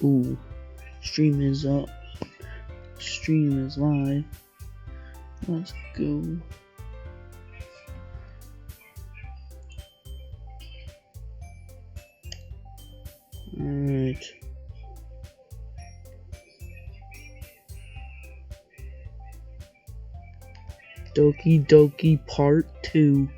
Ooh, stream is up. Stream is live. Let's go. Alright. Doki Part 2.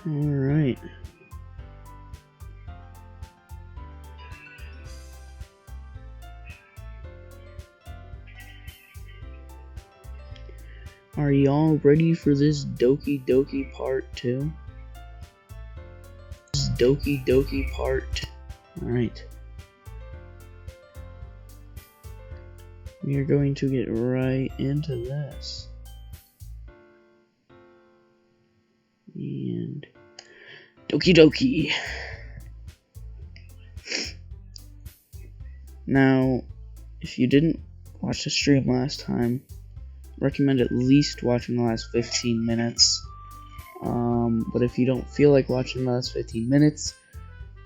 Alright. Are y'all ready for this Doki Part 2? This Doki Part. Alright. We are going to get right into this. And Doki. Now, if you didn't watch the stream last time, recommend at least watching the last 15 minutes. But if you don't feel like watching the last 15 minutes,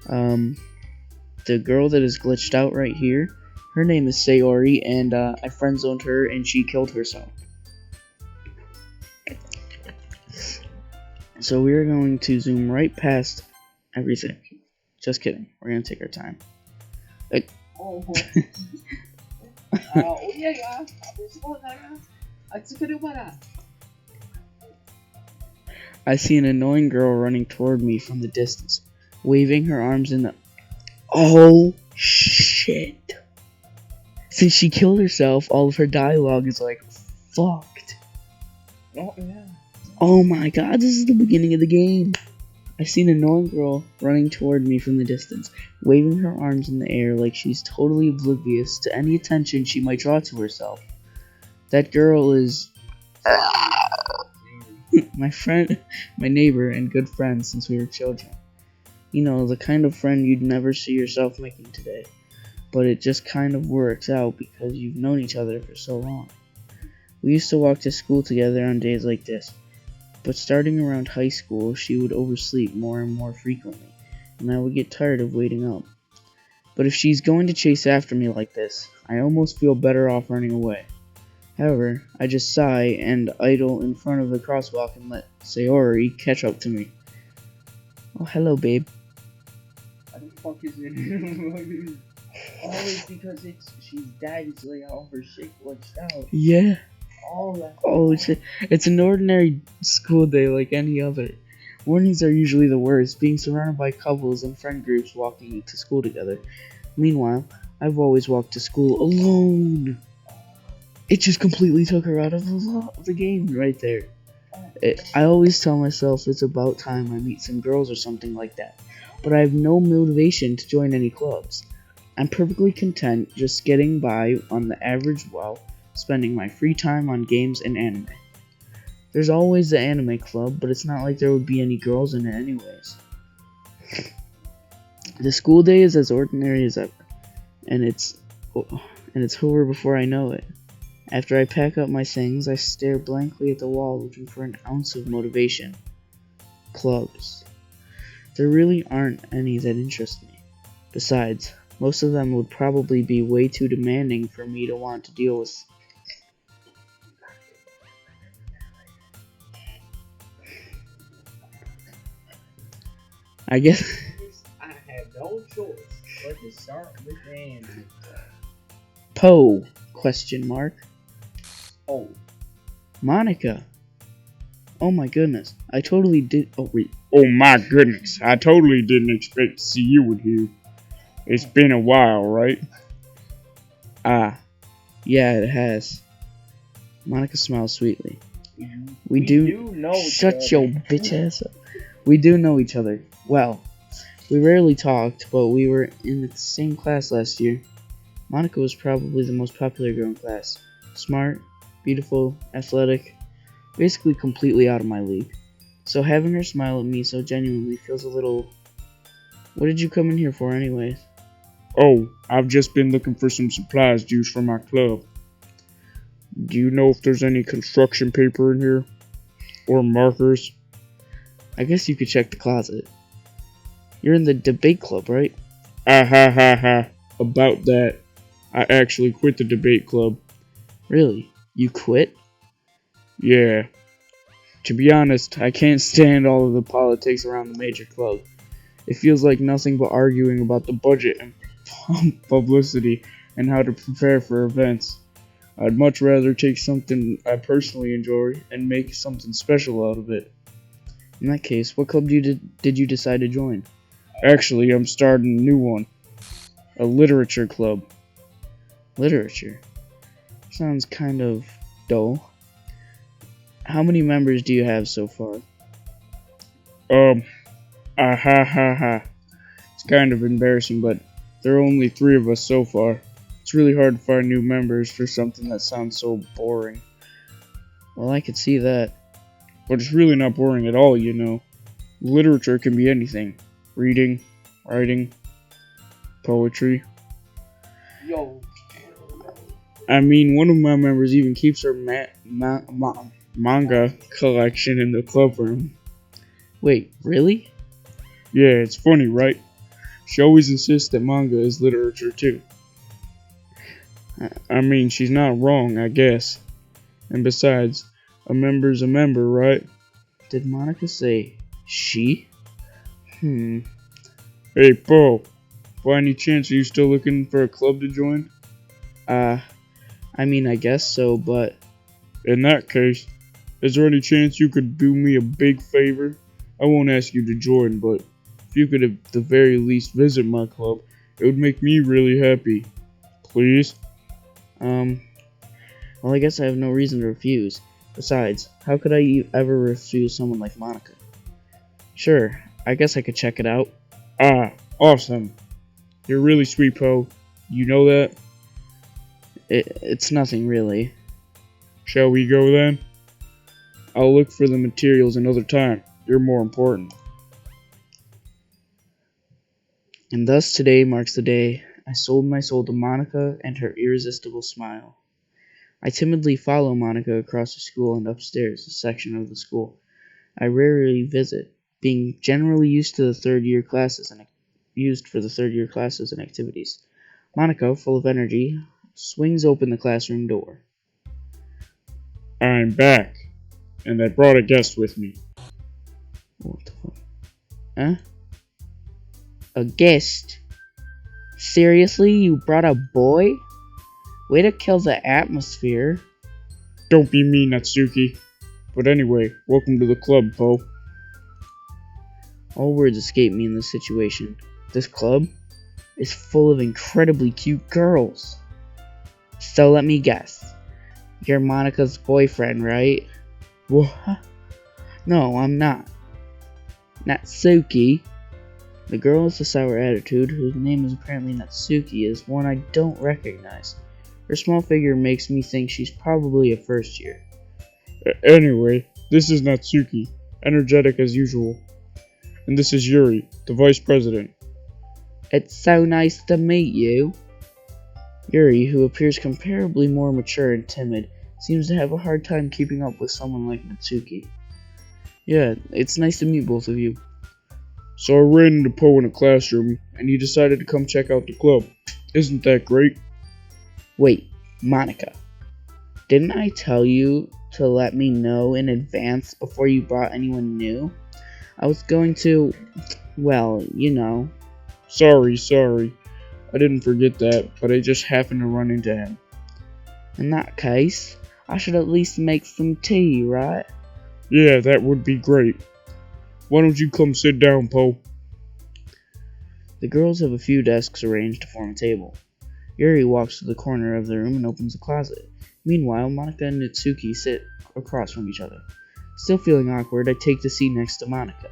the girl that is glitched out right here, her name is Sayori, and I friend zoned her and she killed herself. So we're going to zoom right past everything. Just kidding. We're going to take our time. I see an annoying girl running toward me from the distance, waving her arms in the... Oh, shit. Since she killed herself, all of her dialogue is like, fucked. Oh, yeah. Oh my god, this is the beginning of the game. I see an annoying girl running toward me from the distance, waving her arms in the air like she's totally oblivious to any attention she might draw to herself. That girl is my friend, my neighbor, and good friend since we were children. You know, the kind of friend you'd never see yourself making today. But it just kind of works out because you've known each other for so long. We used to walk to school together on days like this. But starting around high school, she would oversleep more and more frequently, and I would get tired of waiting up. But if she's going to chase after me like this, I almost feel better off running away. However, I just sigh and idle in front of the crosswalk and let Sayori catch up to me. Oh, hello, babe. What the fuck is it? Oh, it's because she's dead, it's like all her shit glitched out. Yeah. Oh, it's an ordinary school day like any other. Mornings are usually the worst, being surrounded by couples and friend groups walking to school together. Meanwhile, I've always walked to school alone. It just completely took her out of the game right there. I always tell myself it's about time I meet some girls or something like that, but I have no motivation to join any clubs. I'm perfectly content just getting by on the average while spending my free time on games and anime. There's always the anime club, but it's not like there would be any girls in it anyways. The school day is as ordinary as ever, and it's over before I know it. After I pack up my things, I stare blankly at the wall looking for an ounce of motivation. Clubs. There really aren't any that interest me. Besides, most of them would probably be way too demanding for me to want to deal with. I guess I had no choice but to start with Andy. Poe? Question mark. Oh. Monica. Oh my goodness. I totally did. Oh my goodness. I totally didn't expect to see you in here. It's been a while, right? Ah. Yeah, it has. Monica smiles sweetly. We do know each other. Shut your bitch ass up. We do know each other. Well, we rarely talked, but we were in the same class last year. Monica was probably the most popular girl in class. Smart, beautiful, athletic, basically completely out of my league. So having her smile at me so genuinely feels a little... What did you come in here for anyways? Oh, I've just been looking for some supplies used for my club. Do you know if there's any construction paper in here? Or markers? I guess you could check the closet. You're in the debate club, right? Ah ha ha ha. About that. I actually quit the debate club. Really? You quit? Yeah. To be honest, I can't stand all of the politics around the major club. It feels like nothing but arguing about the budget and publicity and how to prepare for events. I'd much rather take something I personally enjoy and make something special out of it. In that case, what club did you decide to join? Actually, I'm starting a new one. A literature club. Literature? Sounds kind of dull. How many members do you have so far? Ah ha ha ha. It's kind of embarrassing, but there are only 3 of us so far. It's really hard to find new members for something that sounds so boring. Well, I could see that. But it's really not boring at all, you know. Literature can be anything. Reading, writing, poetry. Yo. I mean, one of my members even keeps her manga collection in the club room. Wait, really? Yeah, it's funny, right? She always insists that manga is literature too. I mean, she's not wrong, I guess. And besides, a member's a member, right? Did Monica say she? Hey, Paul. By any chance, are you still looking for a club to join? I mean, I guess so, but... In that case, is there any chance you could do me a big favor? I won't ask you to join, but if you could at the very least visit my club, it would make me really happy. Please? Well, I guess I have no reason to refuse. Besides, how could I ever refuse someone like Monica? Sure, I guess I could check it out. Ah, awesome. You're really sweet, Poe. You know that? It's nothing, really. Shall we go then? I'll look for the materials another time. You're more important. And thus today marks the day I sold my soul to Monica and her irresistible smile. I timidly follow Monica across the school and upstairs, a section of the school I rarely visit, being generally used for the third year classes and activities. Monica, full of energy, swings open the classroom door. I'm back, and I brought a guest with me. What the fuck? Huh? A guest? Seriously, you brought a boy? Way to kill the atmosphere. Don't be mean, Natsuki. But anyway, welcome to the club, Poe. All words escape me in this situation. This club is full of incredibly cute girls. So let me guess. You're Monica's boyfriend, right? What? No, I'm not. Natsuki. The girl with the sour attitude, whose name is apparently Natsuki, is one I don't recognize. Her small figure makes me think she's probably a first year. Anyway, this is Natsuki, energetic as usual. And this is Yuri, the vice president. It's so nice to meet you. Yuri, who appears comparably more mature and timid, seems to have a hard time keeping up with someone like Natsuki. Yeah, it's nice to meet both of you. So I ran into Poe in a classroom, and he decided to come check out the club. Isn't that great? Wait, Monica. Didn't I tell you to let me know in advance before you brought anyone new? I was going to, well, you know. Sorry. I didn't forget that, but I just happened to run into him. In that case, I should at least make some tea, right? Yeah, that would be great. Why don't you come sit down, Poe? The girls have a few desks arranged to form a table. Yuri walks to the corner of the room and opens the closet. Meanwhile, Monica and Natsuki sit across from each other. Still feeling awkward, I take the seat next to Monica.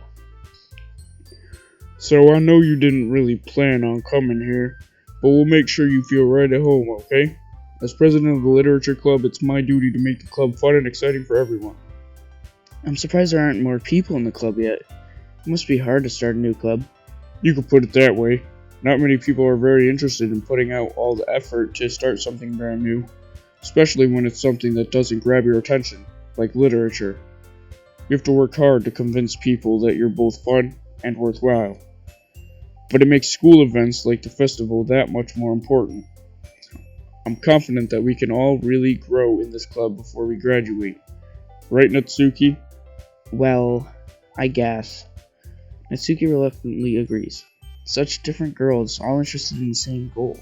So I know you didn't really plan on coming here, but we'll make sure you feel right at home, okay? As president of the literature club, it's my duty to make the club fun and exciting for everyone. I'm surprised there aren't more people in the club yet. It must be hard to start a new club. You could put it that way. Not many people are very interested in putting out all the effort to start something brand new, especially when it's something that doesn't grab your attention, like literature. You have to work hard to convince people that you're both fun and worthwhile. But it makes school events like the festival that much more important. I'm confident that we can all really grow in this club before we graduate. Right, Natsuki? Well, I guess. Natsuki reluctantly agrees. Such different girls, all interested in the same goal.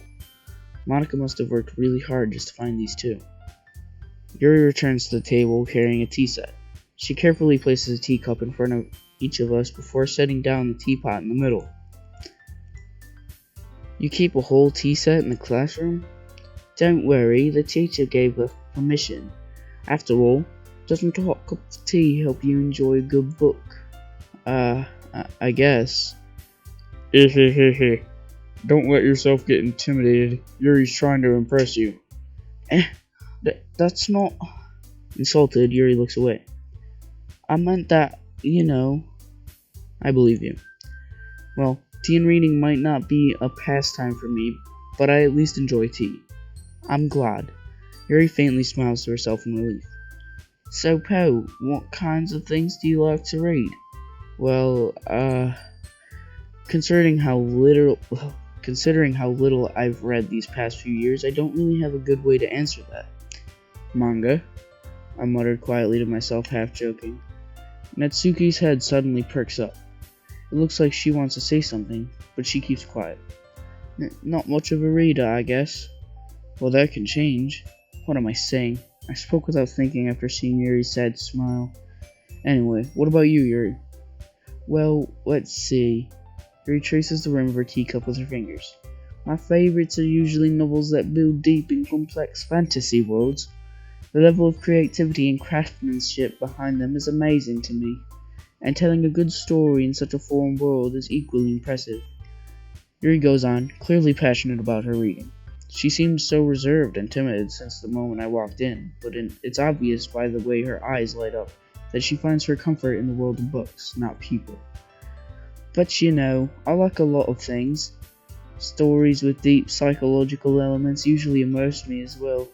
Monica must have worked really hard just to find these two. Yuri returns to the table carrying a tea set. She carefully places a teacup in front of each of us before setting down the teapot in the middle. You keep a whole tea set in the classroom? Don't worry, the teacher gave us permission. After all, doesn't a hot cup of tea help you enjoy a good book? I guess. Don't let yourself get intimidated. Yuri's trying to impress you. That's not... Insulted, Yuri looks away. I meant that, I believe you. Well, tea and reading might not be a pastime for me, but I at least enjoy tea. I'm glad. Yuri faintly smiles to herself in relief. So, Poe, what kinds of things do you like to read? Well, considering how little I've read these past few years, I don't really have a good way to answer that. Manga, I muttered quietly to myself, half joking. Natsuki's head suddenly perks up. It looks like she wants to say something, but she keeps quiet. Not much of a reader, I guess. Well, that can change. What am I saying? I spoke without thinking after seeing Yuri's sad smile. Anyway, what about you, Yuri? Well, let's see. Yuri traces the rim of her teacup with her fingers. My favorites are usually novels that build deep and complex fantasy worlds. The level of creativity and craftsmanship behind them is amazing to me, and telling a good story in such a foreign world is equally impressive. Yuri goes on, clearly passionate about her reading. She seemed so reserved and timid since the moment I walked in, but it's obvious by the way her eyes light up that she finds her comfort in the world of books, not people. But I like a lot of things. Stories with deep psychological elements usually immerse me as well.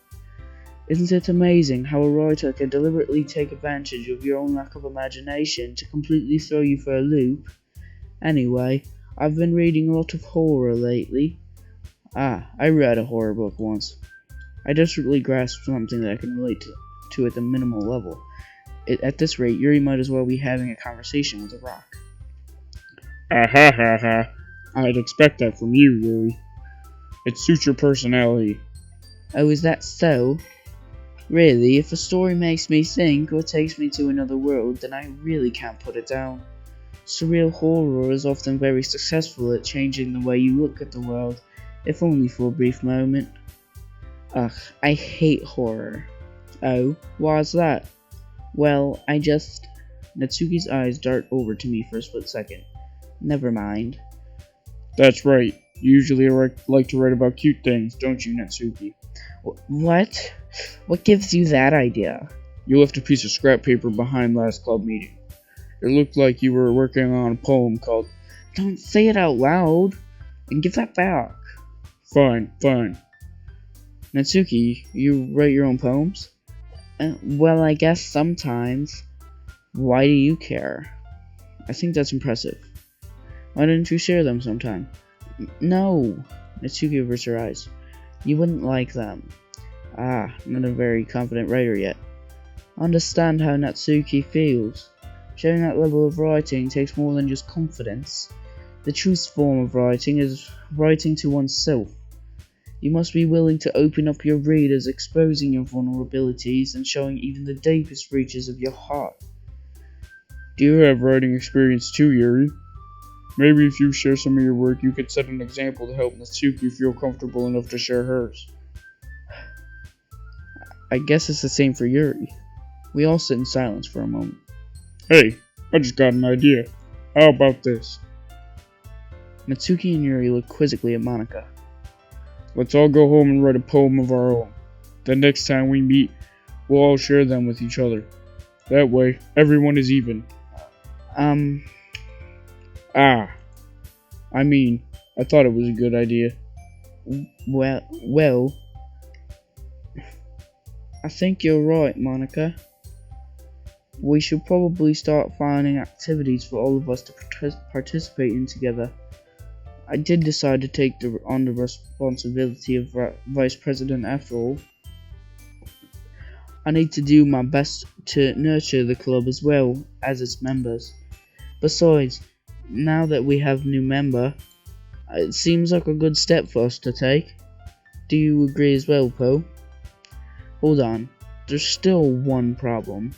Isn't it amazing how a writer can deliberately take advantage of your own lack of imagination to completely throw you for a loop? Anyway, I've been reading a lot of horror lately. I read a horror book once. I desperately grasped something that I can relate to at the minimal level. At this rate, Yuri might as well be having a conversation with a rock. I'd expect that from you, Yuri. It suits your personality. Oh, is that so? Really, if a story makes me think or takes me to another world, then I really can't put it down. Surreal horror is often very successful at changing the way you look at the world, if only for a brief moment. Ugh, I hate horror. Oh, why's that? Well, Natsuki's eyes dart over to me for a split second. Never mind. That's right. You usually like to write about cute things, don't you, Natsuki? What? What gives you that idea? You left a piece of scrap paper behind last club meeting. It looked like you were working on a poem called... Don't say it out loud! And give that back. Fine. Natsuki, you write your own poems? Well, I guess sometimes. Why do you care? I think that's impressive. Why didn't you share them sometime? No! Natsuki averts her eyes. You wouldn't like them. Not a very confident writer yet. Understand how Natsuki feels. Sharing that level of writing takes more than just confidence. The truest form of writing is writing to oneself. You must be willing to open up your readers, exposing your vulnerabilities and showing even the deepest reaches of your heart. Do you have writing experience too, Yuri? Maybe if you share some of your work, you could set an example to help Natsuki feel comfortable enough to share hers. I guess it's the same for Yuri. We all sit in silence for a moment. Hey, I just got an idea. How about this? Natsuki and Yuri look quizzically at Monica. Let's all go home and write a poem of our own. The next time we meet, we'll all share them with each other. That way, everyone is even. Um, Ah, I mean, I thought it was a good idea. well, I think you're right, Monica. We should probably start finding activities for all of us to participate in together. I did decide to take on the responsibility of vice president after all. I need to do my best to nurture the club as well as its members. Besides, now that we have a new member, it seems like a good step for us to take. Do you agree as well, Poe? Hold on, there's still one problem.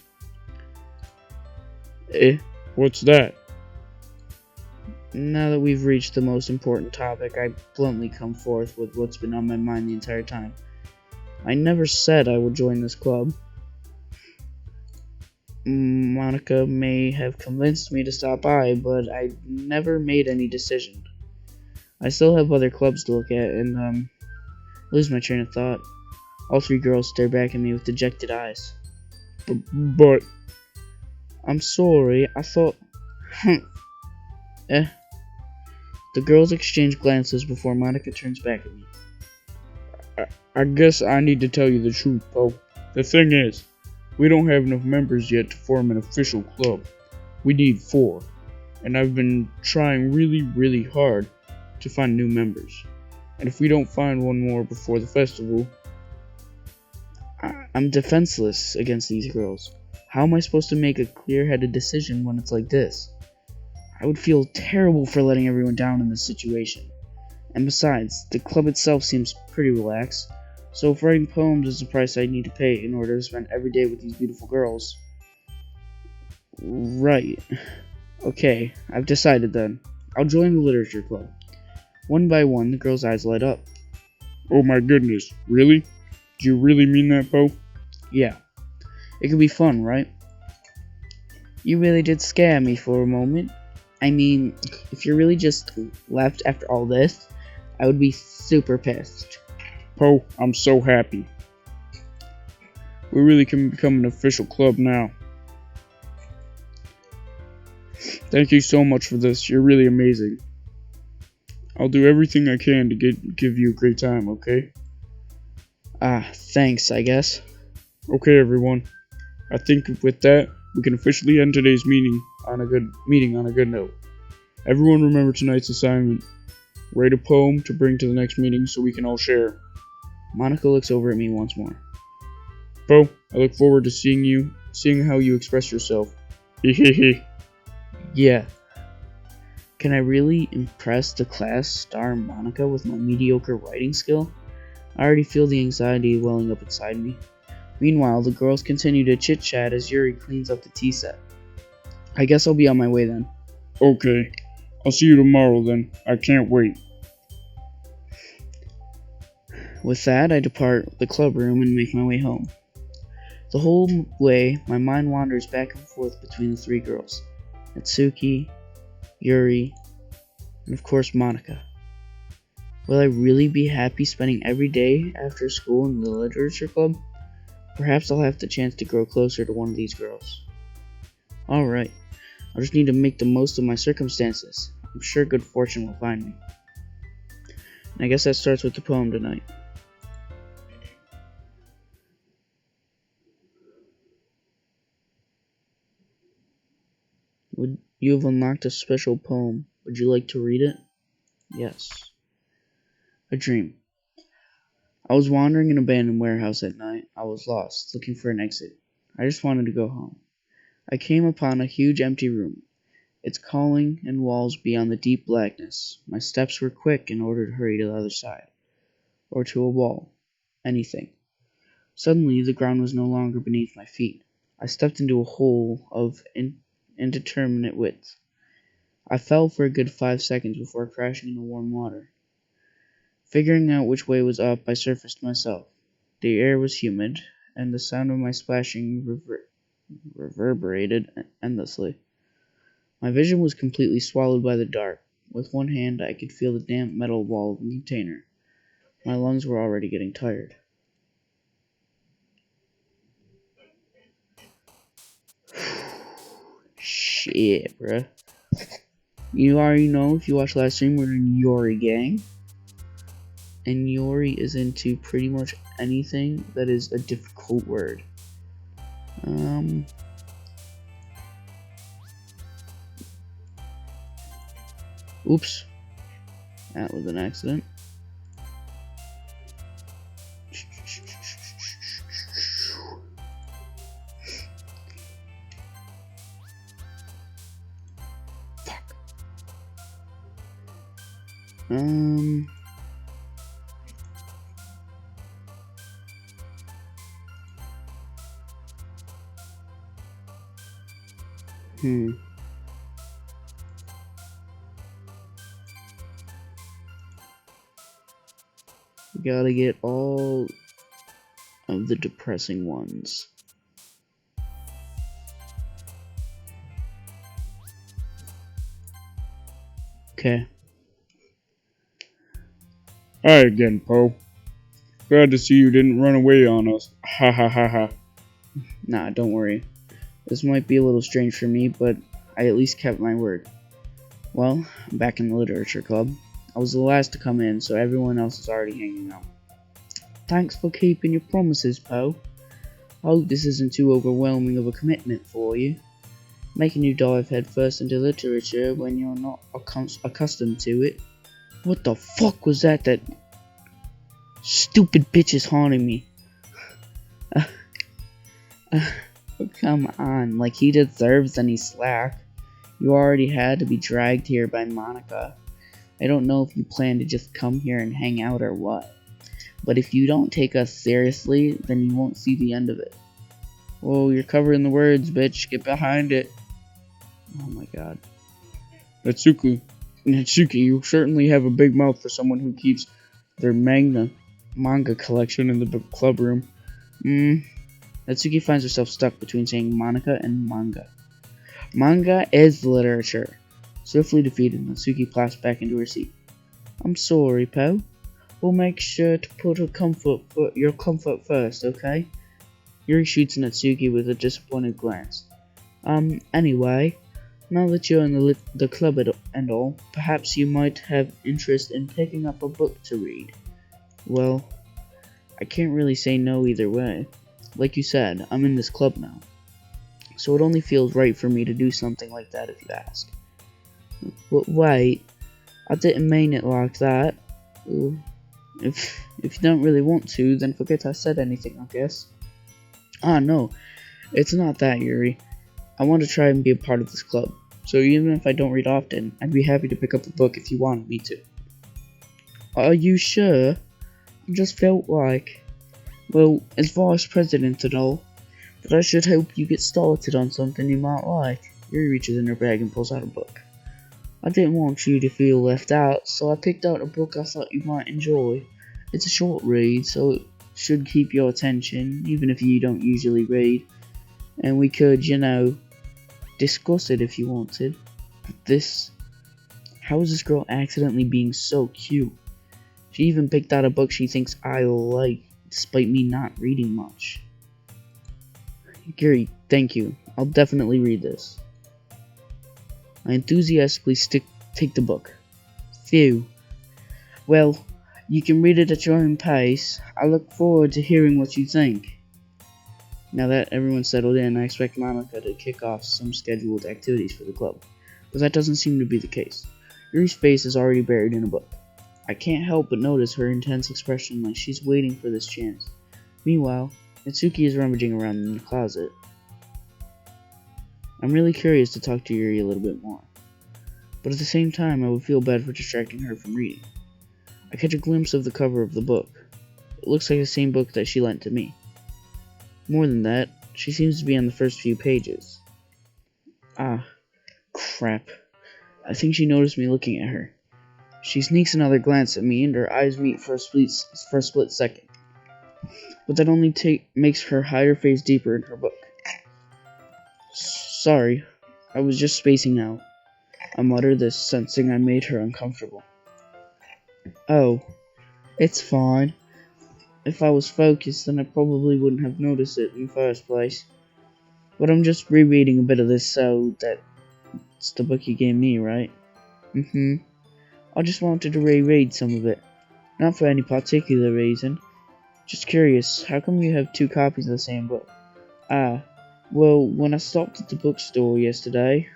Eh? What's that? Now that we've reached the most important topic, I bluntly come forth with what's been on my mind the entire time. I never said I would join this club. Monica may have convinced me to stop by, but I never made any decision. I still have other clubs to look at, and lose my train of thought. All three girls stare back at me with dejected eyes. But I'm sorry, I thought... eh. The girls exchange glances before Monica turns back at me. I guess I need to tell you the truth, Poe. The thing is, we don't have enough members yet to form an official club. We need 4, and I've been trying really hard to find new members. And if we don't find one more before the festival, I'm defenseless against these girls. How am I supposed to make a clear-headed decision when it's like this? I would feel terrible for letting everyone down in this situation. And besides, the club itself seems pretty relaxed, so if writing poems is the price I need to pay in order to spend every day with these beautiful girls... Right. Okay, I've decided then. I'll join the literature club. One by one, the girls' eyes light up. oh my goodness, really? Do you really mean that, Poe? Yeah. It could be fun, right? You really did scare me for a moment. I mean, if you really just left after all this, I would be super pissed. Poe, I'm so happy. We really can become an official club now. Thank you so much for this. You're really amazing. I'll do everything I can to give you a great time, okay? Thanks, I guess. Okay, everyone. I think with that, we can officially end today's meeting on a good note. Everyone remember tonight's assignment. Write a poem to bring to the next meeting so we can all share. Monica looks over at me once more. Poe, I look forward to seeing how you express yourself. Hehehe. Yeah. Can I really impress the class star Monica with my mediocre writing skill? I already feel the anxiety welling up inside me. Meanwhile, the girls continue to chit-chat as Yuri cleans up the tea set. I guess I'll be on my way then. Okay. I'll see you tomorrow then. I can't wait. With that, I depart the club room and make my way home. The whole way, my mind wanders back and forth between the three girls, Natsuki, Yuri, and of course Monica. Will I really be happy spending every day after school in the literature club? Perhaps I'll have the chance to grow closer to one of these girls. Alright, I'll just need to make the most of my circumstances. I'm sure good fortune will find me. And I guess that starts with the poem tonight. Would you have unlocked a special poem? Would you like to read it? Yes. A dream. I was wandering an abandoned warehouse at night. I was lost, looking for an exit. I just wanted to go home. I came upon a huge empty room, its calling and walls beyond the deep blackness. My steps were quick in order to hurry to the other side, or to a wall, anything. Suddenly, the ground was no longer beneath my feet. I stepped into a hole of indeterminate width. I fell for a good 5 seconds before crashing into warm water. Figuring out which way was up, I surfaced myself. The air was humid, and the sound of my splashing reverberated endlessly. My vision was completely swallowed by the dark. With one hand, I could feel the damp metal wall of the container. My lungs were already getting tired. Shit, bruh. You already know if you watched last stream, we're in Yori gang. And Yori is into pretty much anything that is a difficult word. Oops. That was an accident. Fuck. We gotta get all of the depressing ones. Okay. Hi again, Poe. Glad to see you didn't run away on us. Ha ha ha ha. Nah, don't worry. This might be a little strange for me, but I at least kept my word. Well, I'm back in the literature club. I was the last to come in, so everyone else is already hanging out. Thanks for keeping your promises, Poe. I hope this isn't too overwhelming of a commitment for you. Making you dive headfirst into literature when you're not accustomed to it. What the fuck was that? That stupid bitch is haunting me. Come on, like he deserves any slack. You already had to be dragged here by Monica. I don't know if you plan to just come here and hang out or what. But if you don't take us seriously, then you won't see the end of it. Whoa, you're covering the words, bitch. Get behind it. Oh my god. Natsuki, you certainly have a big mouth for someone who keeps their manga collection in the book club room. Natsuki finds herself stuck between saying Monica and manga. Manga is literature. Swiftly defeated, Natsuki plops back into her seat. I'm sorry, Poe. We'll make sure to put your comfort first, okay? Yuri shoots Natsuki with a disappointed glance. Anyway, now that you're in the club and all, perhaps you might have interest in picking up a book to read. Well, I can't really say no either way. Like you said, I'm in this club now. So it only feels right for me to do something like that if you ask. But wait, I didn't mean it like that. If you don't really want to, then forget I said anything, I guess. Ah, no, it's not that, Yuri. I want to try and be a part of this club, so even if I don't read often, I'd be happy to pick up a book if you wanted me to. Are you sure? I just felt like, well, as vice president and all, that I should help you get started on something you might like. Yuri reaches in her bag and pulls out a book. I didn't want you to feel left out, so I picked out a book I thought you might enjoy. It's a short read, so it should keep your attention, even if you don't usually read. And we could, discuss it if you wanted. How is this girl accidentally being so cute? She even picked out a book she thinks I like, despite me not reading much. Gary, thank you. I'll definitely read this. I enthusiastically take the book. Phew. Well, you can read it at your own pace. I look forward to hearing what you think. Now that everyone's settled in, I expect Monica to kick off some scheduled activities for the club, but that doesn't seem to be the case. Yuri's face is already buried in a book. I can't help but notice her intense expression like she's waiting for this chance. Meanwhile, Natsuki is rummaging around in the closet. I'm really curious to talk to Yuri a little bit more, but at the same time I would feel bad for distracting her from reading. I catch a glimpse of the cover of the book. It looks like the same book that she lent to me. More than that, she seems to be on the first few pages. Ah, crap. I think she noticed me looking at her. She sneaks another glance at me and our eyes meet for a split second. But that only makes her hide her face deeper in her book. Sorry, I was just spacing out. I muttered this, sensing I made her uncomfortable. Oh, It's fine. If I was focused, then I probably wouldn't have noticed it in the first place. But I'm just rereading a bit of this, so that's the book you gave me, right? Mm-hmm. I just wanted to reread some of it. Not for any particular reason. Just curious, how come you have two copies of the same book? Ah, well, when I stopped at the bookstore yesterday,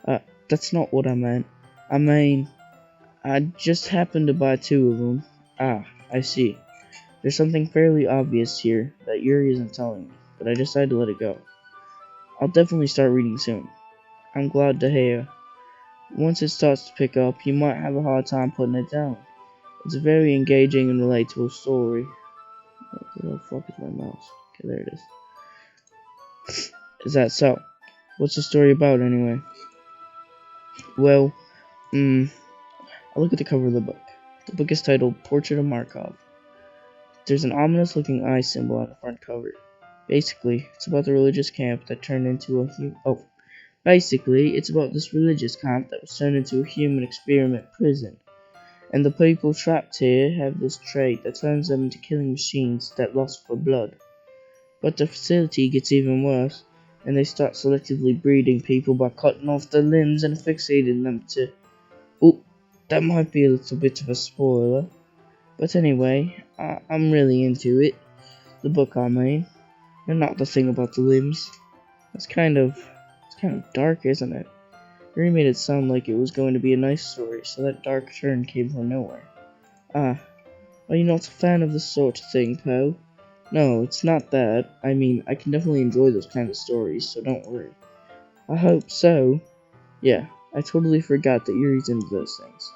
uh, that's not what I meant. I mean, I just happened to buy two of them. Ah, I see. There's something fairly obvious here that Yuri isn't telling me, but I decided to let it go. I'll definitely start reading soon. I'm glad to hear. Once it starts to pick up, you might have a hard time putting it down. It's a very engaging and relatable story. Where the fuck is my mouse? Okay, there it is. Is that so? What's the story about anyway? Well, I look at the cover of the book. The book is titled Portrait of Markov. There's an ominous looking eye symbol on the front cover. Basically, it's about the religious camp that turned into a Basically, it's about this religious camp that was turned into a human experiment prison. And the people trapped here have this trait that turns them into killing machines that lust for blood. But the facility gets even worse, and they start selectively breeding people by cutting off their limbs and fixating them to... Oh, that might be a little bit of a spoiler. But anyway, I'm really into it. The book, I mean. And not the thing about the limbs. It's kind of dark, isn't it? Yuri made it sound like it was going to be a nice story, so that dark turn came from nowhere. Ah, are you not a fan of this sort of thing, Poe? No, it's not that. I mean, I can definitely enjoy those kind of stories, so don't worry. I hope so. Yeah, I totally forgot that Yuri's into those things.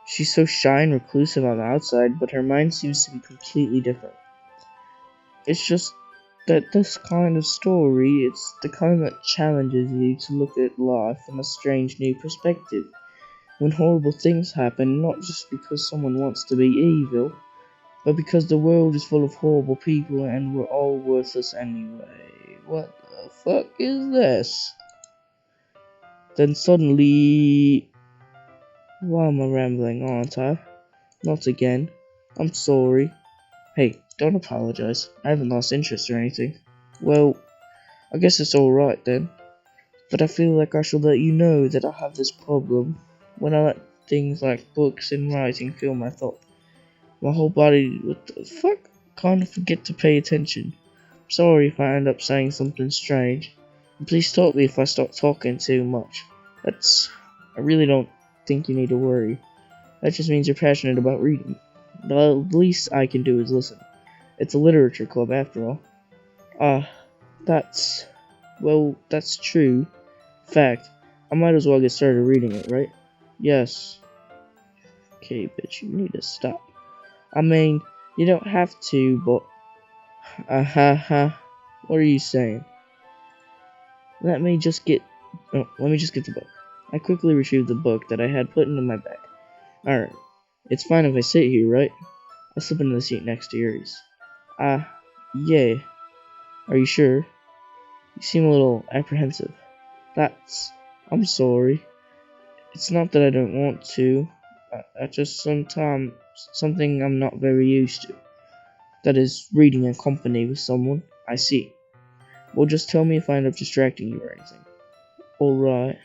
She's so shy and reclusive on the outside, but her mind seems to be completely different. It's just that this kind of story, it's the kind that challenges you to look at life from a strange new perspective. When horrible things happen, not just because someone wants to be evil, but because the world is full of horrible people and we're all worthless anyway. What the fuck is this? Then suddenly... Why am I rambling, aren't I? Not again. I'm sorry. Hey, don't apologize. I haven't lost interest or anything. Well, I guess it's alright then. But I feel like I should let you know that I have this problem. When I let things like books and writing fill my thought, my whole body, what the fuck? Kind of forget to pay attention. Sorry if I end up saying something strange. And please stop me if I start talking too much. I really don't think you need to worry. That just means you're passionate about reading. The least I can do is listen. It's a literature club after all. That's... Well, that's true. Fact, I might as well get started reading it, right? Yes. Okay, bitch, you need to stop. I mean, you don't have to, but... What are you saying? Let me just get the book. I quickly retrieved the book that I had put into my bag. Alright. It's fine if I sit here, right? I'll slip into the seat next to yours. Yeah. Are you sure? You seem a little apprehensive. I'm sorry. It's not that I don't want to. I just sometimes... Something I'm not very used to. That is, reading in company with someone. I see. Well, just tell me if I end up distracting you or anything. Alright.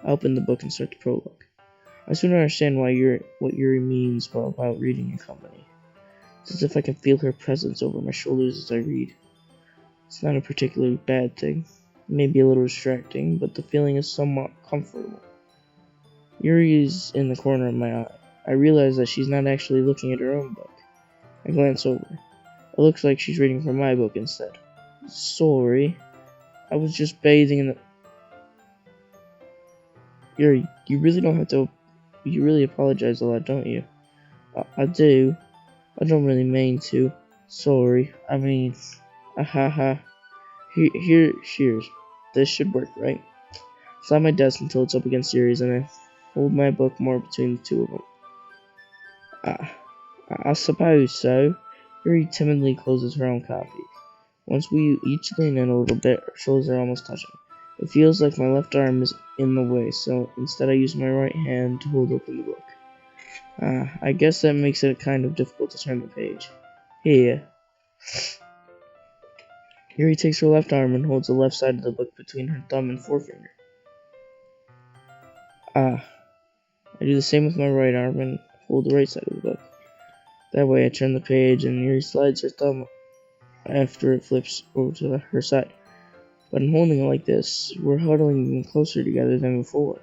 I open the book and start the prologue. I soon understand what Yuri means about reading in company. It's as if I can feel her presence over my shoulders as I read. It's not a particularly bad thing. It may be a little distracting, but the feeling is somewhat comfortable. Yuri is in the corner of my eye. I realize that she's not actually looking at her own book. I glance over. It looks like she's reading from my book instead. Sorry. I was just bathing in the... Yuri, you really don't have to... You really apologize a lot, don't you? I do. I don't really mean to. Sorry. I mean... Cheers. This should work, right? Slide my desk until it's up against Yuri's and I hold my book more between the two of them. I suppose so. Yuri timidly closes her own copy. Once we each lean in a little bit, our shoulders are almost touching. It feels like my left arm is in the way, so instead I use my right hand to hold open the book. I guess that makes it kind of difficult to turn the page. Here. Yuri takes her left arm and holds the left side of the book between her thumb and forefinger. I do the same with my right arm and hold the right side of the book. That way I turn the page and Yuri slides her thumb after it flips over to her side. But in holding it like this, we're huddling even closer together than before.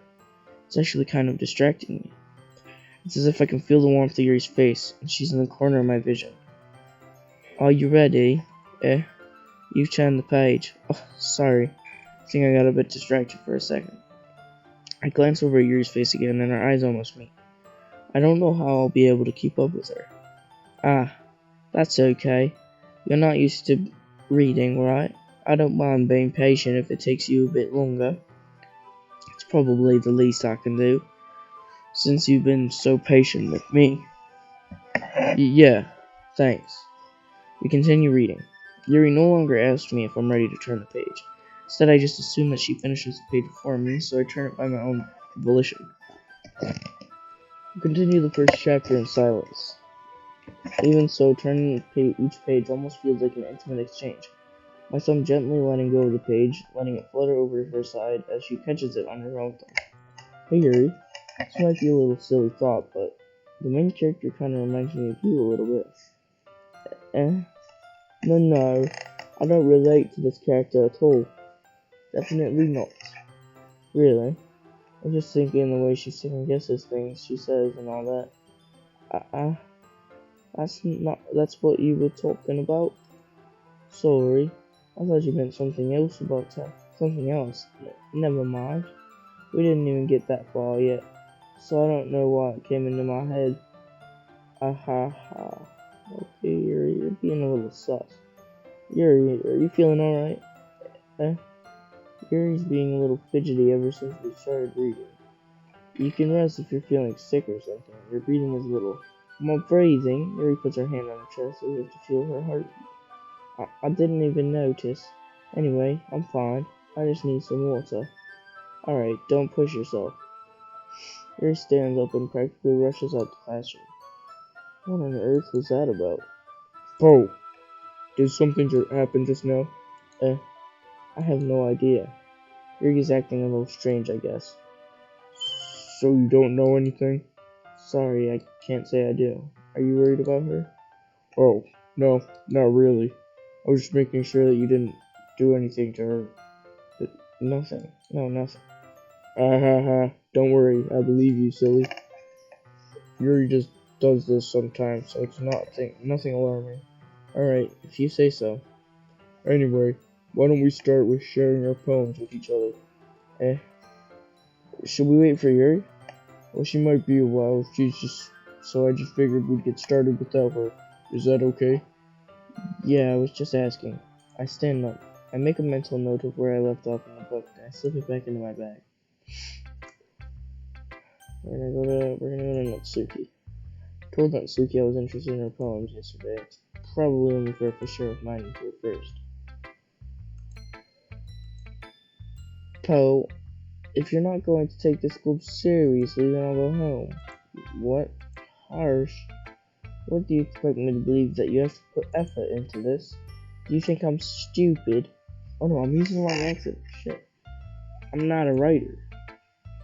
It's actually kind of distracting me. It's as if I can feel the warmth of Yuri's face, and she's in the corner of my vision. Are you ready? You've turned the page. Oh, sorry. I think I got a bit distracted for a second. I glance over at Yuri's face again, and our eyes almost meet. I don't know how I'll be able to keep up with her. That's okay. You're not used to reading, right? I don't mind being patient if it takes you a bit longer. It's probably the least I can do, since you've been so patient with me. Yeah, thanks. We continue reading. Yuri no longer asks me if I'm ready to turn the page. Instead, I just assume that she finishes the page before me, so I turn it by my own volition. We continue the first chapter in silence. Even so, turning each page almost feels like an intimate exchange. My thumb gently letting go of the page, letting it flutter over to her side as she catches it on her own thumb. Hey Yuri, this might be a little silly thought, but the main character kind of reminds me of you a little bit. No, I don't relate to this character at all. Definitely not. Really? I'm just thinking the way she second guesses things she says and all that. That's what you were talking about? Sorry, I thought you meant something else about her. Something else. Never mind. We didn't even get that far yet, so I don't know why it came into my head. Ha. Okay, you're being a little sus. Yuri, are you feeling alright? Yuri's being a little fidgety ever since we started reading. You can rest if you're feeling sick or something. Your breathing is a little... More breathing? Yuri puts her hand on her chest as if to feel her heartbeat. I didn't even notice. Anyway, I'm fine. I just need some water. Alright, don't push yourself. Yuri stands up and practically rushes out the classroom. What on earth was that about? Oh, did something happen just now? I have no idea. Yuri's acting a little strange, I guess. So you don't know anything? Sorry, I can't say I do. Are you worried about her? Oh, no, not really. I was just making sure that you didn't do anything to her. Nothing. No, nothing. Don't worry, I believe you, silly. Yuri just does this sometimes, so it's nothing alarming. Alright, if you say so. Anyway, why don't we start with sharing our poems with each other? Should we wait for Yuri? Well, she might be a while, so I just figured we'd get started without her. Is that okay? Yeah, I was just asking. I stand up. I make a mental note of where I left off in the book, and I slip it back into my bag. We're gonna go to Natsuki. I told Natsuki I was interested in her poems yesterday. Probably only for a share of mine into it first. Po, if you're not going to take this school seriously, then I'll go home. What? Harsh. What do you expect me to believe, that you have to put effort into this? Do you think I'm stupid? Oh no, I'm using the wrong accent. Shit. I'm not a writer.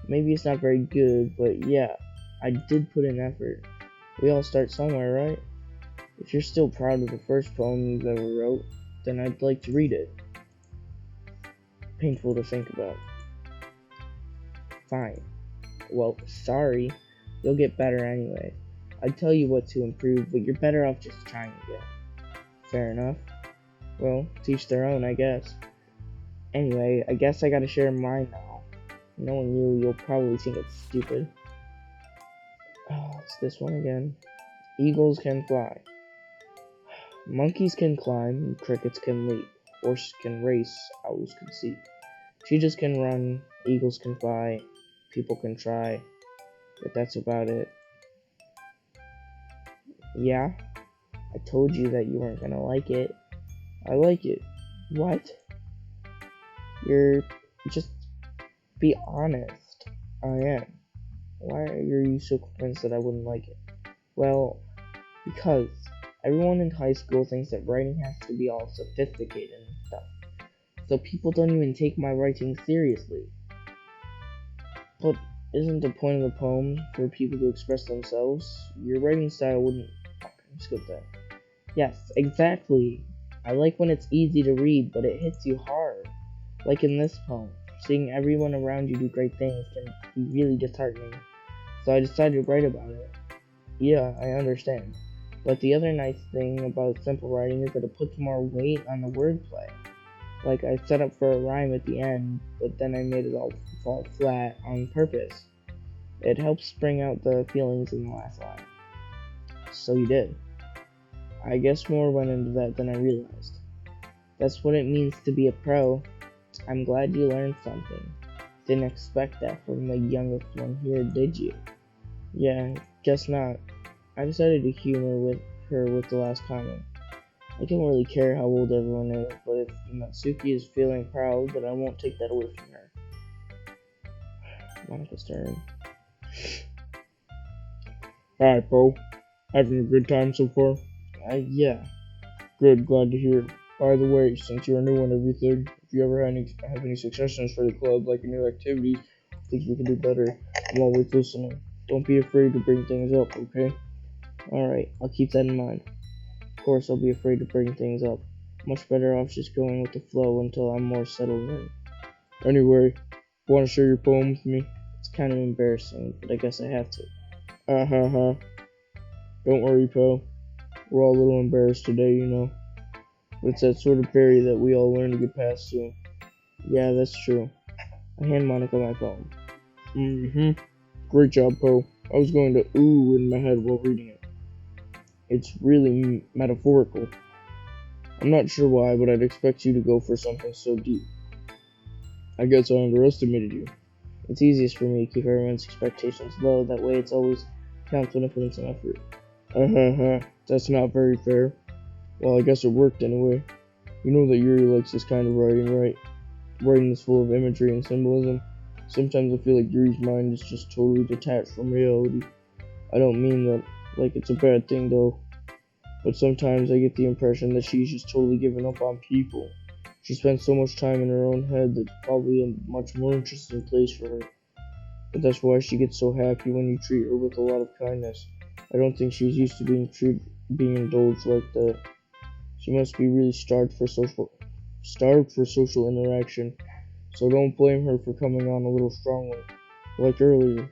Maybe it's not very good, but yeah, I did put in effort. We all start somewhere, right? If you're still proud of the first poem you've ever wrote, then I'd like to read it. Painful to think about. Fine. Well, sorry. You'll get better anyway. I'd tell you what to improve, but you're better off just trying again. Fair enough. Well, teach their own, I guess. Anyway, I guess I gotta share mine now. Knowing you, you'll probably think it's stupid. Oh, it's this one again. Eagles can fly. Monkeys can climb, crickets can leap. Horses can race, owls can see. Cheetahs can run, eagles can fly. People can try, but that's about it. Yeah? I told you that you weren't gonna like it. I like it. What? Just be honest. I am. Why are you so convinced that I wouldn't like it? Well, because everyone in high school thinks that writing has to be all sophisticated and stuff. So people don't even take my writing seriously. But isn't the point of the poem for people to express themselves? Your writing style wouldn't. Skip that. Yes, exactly. I like when it's easy to read, but it hits you hard. Like in this poem, seeing everyone around you do great things can be really disheartening. So I decided to write about it. Yeah, I understand. But the other nice thing about simple writing is that it puts more weight on the wordplay. Like I set up for a rhyme at the end, but then I made it all fall flat on purpose. It helps bring out the feelings in the last line. So you did. I guess more went into that than I realized. That's what it means to be a pro. I'm glad you learned something. Didn't expect that from the youngest one here, did you? Yeah, guess not. I decided to humor with her with the last comment. I don't really care how old everyone is, but if Natsuki is feeling proud, then I won't take that away from her. Monika's turn. Hi, Poe. Having a good time so far? Yeah. Good, glad to hear. By the way, since you're new and everything, if you ever have any suggestions for the club, like new activities, things we can do better, I'm always listening. Don't be afraid to bring things up, okay? Alright, I'll keep that in mind. Of course, I'll be afraid to bring things up. Much better off just going with the flow until I'm more settled in. Anyway, want to share your poem with me? It's kind of embarrassing, but I guess I have to. Ha. Don't worry, Poe. We're all a little embarrassed today, you know. But it's that sort of barrier that we all learn to get past soon. Yeah, that's true. I hand Monica my poem. Great job, Poe. I was going to ooh in my head while reading it. It's really metaphorical. I'm not sure why, but I'd expect you to go for something so deep. I guess I underestimated you. It's easiest for me to keep everyone's expectations low, that way it's always counts when I put in some effort. That's not very fair. Well, I guess it worked anyway. You know that Yuri likes this kind of writing, right? Writing that's full of imagery and symbolism. Sometimes I feel like Yuri's mind is just totally detached from reality. I don't mean that like it's a bad thing though, but sometimes I get the impression that she's just totally given up on people. She spends so much time in her own head that it's probably a much more interesting place for her. But that's why she gets so happy when you treat her with a lot of kindness. I don't think she's used to being indulged like that. She must be really starved for social interaction. So don't blame her for coming on a little strongly. Like earlier,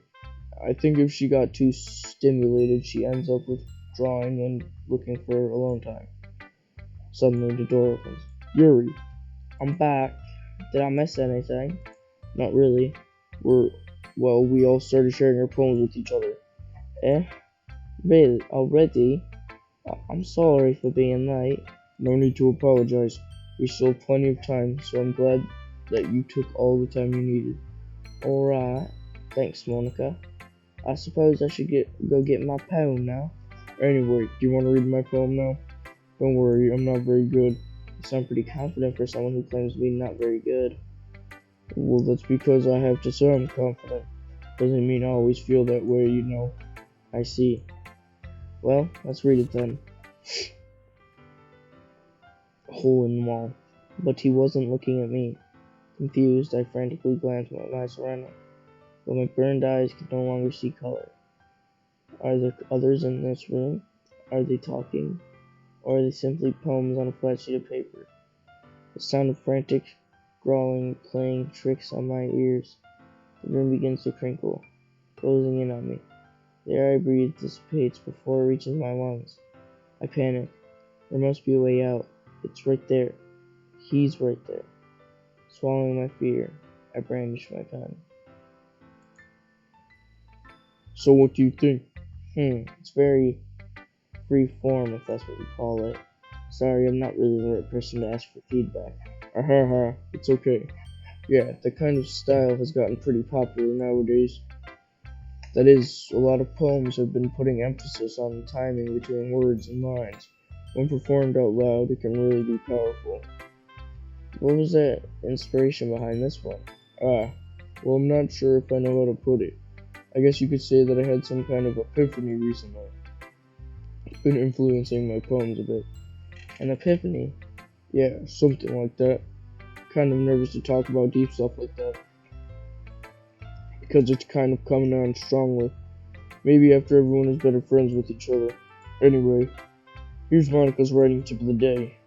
I think if she got too stimulated, she ends up withdrawing and looking for alone time. Suddenly the door opens. Yuri, I'm back. Did I miss anything? not really. We all started sharing our poems with each other. Eh? Really? Already? I'm sorry for being late. No need to apologize. We still have plenty of time, so I'm glad that you took all the time you needed. Alright. Thanks, Monica. I suppose I should go get my poem now. Anyway, do you want to read my poem now? Don't worry, I'm not very good. You sound pretty confident for someone who claims to be not very good. Well, that's because I have to say I'm confident. Doesn't mean I always feel that way, you know. I see. Well, let's read it then. Hole in the wall. But he wasn't looking at me. Confused, I frantically glanced at my surroundings, but my burned eyes could no longer see color. Are there others in this room? Are they talking? Or are they simply poems on a flat sheet of paper? The sound of frantic growling playing tricks on my ears. The room begins to crinkle, closing in on me. The air I breathe dissipates before it reaches my lungs. I panic. There must be a way out. It's right there. He's right there. Swallowing my fear, I brandish my pen. So what do you think? It's very free form, if that's what you call it. Sorry, I'm not really the right person to ask for feedback. It's okay. Yeah, that kind of style has gotten pretty popular nowadays. That is, a lot of poems have been putting emphasis on the timing between words and lines. When performed out loud, it can really be powerful. What was the inspiration behind this one? Well, I'm not sure if I know how to put it. I guess you could say that I had some kind of epiphany recently. It's been influencing my poems a bit. An epiphany? Yeah, something like that. Kind of nervous to talk about deep stuff like that. Because it's kind of coming on strongly. Maybe after everyone is better friends with each other. Anyway, here's Monica's writing tip of the day.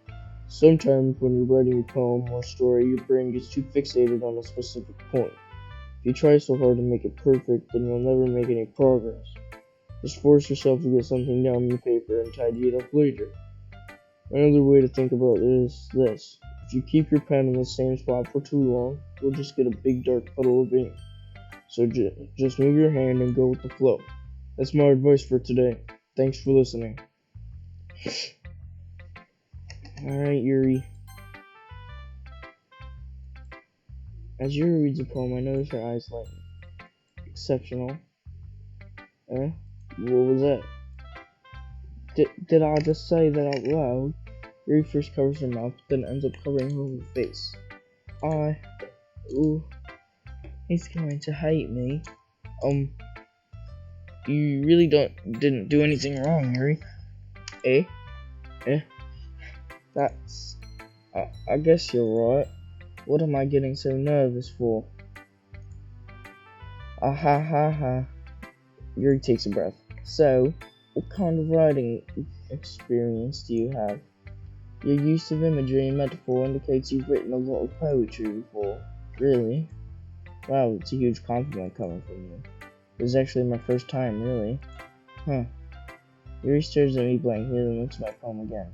Sometimes when you're writing a poem or story, your brain gets too fixated on a specific point. If you try so hard to make it perfect, then you'll never make any progress. Just force yourself to get something down on paper and tidy it up later. Another way to think about it is this. If you keep your pen in the same spot for too long, you'll just get a big dark puddle of ink. So just move your hand and go with the flow. That's my advice for today. Thanks for listening. Alright, Yuri. As Yuri reads the poem, I notice her eyes lighten. Exceptional. What was that? Did I just say that out loud? Yuri first covers her mouth, then ends up covering her whole face. Ooh, he's going to hate me. You really didn't do anything wrong, Yuri. That's, I guess you're right. What am I getting so nervous for? Ah ha ha ha. Yuri takes a breath. So, what kind of writing experience do you have? Your use of imagery and metaphor indicates you've written a lot of poetry before. Really? Wow, it's a huge compliment coming from you. This is actually my first time, really. Huh. Yuri stares at me blankly and looks at my poem again.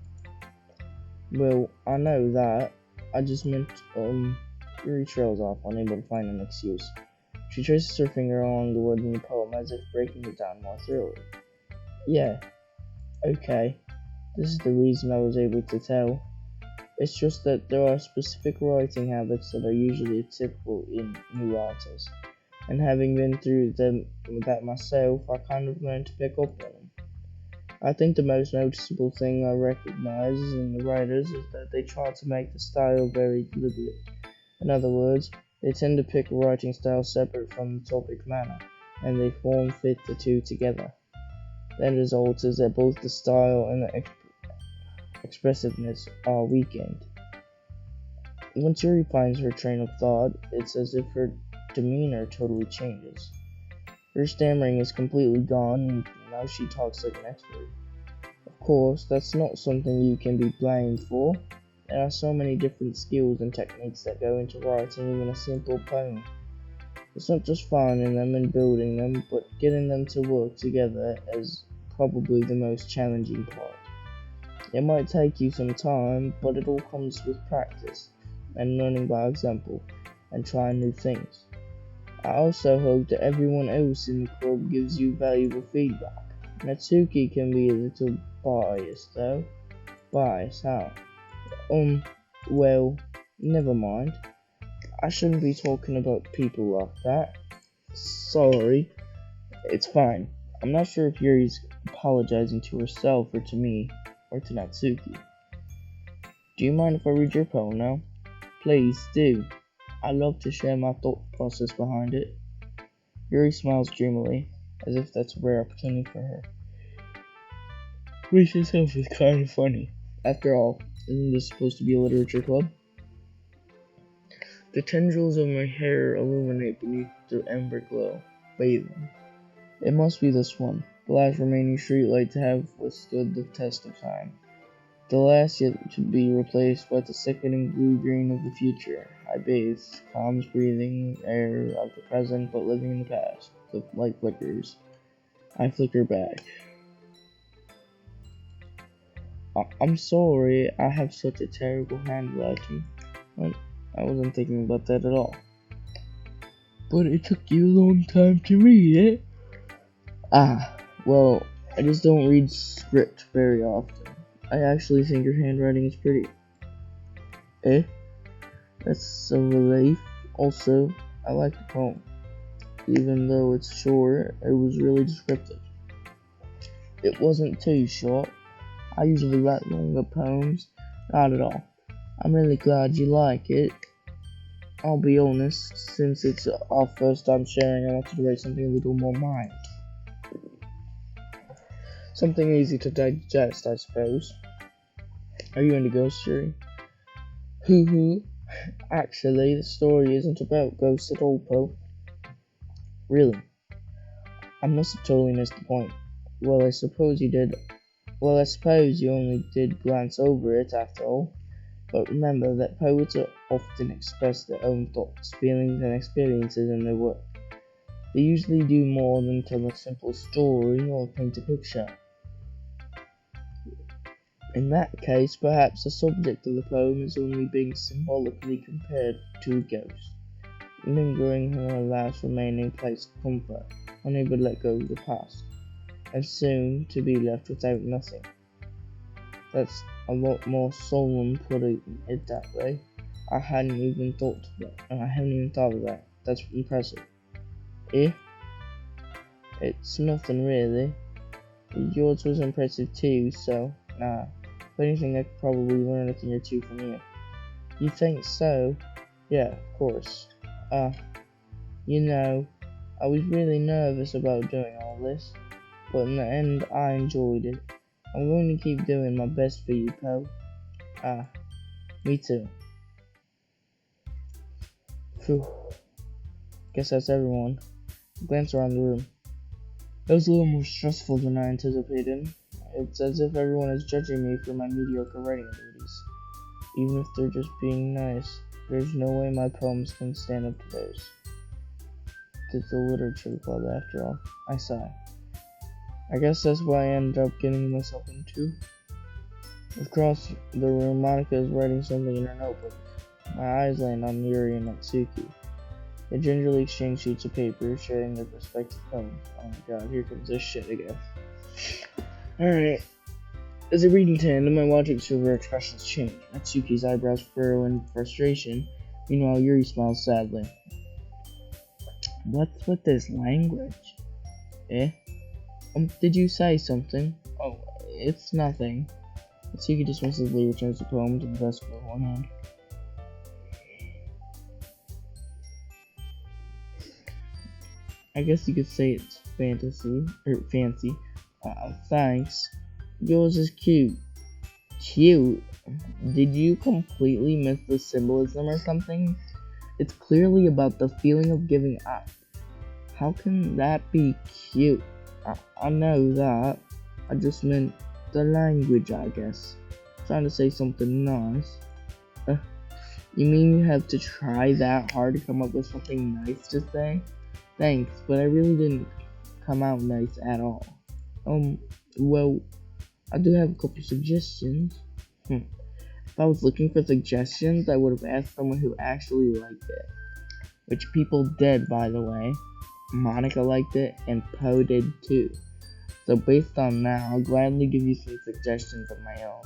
Well, I know that. I just meant, Yuri trails off, unable to find an excuse. She traces her finger along the word in the poem as if breaking it down more thoroughly. Yeah, okay. This is the reason I was able to tell. It's just that there are specific writing habits that are usually typical in new writers. And having been through that myself, I kind of learned to pick up on them. I think the most noticeable thing I recognize in the writers is that they try to make the style very deliberate. In other words, they tend to pick a writing style separate from the topic matter, and they form-fit the two together. The end result is that both the style and the expressiveness are weakened. Once Yuri finds her train of thought, it's as if her demeanor totally changes. Her stammering is completely gone, and now she talks like an expert. Of course, that's not something you can be blamed for. There are so many different skills and techniques that go into writing even a simple poem. It's not just finding them and building them, but getting them to work together is probably the most challenging part. It might take you some time, but it all comes with practice, and learning by example, and trying new things. I also hope that everyone else in the club gives you valuable feedback. Natsuki can be a little biased though. Biased, how? Well, never mind. I shouldn't be talking about people like that. Sorry. It's fine. I'm not sure if Yuri's apologizing to herself or to me, or to Natsuki. Do you mind if I read your poem now? Please do. I love to share my thought process behind it. Yuri smiles dreamily, as if that's a rare opportunity for her. Which itself is kind of funny. After all, isn't this supposed to be a literature club? The tendrils of my hair illuminate beneath the ember glow, bathing. It must be this one, the last remaining streetlight to have withstood the test of time. The last yet to be replaced by the sickening blue-green of the future. I bathe, calm breathing air of the present but living in the past. The light flickers. I flicker back. I'm sorry I have such a terrible handwriting. I wasn't thinking about that at all. But it took you a long time to read it. Well, I just don't read script very often. I actually think your handwriting is pretty. That's a relief. Also, I like the poem. Even though it's short, it was really descriptive. It wasn't too short. I usually write longer poems. Not at all. I'm really glad you like it. I'll be honest, since it's our first time sharing, I wanted to write something a little more mild. Something easy to digest, I suppose. Are you into ghost story? Hoo hoo. Actually, the story isn't about ghosts at all, Poe. Really? I must have totally missed the point. Well, I suppose you did. Well, I suppose you only did glance over it after all. But remember that poets often express their own thoughts, feelings, and experiences in their work. They usually do more than tell a simple story or paint a picture. In that case, perhaps the subject of the poem is only being symbolically compared to a ghost, lingering in a last remaining place of comfort, unable to let go of the past, and soon to be left without nothing. That's a lot more solemn putting it that way. I hadn't even thought of that. That's impressive. Eh? It's nothing really. Yours was impressive too, so nah. If anything, I could probably learn a thing or two from you. You think so? Yeah, of course. You know, I was really nervous about doing all this, but in the end, I enjoyed it. I'm going to keep doing my best for you, Poe. Me too. Phew. Guess that's everyone. Glance around the room. It was a little more stressful than I anticipated. It's as if everyone is judging me for my mediocre writing abilities. Even if they're just being nice, there's no way my poems can stand up to theirs. It's a literature club after all. I sigh. I guess that's what I ended up getting myself into. Across the room, Monica is writing something in her notebook. My eyes land on Yuri and Natsuki. They gingerly exchange sheets of paper, sharing their respective poems. Oh my god, here comes this shit again. Alright. As I read in tandem, I watch each of her expressions change. Natsuki's eyebrows furrow in frustration. Meanwhile, Yuri smiles sadly. What's with this language? Eh? Did you say something? Oh, it's nothing. Natsuki dismissively returns the poem to the desk with one hand. I guess you could say it's fancy. Thanks. Yours is cute. Cute? Did you completely miss the symbolism or something? It's clearly about the feeling of giving up. How can that be cute? I know that. I just meant the language, I guess. Trying to say something nice. You mean you have to try that hard to come up with something nice to say? Thanks, but I really didn't come out nice at all. Well, I do have a couple suggestions. If I was looking for suggestions, I would have asked someone who actually liked it. Which people did, by the way. Monica liked it, and Poe did too. So based on that, I'll gladly give you some suggestions of my own.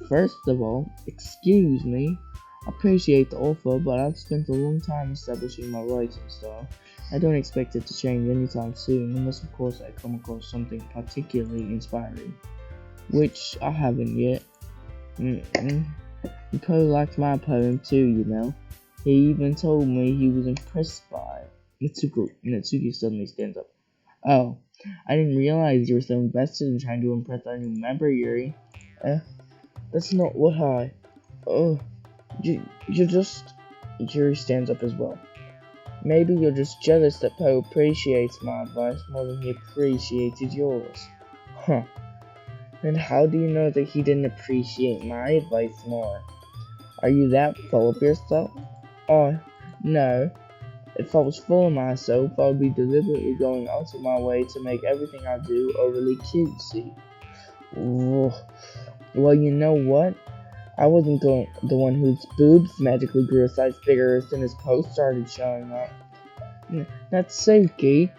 First of all, excuse me. I appreciate the offer, but I've spent a long time establishing my writing style. I don't expect it to change anytime soon, unless of course I come across something particularly inspiring. Which I haven't yet. Poe liked my poem too, you know. He even told me he was impressed by it. Natsuki suddenly stands up. Oh, I didn't realize you were so invested in trying to impress our new member, Yuri. That's not what you're just... Yuri stands up as well. Maybe you're just jealous that Poe appreciates my advice more than he appreciated yours. Huh. And how do you know that he didn't appreciate my advice more? Are you that full of yourself? Oh, no. If I was full of myself, I would be deliberately going out of my way to make everything I do overly cutesy. Well, you know what? I wasn't the one whose boobs magically grew a size bigger as soon as Poe started showing up. Natsuki.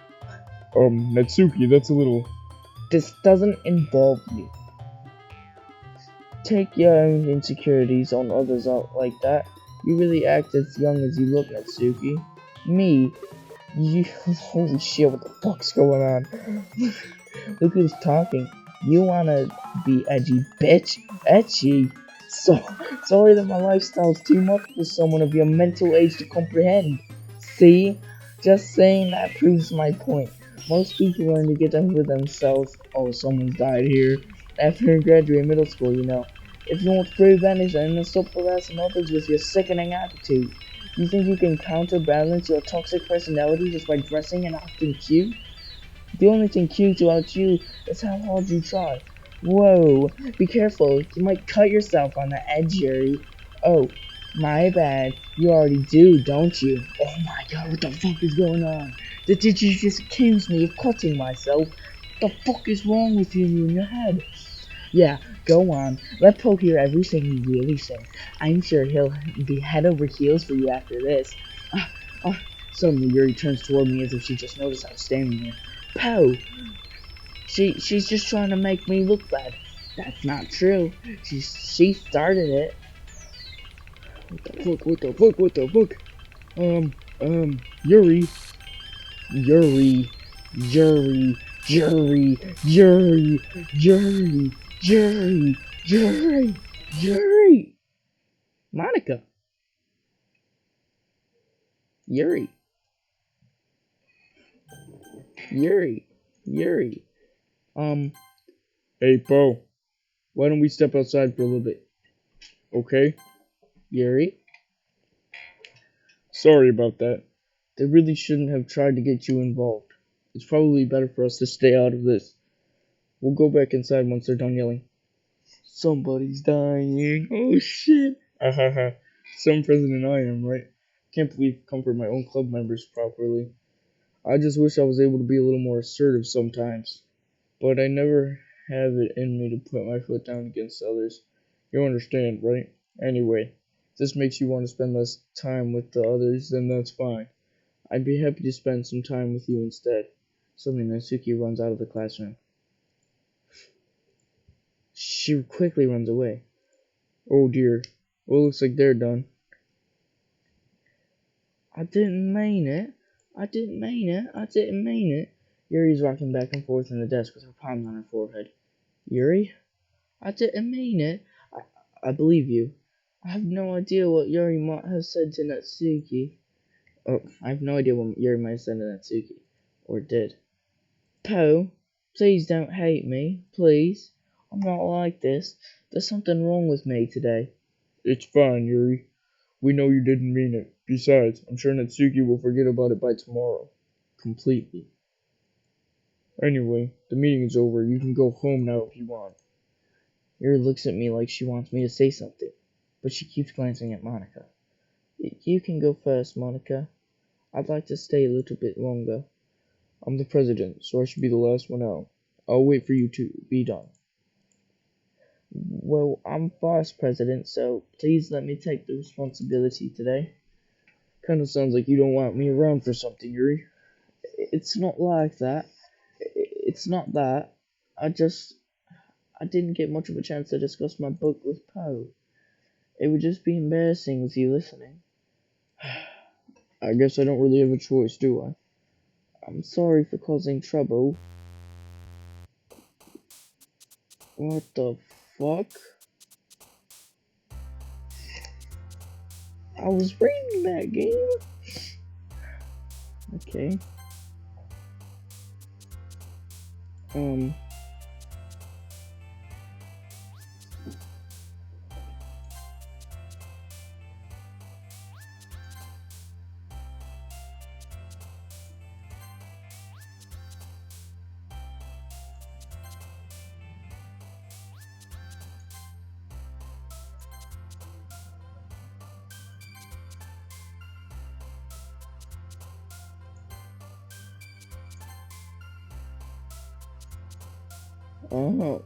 Natsuki, that's a little... This doesn't involve you. Take your own insecurities on others out like that. You really act as young as you look, Natsuki. Me? Holy shit, what the fuck's going on? Look who's talking. You wanna be edgy, bitch? Edgy? So sorry that my lifestyle's too much for someone of your mental age to comprehend. See? Just saying that proves my point. Most people learn to get over themselves. Oh, someone's died here. After graduating middle school, you know. If you want free advantage and stop harassing others with your sickening attitude. You think you can counterbalance your toxic personality just by dressing and acting cute? The only thing cute about you is how hard you try. Whoa, be careful, you might cut yourself on the edge, Yuri. Oh, my bad. You already do, don't you? Oh my god, what the fuck is going on? The teacher just accused me of cutting myself. What the fuck is wrong with you in your head? Yeah, go on. Let Poe hear everything you really say. I'm sure he'll be head over heels for you after this. Ah, ah. Suddenly Yuri turns toward me as if she just noticed I was standing there. Poe, she's just trying to make me look bad. That's not true. She started it. What the fuck? What the fuck? What the fuck? Yuri. Yuri, Yuri, Yuri, Yuri, Yuri, Yuri, Yuri, Yuri. Monica, Yuri, Yuri, Yuri. Um, Hey, Poe. Why don't we step outside for a little bit? Okay? Yuri. Sorry about that. They really shouldn't have tried to get you involved. It's probably better for us to stay out of this. We'll go back inside once they're done yelling. Somebody's dying. Oh shit. Ahaha. Some president I am, right? Can't believe I comfort my own club members properly. I just wish I was able to be a little more assertive sometimes. But I never have it in me to put my foot down against others. You understand, right? Anyway, if this makes you want to spend less time with the others, then that's fine. I'd be happy to spend some time with you instead. Suddenly, Natsuki runs out of the classroom. She quickly runs away. Oh dear. Well, looks like they're done. I didn't mean it. I didn't mean it. I didn't mean it. Yuri's rocking back and forth in the desk with her palms on her forehead. Yuri? I didn't mean it. I believe you. I have no idea what Yuri might have said to Natsuki. Oh, I have no idea what Yuri might have said to Natsuki. Or did. Poe, please don't hate me. Please. I'm not like this. There's something wrong with me today. It's fine, Yuri. We know you didn't mean it. Besides, I'm sure Natsuki will forget about it by tomorrow. Completely. Anyway, the meeting is over. You can go home now if you want. Yuri looks at me like she wants me to say something, but she keeps glancing at Monica. You can go first, Monica. I'd like to stay a little bit longer. I'm the president, so I should be the last one out. I'll wait for you to be done. Well, I'm vice president, so please let me take the responsibility today. Kinda sounds like you don't want me around for something, Yuri. It's not like that. It's not that. I didn't get much of a chance to discuss my book with Poe. It would just be embarrassing with you listening. I guess I don't really have a choice, do I? I'm sorry for causing trouble. What the fuck? I was reading that game. Okay. Oh,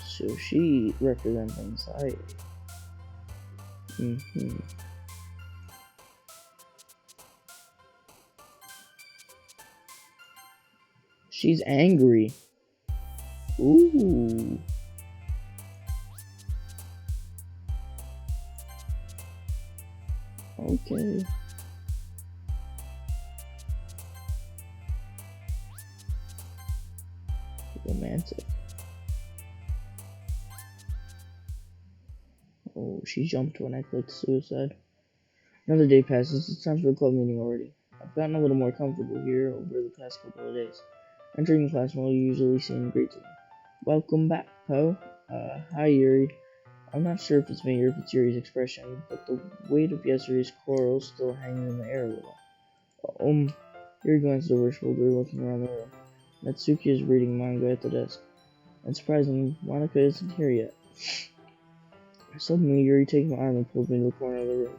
so she represents anxiety. She's angry. Ooh. Okay. Romantic. Oh, she jumped when I clicked suicide. Another day passes. It's time for the club meeting already. I've gotten a little more comfortable here over the past couple of days. Entering the class will usually seem great to me. Welcome back, Poe. Hi, Yuri. I'm not sure if it's me or if it's Yuri's expression, but the weight of yesterday's quarrel is still hanging in the air a little. Yuri glanced over his shoulder, looking around the room. Natsuki is reading manga at the desk. And surprisingly, Monica isn't here yet. Suddenly, Yuri takes my arm and pulls me to the corner of the room.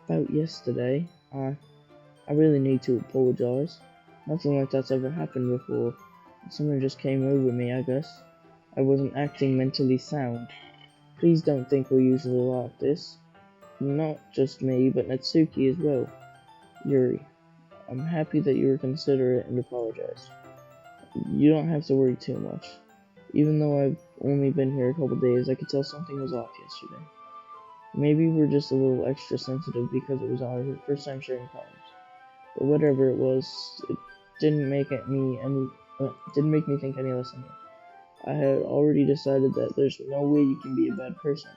About yesterday, I really need to apologize. Nothing like that's ever happened before. Something just came over me, I guess. I wasn't acting mentally sound. Please don't think we're usually like this. Not just me, but Natsuki as well. Yuri, I'm happy that you were considerate and apologized. You don't have to worry too much. Even though I've only been here a couple days, I could tell something was off yesterday. Maybe we're just a little extra sensitive because it was our first time sharing problems. But whatever it was, it didn't make me think any less than you. I had already decided that there's no way you can be a bad person.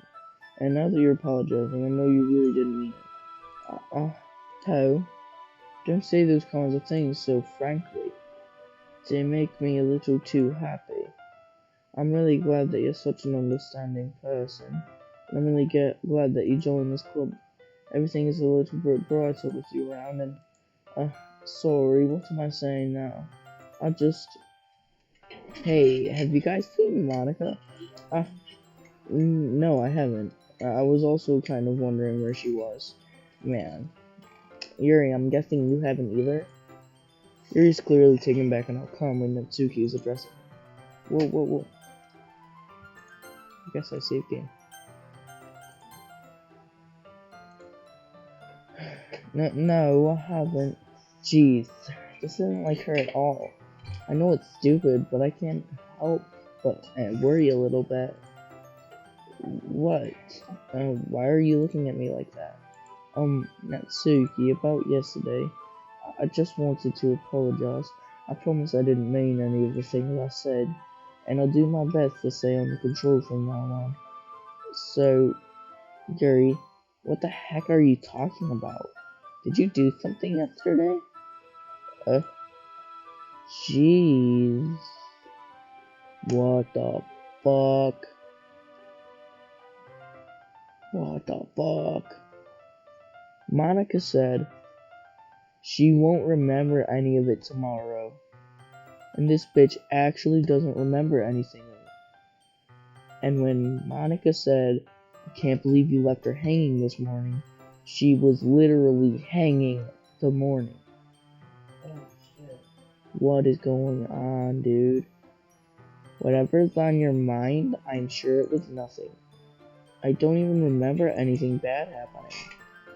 And now that you're apologizing, I know you really didn't mean it. Tao, don't say those kinds of things so frankly. They make me a little too happy. I'm really glad that you're such an understanding person. And I'm really glad that you joined this club. Everything is a little bit brighter with you around and, sorry, what am I saying now? Hey, have you guys seen Monica? No, I haven't. I was also kind of wondering where she was. Man. Yuri, I'm guessing you haven't either? Yuri's clearly taken back on how calmly Natsuki is addressing him. Whoa. I guess I saved game. No, I haven't. Jeez, this isn't like her at all. I know it's stupid, but I can't help but worry a little bit. What? Why are you looking at me like that? Natsuki, about yesterday, I just wanted to apologize. I promise I didn't mean any of the things I said, and I'll do my best to stay under control from now on. So, Yuri, what the heck are you talking about? Did you do something yesterday? Jeez. What the fuck? What the fuck? Monica said she won't remember any of it tomorrow. And this bitch actually doesn't remember anything of it. And when Monica said, I can't believe you left her hanging this morning, she was literally hanging the morning. Oh shit. What is going on, dude? Whatever's on your mind, I'm sure it was nothing. I don't even remember anything bad happening.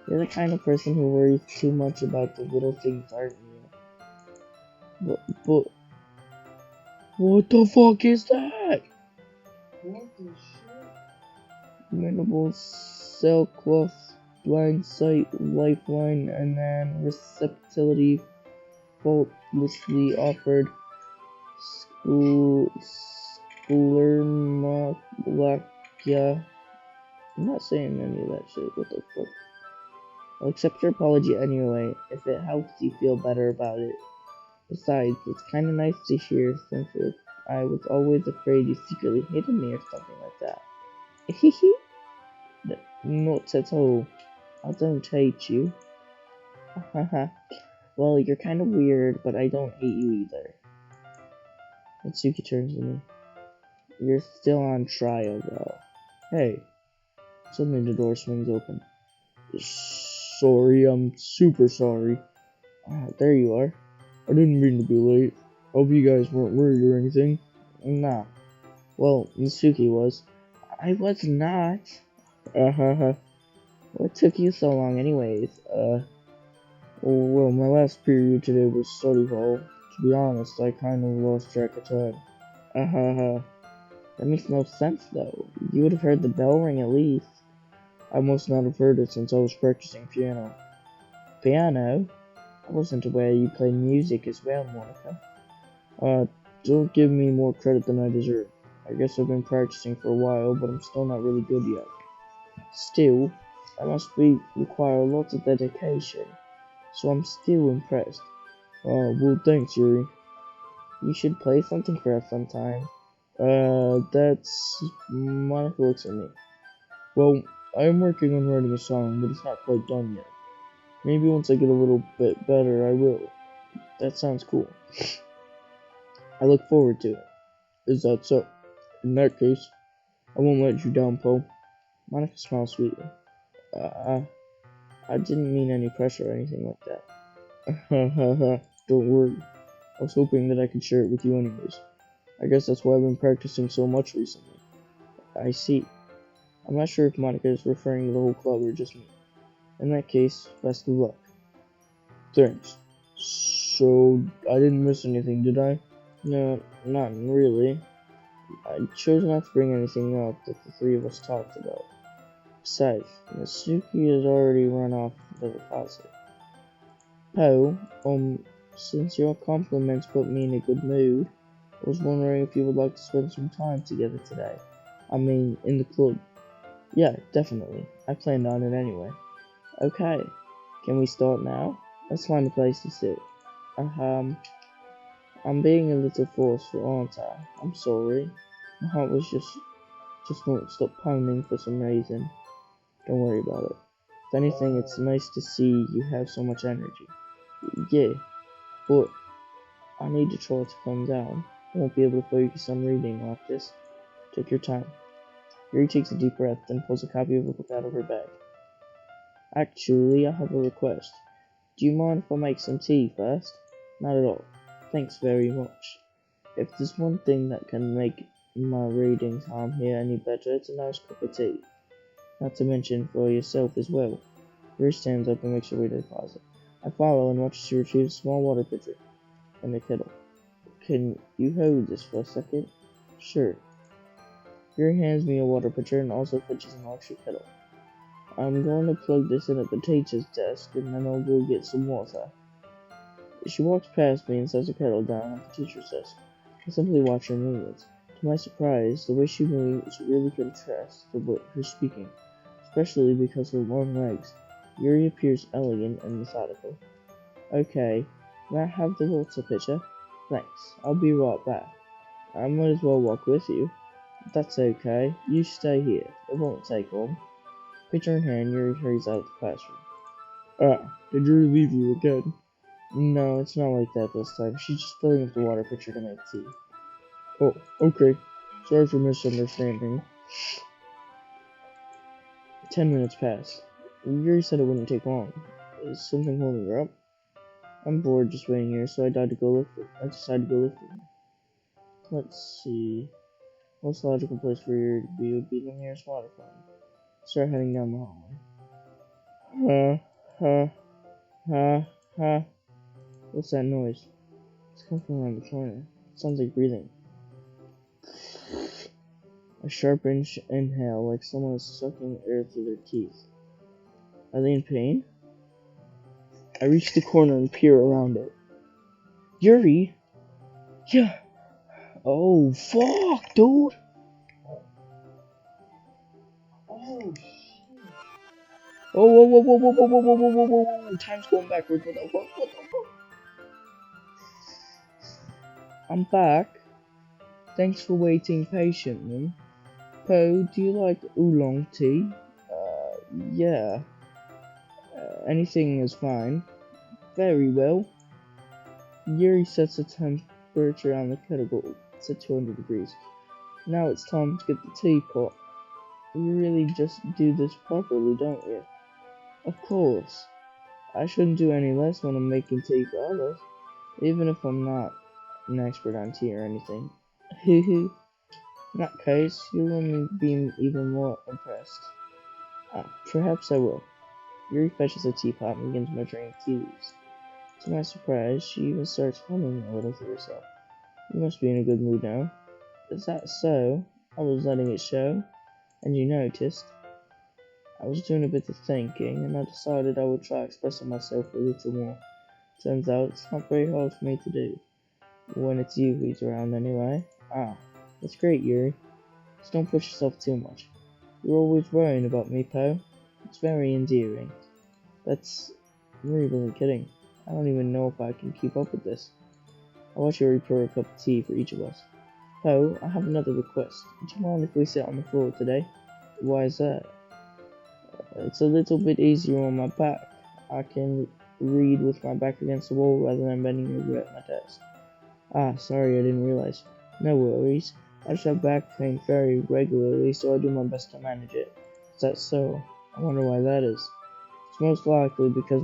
You're the kind of person who worries too much about the little things, aren't you? But what the fuck is that? What the shit? Minimal sailcloth, blind sight, lifeline, and then receptivity faultlessly offered. Skulermakia. I'm not saying any of that shit. What the fuck? I'll accept your apology anyway, if it helps you feel better about it. Besides, it's kinda nice to hear, since I was always afraid you secretly hated me or something like that. Hehe. Not at all. I don't hate you. Haha. Well, you're kinda weird, but I don't hate you either. Natsuki turns to me. You're still on trial, though. Hey. Suddenly the door swings open. Sorry, I'm super sorry. There you are. I didn't mean to be late. Hope you guys weren't worried or anything. Nah. Well, Natsuki was. I was not. What took you so long anyways? Well, my last period today was study hall. To be honest, I kind of lost track of time. That makes no sense though. You would have heard the bell ring at least. I must not have heard it since I was practicing piano. Piano? I wasn't aware you played music as well, Monica. Don't give me more credit than I deserve. I guess I've been practicing for a while, but I'm still not really good yet. Still, that must require lots of dedication, so I'm still impressed. Oh, well, thanks, Yuri. You should play something for us sometime. That's... Monica looks at me. Well, I'm working on writing a song, but it's not quite done yet. Maybe once I get a little bit better, I will. That sounds cool. I look forward to it. Is that so? In that case, I won't let you down, Poe. Monica smiled sweetly. I didn't mean any pressure or anything like that. Ha ha ha. Don't worry. I was hoping that I could share it with you anyways. I guess that's why I've been practicing so much recently. I see. I'm not sure if Monica is referring to the whole club or just me. In that case, best of luck. Thanks. So, I didn't miss anything, did I? No, not really. I chose not to bring anything up that the three of us talked about. Besides, Natsuki has already run off to the closet. Oh, since your compliments put me in a good mood, I was wondering if you would like to spend some time together today. I mean, in the club. Yeah, definitely. I planned on it anyway. Okay, can we start now? Let's find a place to sit. I'm being a little forceful, aren't I? I'm sorry. My heart was just won't stop pounding for some reason. Don't worry about it. If anything, it's nice to see you have so much energy. Yeah, but I need to try to calm down. I won't be able to focus on reading like this. Take your time. Yuri takes a deep breath, then pulls a copy of a book out of her bag. Actually, I have a request. Do you mind if I make some tea first? Not at all. Thanks very much. If there's one thing that can make my reading time here any better, it's a nice cup of tea. Not to mention for yourself as well. Yuri stands up and makes her way to the closet. I follow and watch as she retrieves a small water pitcher and a kettle. Can you hold this for a second? Sure. Yuri hands me a water pitcher and also pitches an electric kettle. I'm going to plug this in at the teacher's desk and then I'll go get some water. She walks past me and sets the kettle down at the teacher's desk. I simply watch her movements. To my surprise, the way she moves really contrasts to her speaking, especially because of her long legs. Yuri appears elegant and methodical. Okay, may I have the water pitcher? Thanks, I'll be right back. I might as well walk with you. That's okay, you stay here, it won't take long. Pitcher in hand, Yuri hurries out of the classroom. Ah, did Yuri leave you again? No, it's not like that this time. She's just filling up the water pitcher to make tea. Oh, okay. Sorry for misunderstanding. 10 minutes pass. Yuri said it wouldn't take long. Is something holding her up? I'm bored just waiting here, so I decided to go look for her. Let's see. Most logical place for Yuri to be would be the nearest water fountain. Start heading down the hallway. Ha, ha, ha. What's that noise? It's coming from around the corner. It sounds like breathing. A sharp inhale, like someone is sucking air through their teeth. Are they in pain? I reach the corner and peer around it. Yuri? Yeah. Oh, fuck, dude. Oh, shit. Oh, whoa, whoa, whoa, whoa, whoa, whoa, whoa, whoa, whoa, whoa, whoa. Time's going backwards. What the fuck? What the fuck? I'm back. Thanks for waiting patiently. Poe, do you like oolong tea? Yeah. Anything is fine. Very well. Yuri sets the temperature on the kettle to 200 degrees. Now it's time to get the teapot. You really just do this properly, don't you? Of course. I shouldn't do any less when I'm making tea for others, even if I'm not an expert on tea or anything. Hee. In that case, you'll only be even more impressed. Perhaps I will. Yuri fetches a teapot and begins measuring tea leaves. To my surprise, she even starts humming a little to herself. You must be in a good mood now. Is that so? I was letting it show, and you noticed. I was doing a bit of thinking, and I decided I would try expressing myself a little more. Turns out it's not very hard for me to do. When it's you who's around anyway. That's great, Yuri. Just don't push yourself too much. You're always worrying about me, Poe. It's very endearing. That's Yuri wasn't kidding. I don't even know if I can keep up with this. I'll watch Yuri pour a cup of tea for each of us. Poe, I have another request. Do you mind if we sit on the floor today? Why is that? It's a little bit easier on my back. I can read with my back against the wall rather than bending over at my desk. Ah, sorry, I didn't realize. No worries. I just have back pain very regularly, so I do my best to manage it. Is that so? I wonder why that is. It's most likely because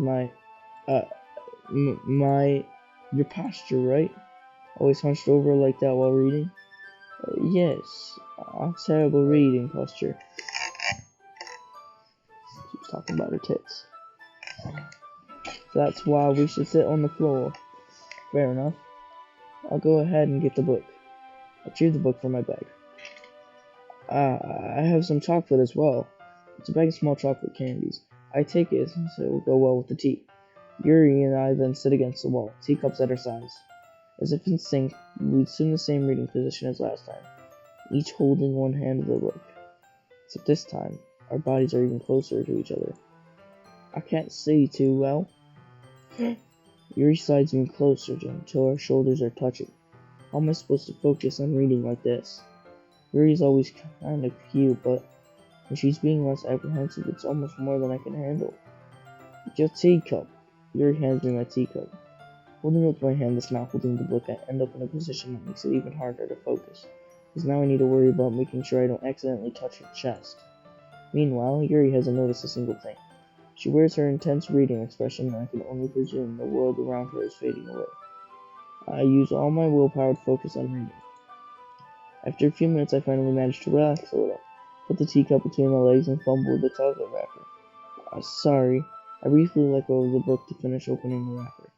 your posture, right? Always hunched over like that while reading? Yes, a terrible reading posture. She's talking about her tits. So that's why we should sit on the floor. Fair enough. I'll go ahead and get the book. I retrieve the book from my bag. I have some chocolate as well. It's a bag of small chocolate candies. I take it since it will go well with the tea. Yuri and I then sit against the wall, teacups at our sides. As if in sync, we assume the same reading position as last time, each holding one hand of the book. Except this time, our bodies are even closer to each other. I can't see too well. Yuri slides me closer until our shoulders are touching. How am I supposed to focus on reading like this? Yuri's always kind of cute, but when she's being less apprehensive, it's almost more than I can handle. It's your teacup. Yuri hands me my teacup. Holding it with my hand that's not holding the book, I end up in a position that makes it even harder to focus, because now I need to worry about making sure I don't accidentally touch her chest. Meanwhile, Yuri hasn't noticed a single thing. She wears her intense reading expression, and I can only presume the world around her is fading away. I use all my willpower to focus on reading. After a few minutes, I finally manage to relax a little, put the teacup between my legs, and fumble with the chocolate wrapper. Sorry, I briefly let go of the book to finish opening the wrapper.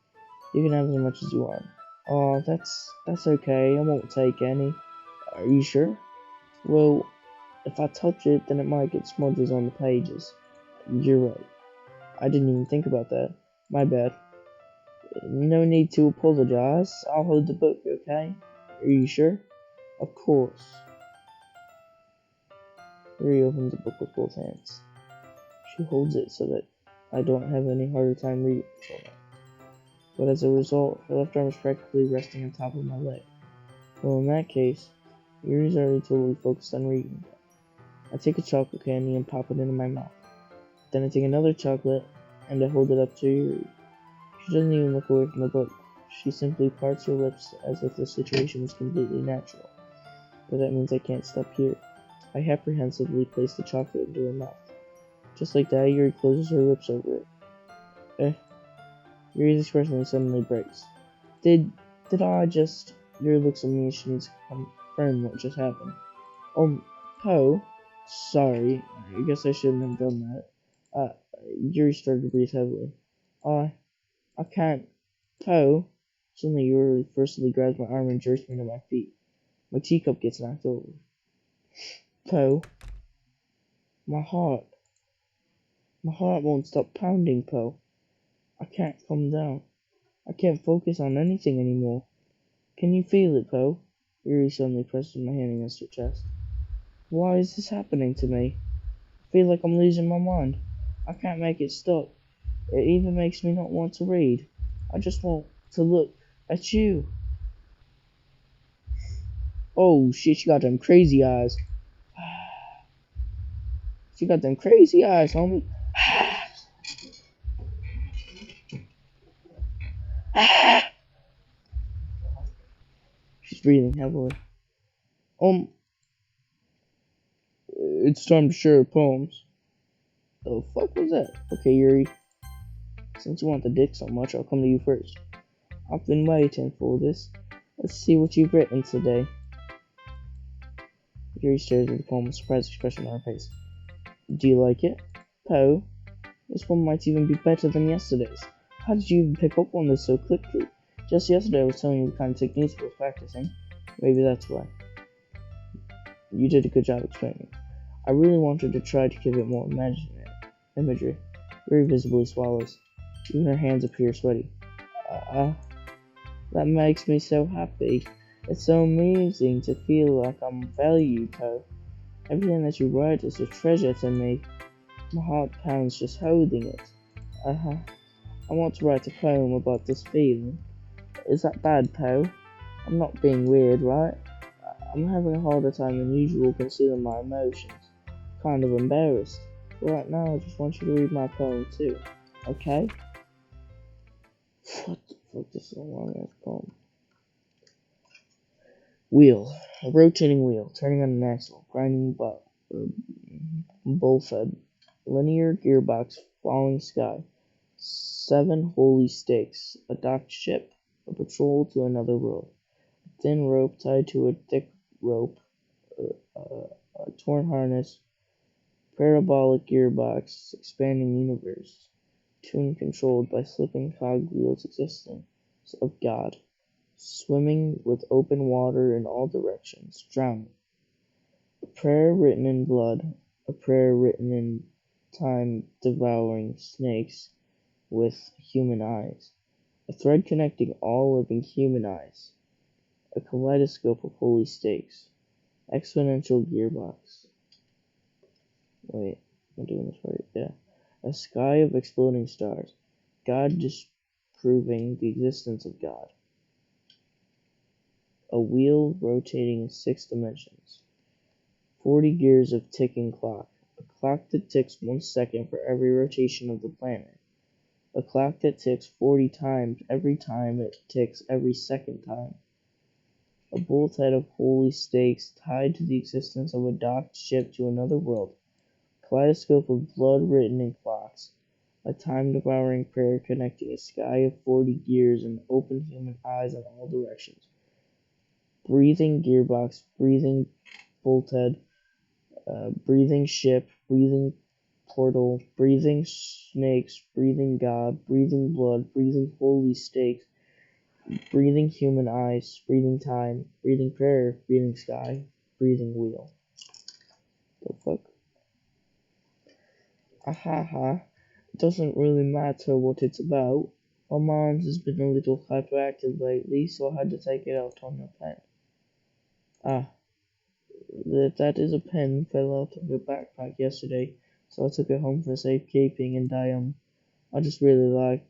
You can have as much as you want. Oh, that's okay, I won't take any. Are you sure? Well, if I touch it, then it might get smudges on the pages. You're right. I didn't even think about that. My bad. No need to apologize. I'll hold the book, okay? Are you sure? Of course. Yuri opens the book with both hands. She holds it so that I don't have any harder time reading it. But as a result, her left arm is practically resting on top of my leg. Well, in that case, Yuri's already totally focused on reading. I take a chocolate candy and pop it into my mouth. Then I take another chocolate and I hold it up to Yuri. She doesn't even look away from the book. She simply parts her lips as if the situation was completely natural. But that means I can't stop here. I apprehensively place the chocolate into her mouth. Just like that, Yuri closes her lips over it. Yuri's expression suddenly breaks. Did I just... Yuri looks at me and she needs to confirm what just happened. Poe? Sorry, I guess I shouldn't have done that. Yuri started to breathe heavily. I can't. Poe? Suddenly Yuri forcibly grabs my arm and jerks me to my feet. My teacup gets knocked over. Poe? My heart won't stop pounding, Poe. I can't calm down. I can't focus on anything anymore. Can you feel it, Poe? Yuri suddenly presses my hand against her chest. Why is this happening to me? I feel like I'm losing my mind. I can't make it stop. It even makes me not want to read. I just want to look at you. Oh shit, she got them crazy eyes. She got them crazy eyes, homie. She's breathing heavily. It's time to share poems. The fuck was that? Okay, Yuri. Since you want the dick so much, I'll come to you first. I've been waiting for this. Let's see what you've written today. Yuri stares at the poem with a surprised expression on her face. Do you like it? Poe? This one might even be better than yesterday's. How did you even pick up on this so quickly? Just yesterday I was telling you the kind of techniques I was practicing. Maybe that's why. You did a good job explaining. I really wanted to try to give it more imagery. Yuri visibly swallows. Even her hands appear sweaty. That makes me so happy. It's so amazing to feel like I'm valued, Poe. Everything that you write is a treasure to me. My heart pounds just holding it. Uh-huh. I want to write a poem about this feeling. Is that bad, Poe? I'm not being weird, right? I'm having a harder time than usual concealing my emotions. Kind of embarrassed. Right now, I just want you to read my poem too. Okay? What the fuck? This is a long ass poem. Wheel. A rotating wheel, turning on an axle, grinding bullfed. Linear gearbox, falling sky. 7 holy stakes. A docked ship. A patrol to another world. A thin rope tied to a thick rope. A torn harness. Parabolic gearbox, expanding universe. Tune controlled by slipping cogwheels existence of God. Swimming with open water in all directions, drowning. A prayer written in blood, a prayer written in time devouring snakes with human eyes. A thread connecting all living human eyes. A kaleidoscope of holy stakes. Exponential gearbox. Wait, am I doing this right? Yeah. A sky of exploding stars. God disproving the existence of God. A wheel rotating in 6 dimensions. 40 gears of ticking clock. A clock that ticks 1 second for every rotation of the planet. A clock that ticks 40 times every time it ticks every second time. A bolt head of holy stakes tied to the existence of a docked ship to another world. Kaleidoscope of blood written in clocks. A time-devouring prayer connecting a sky of 40 gears and open human eyes in all directions. Breathing gearbox, breathing bolthead, breathing ship, breathing portal, breathing snakes, breathing God, breathing blood, breathing holy stakes, breathing human eyes, breathing time, breathing prayer, breathing sky, breathing wheel. The fuck? Ahaha. It doesn't really matter what it's about. My mind has been a little hyperactive lately, so I had to take it out on your pen. Ah, that is a pen fell out of your backpack yesterday, so I took it home for safekeeping, and I just really like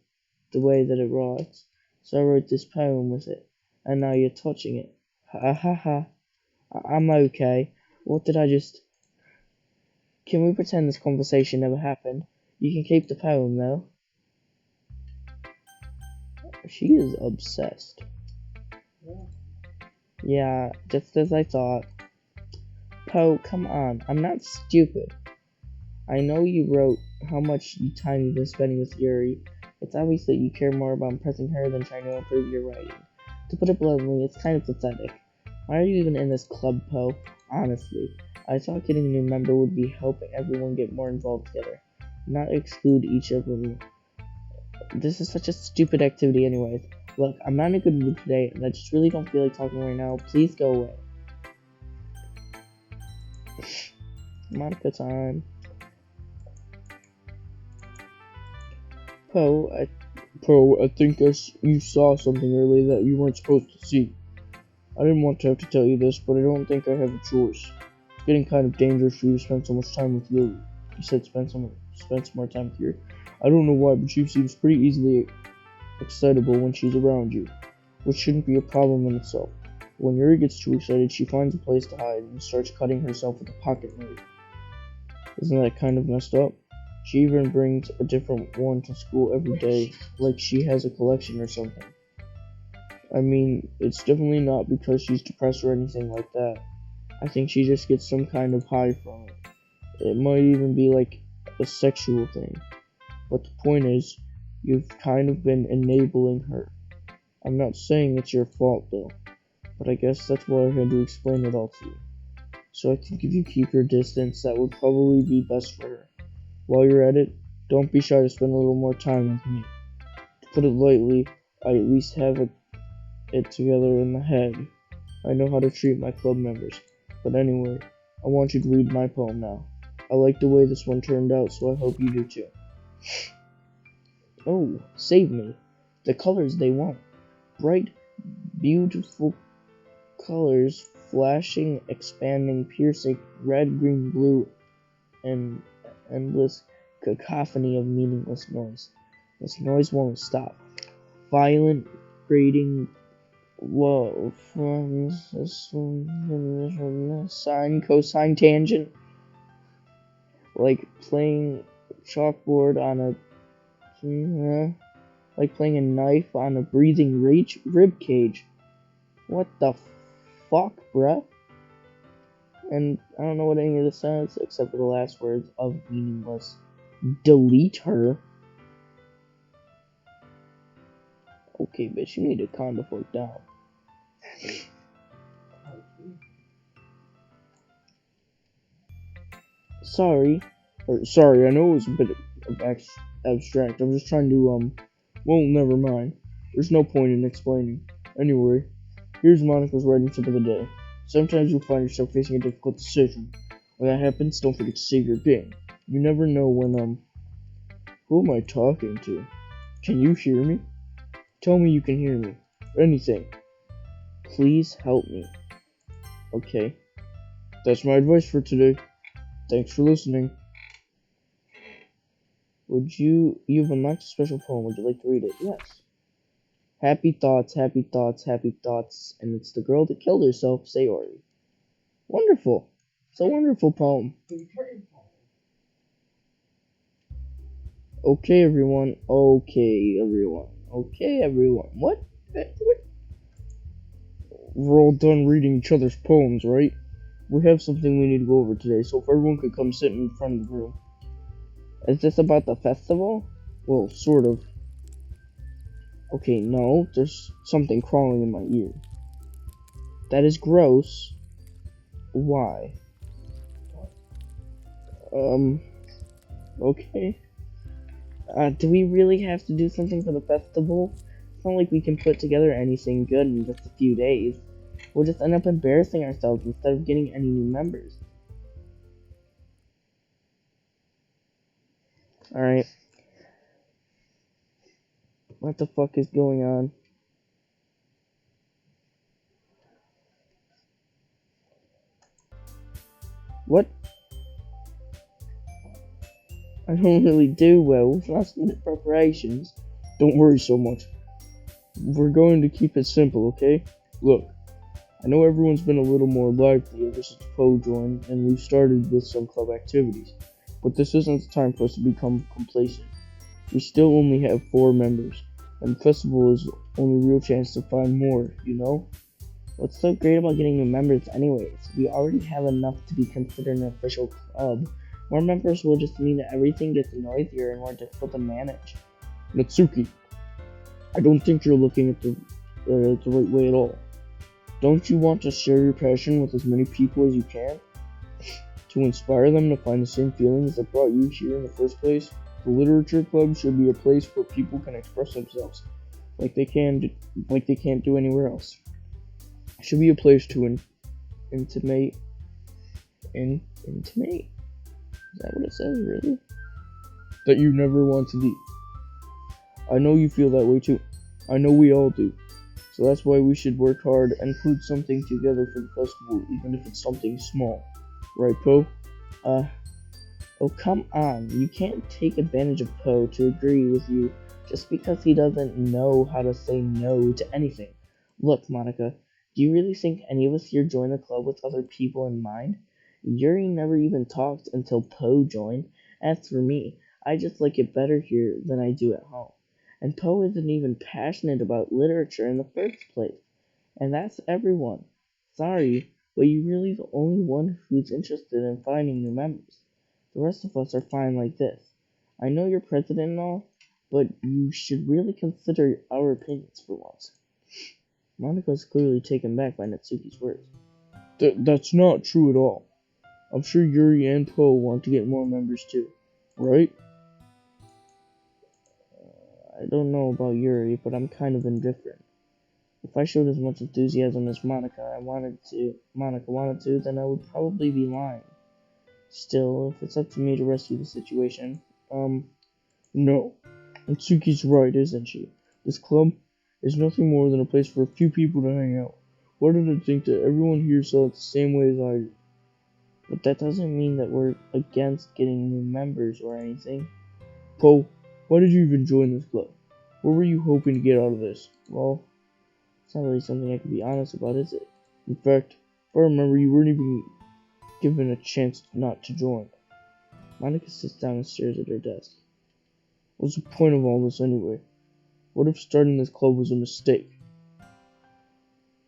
the way that it writes, so I wrote this poem with it, and now you're touching it. Ha ha ha. I'm okay. What did I just... Can we pretend this conversation never happened? You can keep the poem, though. She is obsessed. Yeah, just as I thought. Poe, come on. I'm not stupid. I know you wrote how much time you've been spending with Yuri. It's obvious that you care more about impressing her than trying to improve your writing. To put it bluntly, it's kind of pathetic. Why are you even in this club, Poe? Honestly, I thought getting a new member would be helping everyone get more involved together, not exclude each of them. This is such a stupid activity anyways. Look, I'm not in a good mood today, and I just really don't feel like talking right now. Please go away. Monica time. Poe, I think you saw something earlier that you weren't supposed to see. I didn't want to have to tell you this, but I don't think I have a choice. It's getting kind of dangerous for you to spend so much time with Yuri. You said spend some more time with Yuri. I don't know why, but she seems pretty easily excitable when she's around you, which shouldn't be a problem in itself. When Yuri gets too excited, she finds a place to hide and starts cutting herself with a pocket knife. Isn't that kind of messed up? She even brings a different one to school every day, like she has a collection or something. I mean, it's definitely not because she's depressed or anything like that. I think she just gets some kind of high from it. It might even be like a sexual thing. But the point is, you've kind of been enabling her. I'm not saying it's your fault though, but I guess that's why I had to explain it all to you. So I think if you keep your distance, that would probably be best for her. While you're at it, don't be shy to spend a little more time with me. To put it lightly, I at least have it together in the head. I know how to treat my club members. But anyway, I want you to read my poem now. I like the way this one turned out, so I hope you do too. Oh, save me. The colors they want. Bright, beautiful colors flashing, expanding, piercing, red, green, blue, and endless cacophony of meaningless noise. This noise won't stop. Violent, grating, whoa, from sine, cosine, tangent, like playing chalkboard on like playing a knife on a breathing rib cage. What the fuck, bruh? And I don't know what any of this says except for the last words of meaningless. Delete her. Okay, bitch, you need to calm the fuck down. Sorry, I know it was a bit of abstract. I'm just trying to well, never mind. There's no point in explaining. Anyway, here's Monica's writing tip of the day. Sometimes you'll find yourself facing a difficult decision. When that happens, don't forget to save your game. You never know when who am I talking to? Can you hear me? Tell me you can hear me. Anything. Please help me. Okay. That's my advice for today. Thanks for listening. You've unlocked a special poem. Would you like to read it? Yes. Happy thoughts, happy thoughts, happy thoughts. And it's the girl that killed herself, Sayori. Wonderful. It's a wonderful poem. Okay, everyone. Okay, everyone. Okay, everyone. What? We're all done reading each other's poems, right? We have something we need to go over today, so if everyone could come sit in front of the room. Is this about the festival? Well, sort of. Okay, no, there's something crawling in my ear. That is gross. Why? Okay. Do we really have to do something for the festival? It's not like we can put together anything good in just a few days. We'll just end up embarrassing ourselves instead of getting any new members. Alright. What the fuck is going on? What? I don't really do well with last minute preparations. Don't worry so much. We're going to keep it simple, okay? Look, I know everyone's been a little more lively ever since Poe joined, and we've started with some club activities. But this isn't the time for us to become complacent. We still only have 4 members, and the festival is the only real chance to find more, you know? What's so great about getting new members anyways? We already have enough to be considered an official club. More members will just mean that everything gets noisier and more difficult to manage. Natsuki, I don't think you're looking at the right way at all. Don't you want to share your passion with as many people as you can? To inspire them to find the same feelings that brought you here in the first place? The literature club should be a place where people can express themselves like they can't do anywhere else. It should be a place to intimate. Is that what it says, really? That you never want to leave. I know you feel that way too. I know we all do. So that's why we should work hard and put something together for the festival, even if it's something small. Right, Poe? Oh, come on. You can't take advantage of Poe to agree with you just because he doesn't know how to say no to anything. Look, Monica, do you really think any of us here join the club with other people in mind? Yuri never even talked until Poe joined. As for me, I just like it better here than I do at home. And Poe isn't even passionate about literature in the first place. And that's everyone. Sorry, but you're really the only one who's interested in finding new members. The rest of us are fine like this. I know you're president and all, but you should really consider our opinions for once. Monica's clearly taken back by Natsuki's words. That's not true at all. I'm sure Yuri and Poe want to get more members too, right? I don't know about Yuri, but I'm kind of indifferent. If I showed as much enthusiasm as Monica wanted to, then I would probably be lying. Still, if it's up to me to rescue the situation, no. Natsuki's right, isn't she? This club is nothing more than a place for a few people to hang out. Why did I think that everyone here saw it the same way as I do? But that doesn't mean that we're against getting new members or anything. Poe, why did you even join this club? What were you hoping to get out of this? Well, it's not really something I can be honest about, is it? In fact, if I remember, you weren't even given a chance not to join. Monica sits down and stares at her desk. What's the point of all this anyway? What if starting this club was a mistake?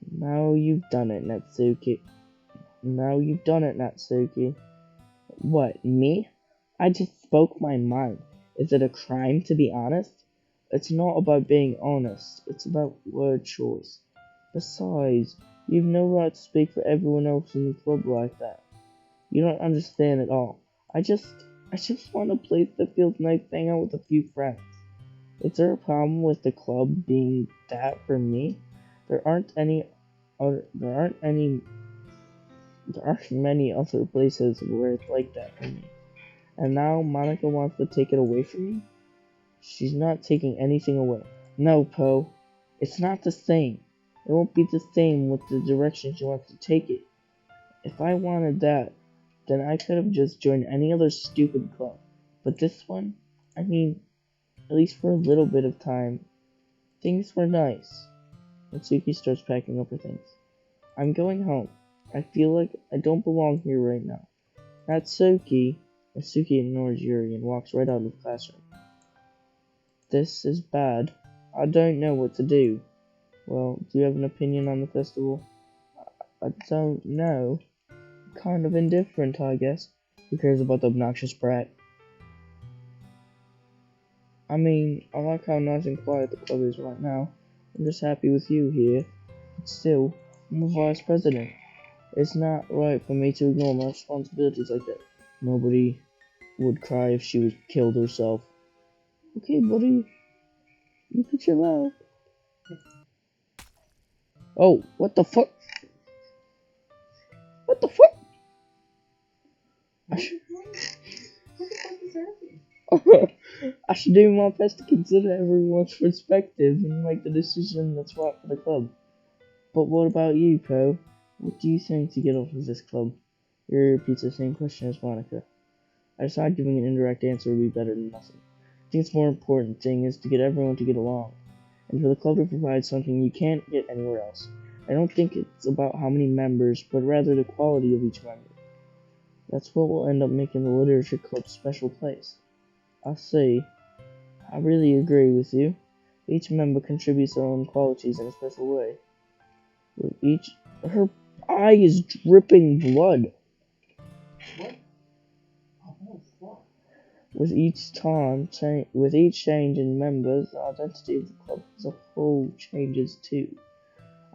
Now you've done it, Natsuki. What, me? I just spoke my mind. Is it a crime to be honest? It's not about being honest, it's about word choice. Besides, you've no right to speak for everyone else in the club like that. You don't understand at all. I just want a place that feels nice to hang out with a few friends. Is there a problem with the club being that for me? There aren't many other places where it's like that for me. And now Monica wants to take it away from me? She's not taking anything away. No, Poe. It's not the same. It won't be the same with the direction she wants to take it. If I wanted that, then I could have just joined any other stupid club. But this one, I mean, at least for a little bit of time, things were nice. Natsuki starts packing up her things. I'm going home. I feel like I don't belong here right now. Natsuki ignores Yuri and walks right out of the classroom. This is bad. I don't know what to do. Well, do you have an opinion on the festival? I don't know. Kind of indifferent, I guess. Who cares about the obnoxious brat? I mean, I like how nice and quiet the club is right now. I'm just happy with you here. But still, I'm a vice president. It's not right for me to ignore my responsibilities like that. Nobody would cry if she was killed herself. Okay, buddy. You can chill out. Oh, what the fuck? What the fuck? I should do my best to consider everyone's perspective and make the decision that's right for the club. But what about you, Poe? What do you think to get off of this club? Yuri repeats the same question as Monica. I decide giving an indirect answer would be better than nothing. I think the more important thing is to get everyone to get along, and for the club to provide something you can't get anywhere else. I don't think it's about how many members, but rather the quality of each member. That's what will end up making the literature club a special place. I see. I really agree with you. Each member contributes their own qualities in a special way. Her eye is dripping blood. With each change in members, the identity of the club as a whole changes too.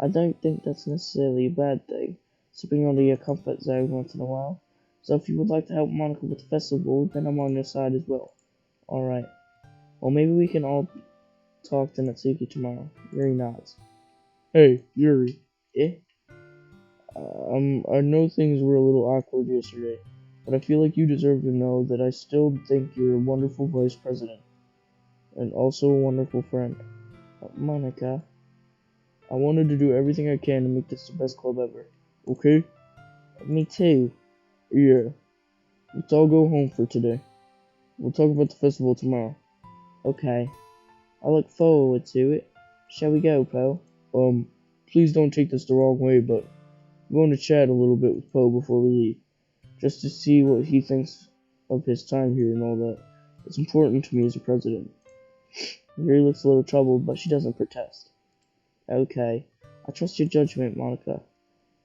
I don't think that's necessarily a bad thing, slipping out of your comfort zone once in a while. So if you would like to help Monica with the festival, then I'm on your side as well. Alright. Well, maybe we can all talk to Natsuki tomorrow. Yuri nods. Hey, Yuri. Eh? I know things were a little awkward yesterday, but I feel like you deserve to know that I still think you're a wonderful vice president, and also a wonderful friend. Monica. I wanted to do everything I can to make this the best club ever. Okay? Me too. Yeah. Let's all go home for today. We'll talk about the festival tomorrow. Okay. I look forward to it. Shall we go, Poe? Please don't take this the wrong way, but I'm going to chat a little bit with Poe before we leave, just to see what he thinks of his time here and all that. It's important to me as a president. Yuri looks a little troubled, but she doesn't protest. Okay. I trust your judgment, Monica.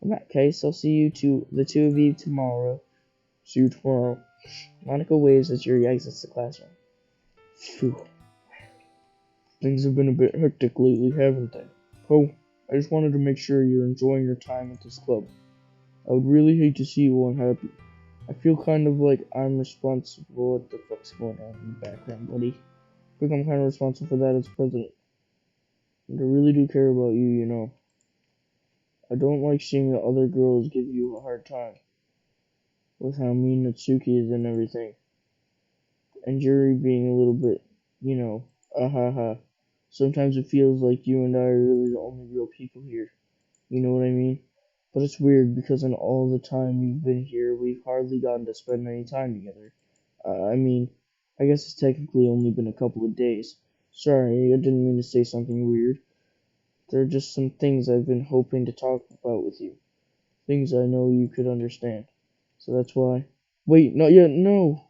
In that case, I'll see the two of you tomorrow. See you tomorrow. Monica waves as Yuri exits the classroom. Phew. Things have been a bit hectic lately, haven't they? Poe, I just wanted to make sure you're enjoying your time at this club. I would really hate to see you unhappy. I feel kind of like I'm responsible. What the fuck's going on in the background, buddy? I think I'm kind of responsible for that as president. And I really do care about you, you know. I don't like seeing the other girls give you a hard time with how mean Natsuki is and everything. And Yuri being a little bit, you know, Sometimes it feels like you and I are really the only real people here. You know what I mean? But it's weird because in all the time you've been here, we've hardly gotten to spend any time together. I mean, I guess it's technically only been a couple of days. Sorry, I didn't mean to say something weird. There are just some things I've been hoping to talk about with you. Things I know you could understand. So that's why. Wait, not yet, no!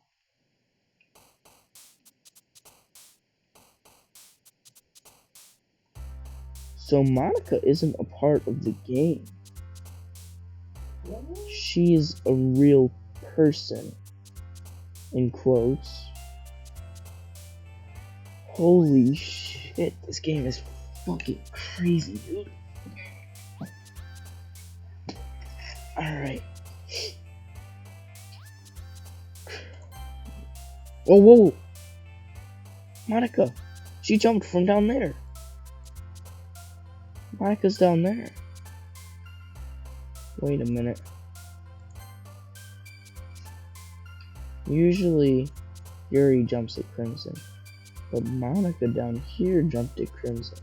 So Monica isn't a part of the game. She is a real person. In quotes. Holy shit, this game is fucking crazy, dude. Alright. Whoa, whoa! Monica! She jumped from down there. Monica's down there. Wait a minute. Usually, Yuri jumps at Crimson. But Monica down here jumped at Crimson.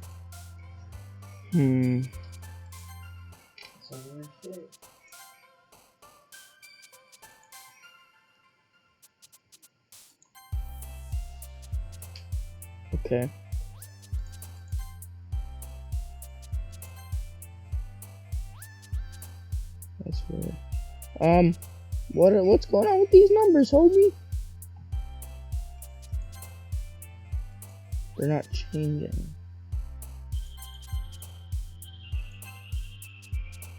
Okay. That's weird. What's going on with these numbers, homie? They're not changing.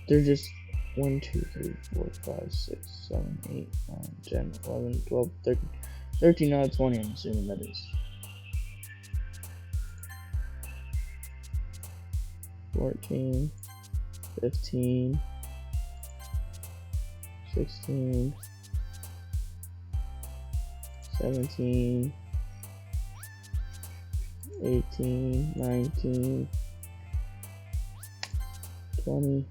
They're just 1, 2, 3, 4, 5, 6, 7, 8, 9, 10, 11, 12, 13, 13 out of 20, I'm assuming that is. 14, 15, 16, 17, 18, 19, 20,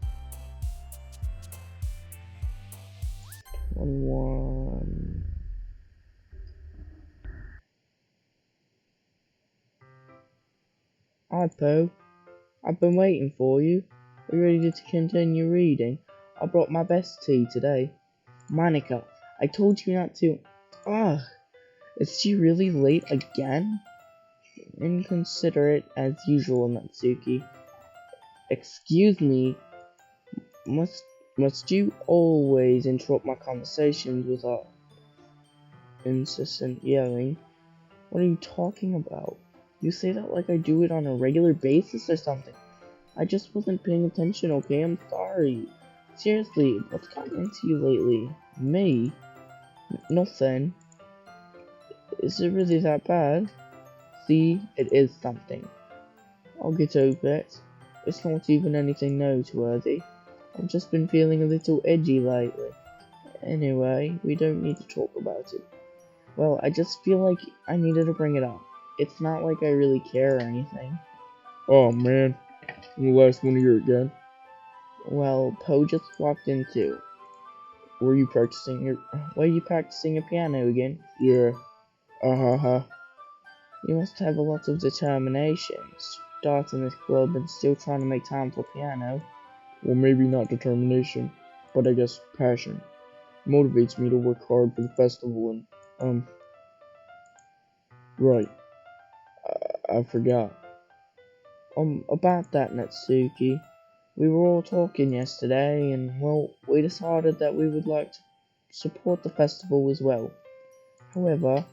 21. Hi, Poe. I've been waiting for you. Are you ready to continue reading? I brought my best tea today. Monica, I told you not to. Ugh, is she really late again? Inconsiderate as usual, Natsuki. Excuse me, must you always interrupt my conversations with our incessant yelling? What are you talking about? You say that like I do it on a regular basis or something. I just wasn't paying attention, okay? I'm sorry. Seriously, what's gotten into you lately? Me? Nothing. Is it really that bad? See, it is something. I'll get over it. It's not even anything noteworthy. I've just been feeling a little edgy lately. Anyway, we don't need to talk about it. Well, I just feel like I needed to bring it up. It's not like I really care or anything. Oh man, I'm the last one here again. Well, Poe just walked in too. Why are you practicing your piano again? Yeah. Ha. You must have a lot of determination, starting this club and still trying to make time for piano. Well, maybe not determination, but I guess passion. Motivates me to work hard for the festival and, right. I forgot. About that, Natsuki. We were all talking yesterday, and, well, we decided that we would like to support the festival as well. However,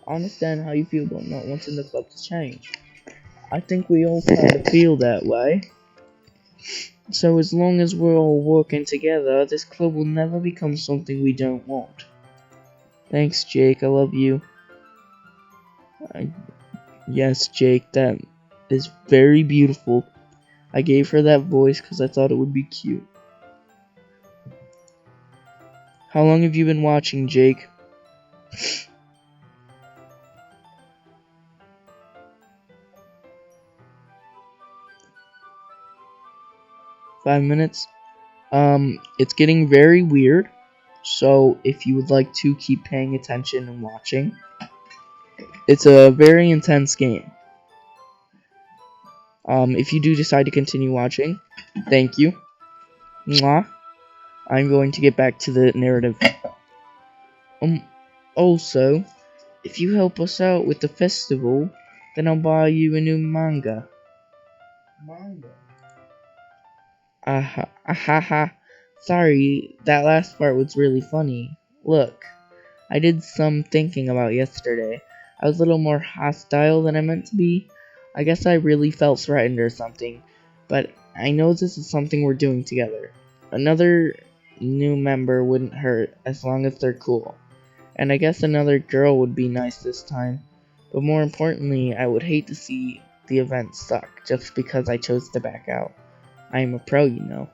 I understand how you feel about not wanting the club to change. I think we all kind of feel that way. So as long as we're all working together, this club will never become something we don't want. Thanks, Jake. I love you. Yes, Jake, that is very beautiful. I gave her that voice because I thought it would be cute. How long have you been watching, Jake? Five minutes? It's getting very weird. So if you would like to keep paying attention and watching, it's a very intense game. If you do decide to continue watching, thank you. Mwah. I'm going to get back to the narrative. Um, Also, if you help us out with the festival, then I'll buy you a new manga. Manga. Ahaha. Sorry, that last part was really funny. Look, I did some thinking about yesterday. I was a little more hostile than I meant to be. I guess I really felt threatened or something. But I know this is something we're doing together. Another new member wouldn't hurt as long as they're cool. And I guess another girl would be nice this time. But more importantly, I would hate to see the event suck just because I chose to back out. I am a pro, you know.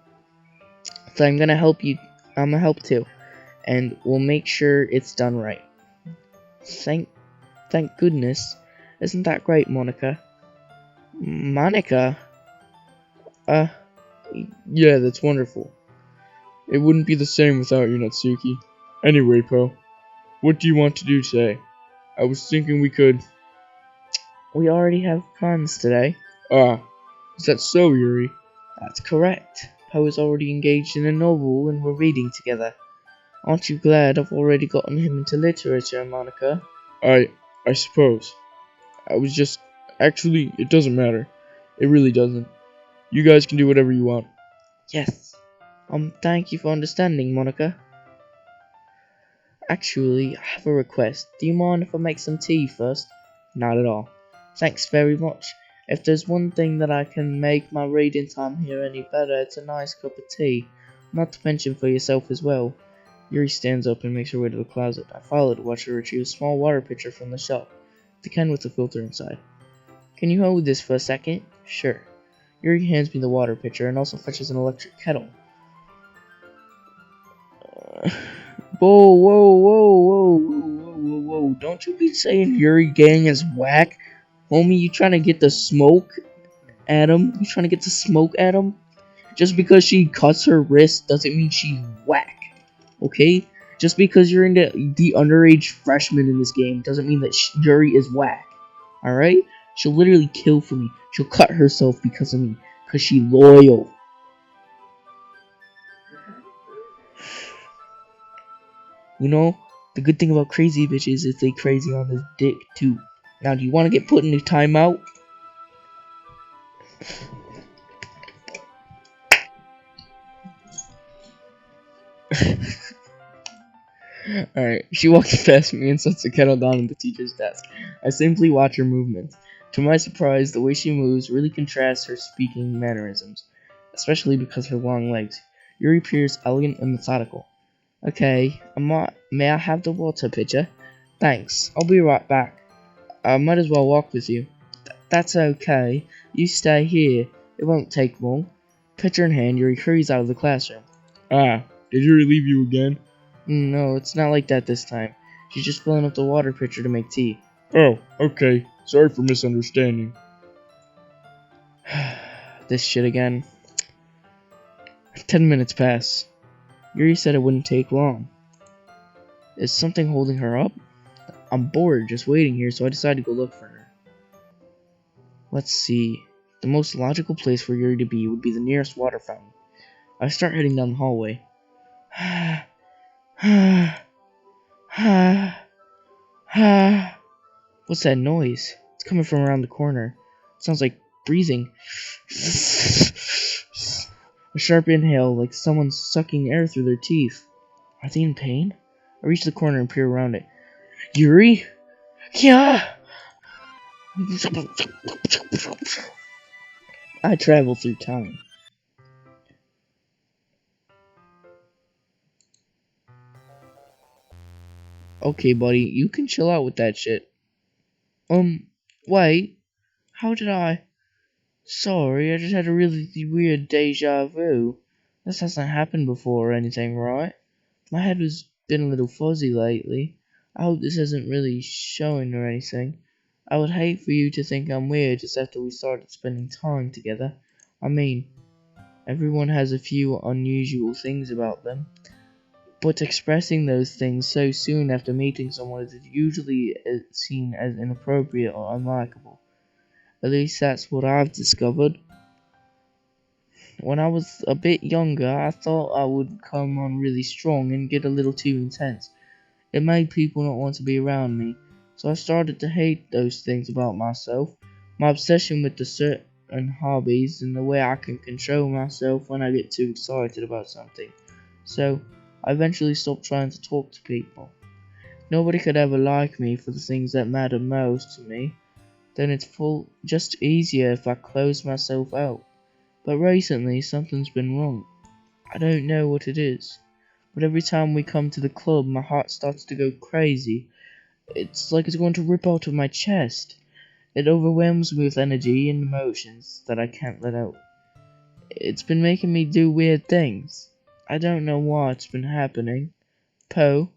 So I'm gonna help you. I'm gonna help too. And we'll make sure it's done right. Thank goodness. Isn't that great, Monica? Monica? Uh, Yeah, that's wonderful. It wouldn't be the same without you, Natsuki. Anyway, Po, what do you want to do today? I was thinking we could. we already have plans today. Ah, is that so, Yuri? That's correct. Poe is already engaged in a novel and we're reading together. Aren't you glad I've already gotten him into literature, Monica? I suppose. I was just. Actually, it doesn't matter. It really doesn't. You guys can do whatever you want. Yes. Thank you for understanding, Monica. Actually, I have a request. Do you mind if I make some tea first? Not at all. Thanks very much. If there's one thing that I can make my reading time here any better, it's a nice cup of tea. Not to mention for yourself as well. Yuri stands up and makes her way to the closet. I follow to watch her retrieve a small water pitcher from the shelf, the can with the filter inside. Can you hold this for a second? Sure. Yuri hands me the water pitcher and also fetches an electric kettle. Whoa, whoa, whoa, whoa, whoa, whoa, whoa, whoa. Don't you be saying Yuri gang is whack. Homie, you trying to get the smoke at him? You trying to get the smoke at him? Just because she cuts her wrist doesn't mean she's whack. Okay? Just because you're into the underage freshman in this game doesn't mean that Yuri is whack. Alright? She'll literally kill for me. She'll cut herself because of me. Because she's loyal. You know, the good thing about crazy bitches is they crazy on this dick too. Now, do you want to get put in a timeout? Alright, she walks past me and sets the kettle down on the teacher's desk. I simply watch her movements. To my surprise, the way she moves really contrasts her speaking mannerisms, especially because her long legs. Yuri appears elegant and methodical. Okay, may I have the water pitcher? Thanks, I'll be right back. I might as well walk with you. That's okay. You stay here. It won't take long. Pitcher in hand, Yuri hurries out of the classroom. Ah, did Yuri leave you again? No, it's not like that this time. She's just filling up the water pitcher to make tea. Oh, okay. Sorry for misunderstanding. This shit again. 10 minutes pass. Yuri said it wouldn't take long. Is something holding her up? I'm bored just waiting here, so I decided to go look for her. Let's see. The most logical place for Yuri to be would be the nearest water fountain. I start heading down the hallway. What's that noise? It's coming from around the corner. It sounds like breathing. A sharp inhale, like someone sucking air through their teeth. Are they in pain? I reach the corner and peer around it. Yuri? Yeah! I travel through time. Okay, buddy, you can chill out with that shit. Wait. How did I? Sorry, I just had a really weird deja vu. This hasn't happened before or anything, right? My head has been a little fuzzy lately. I hope this isn't really showing or anything. I would hate for you to think I'm weird just after we started spending time together. I mean, everyone has a few unusual things about them. But expressing those things so soon after meeting someone is usually seen as inappropriate or unlikable. At least that's what I've discovered. When I was a bit younger, I thought I would come on really strong and get a little too intense. It made people not want to be around me, so I started to hate those things about myself. My obsession with the certain hobbies and the way I can control myself when I get too excited about something. So, I eventually stopped trying to talk to people. Nobody could ever like me for the things that matter most to me. Then it's just easier if I close myself out. But recently, something's been wrong. I don't know what it is. But every time we come to the club, my heart starts to go crazy. It's like it's going to rip out of my chest. It overwhelms me with energy and emotions that I can't let out. It's been making me do weird things. I don't know what's been happening. Poe,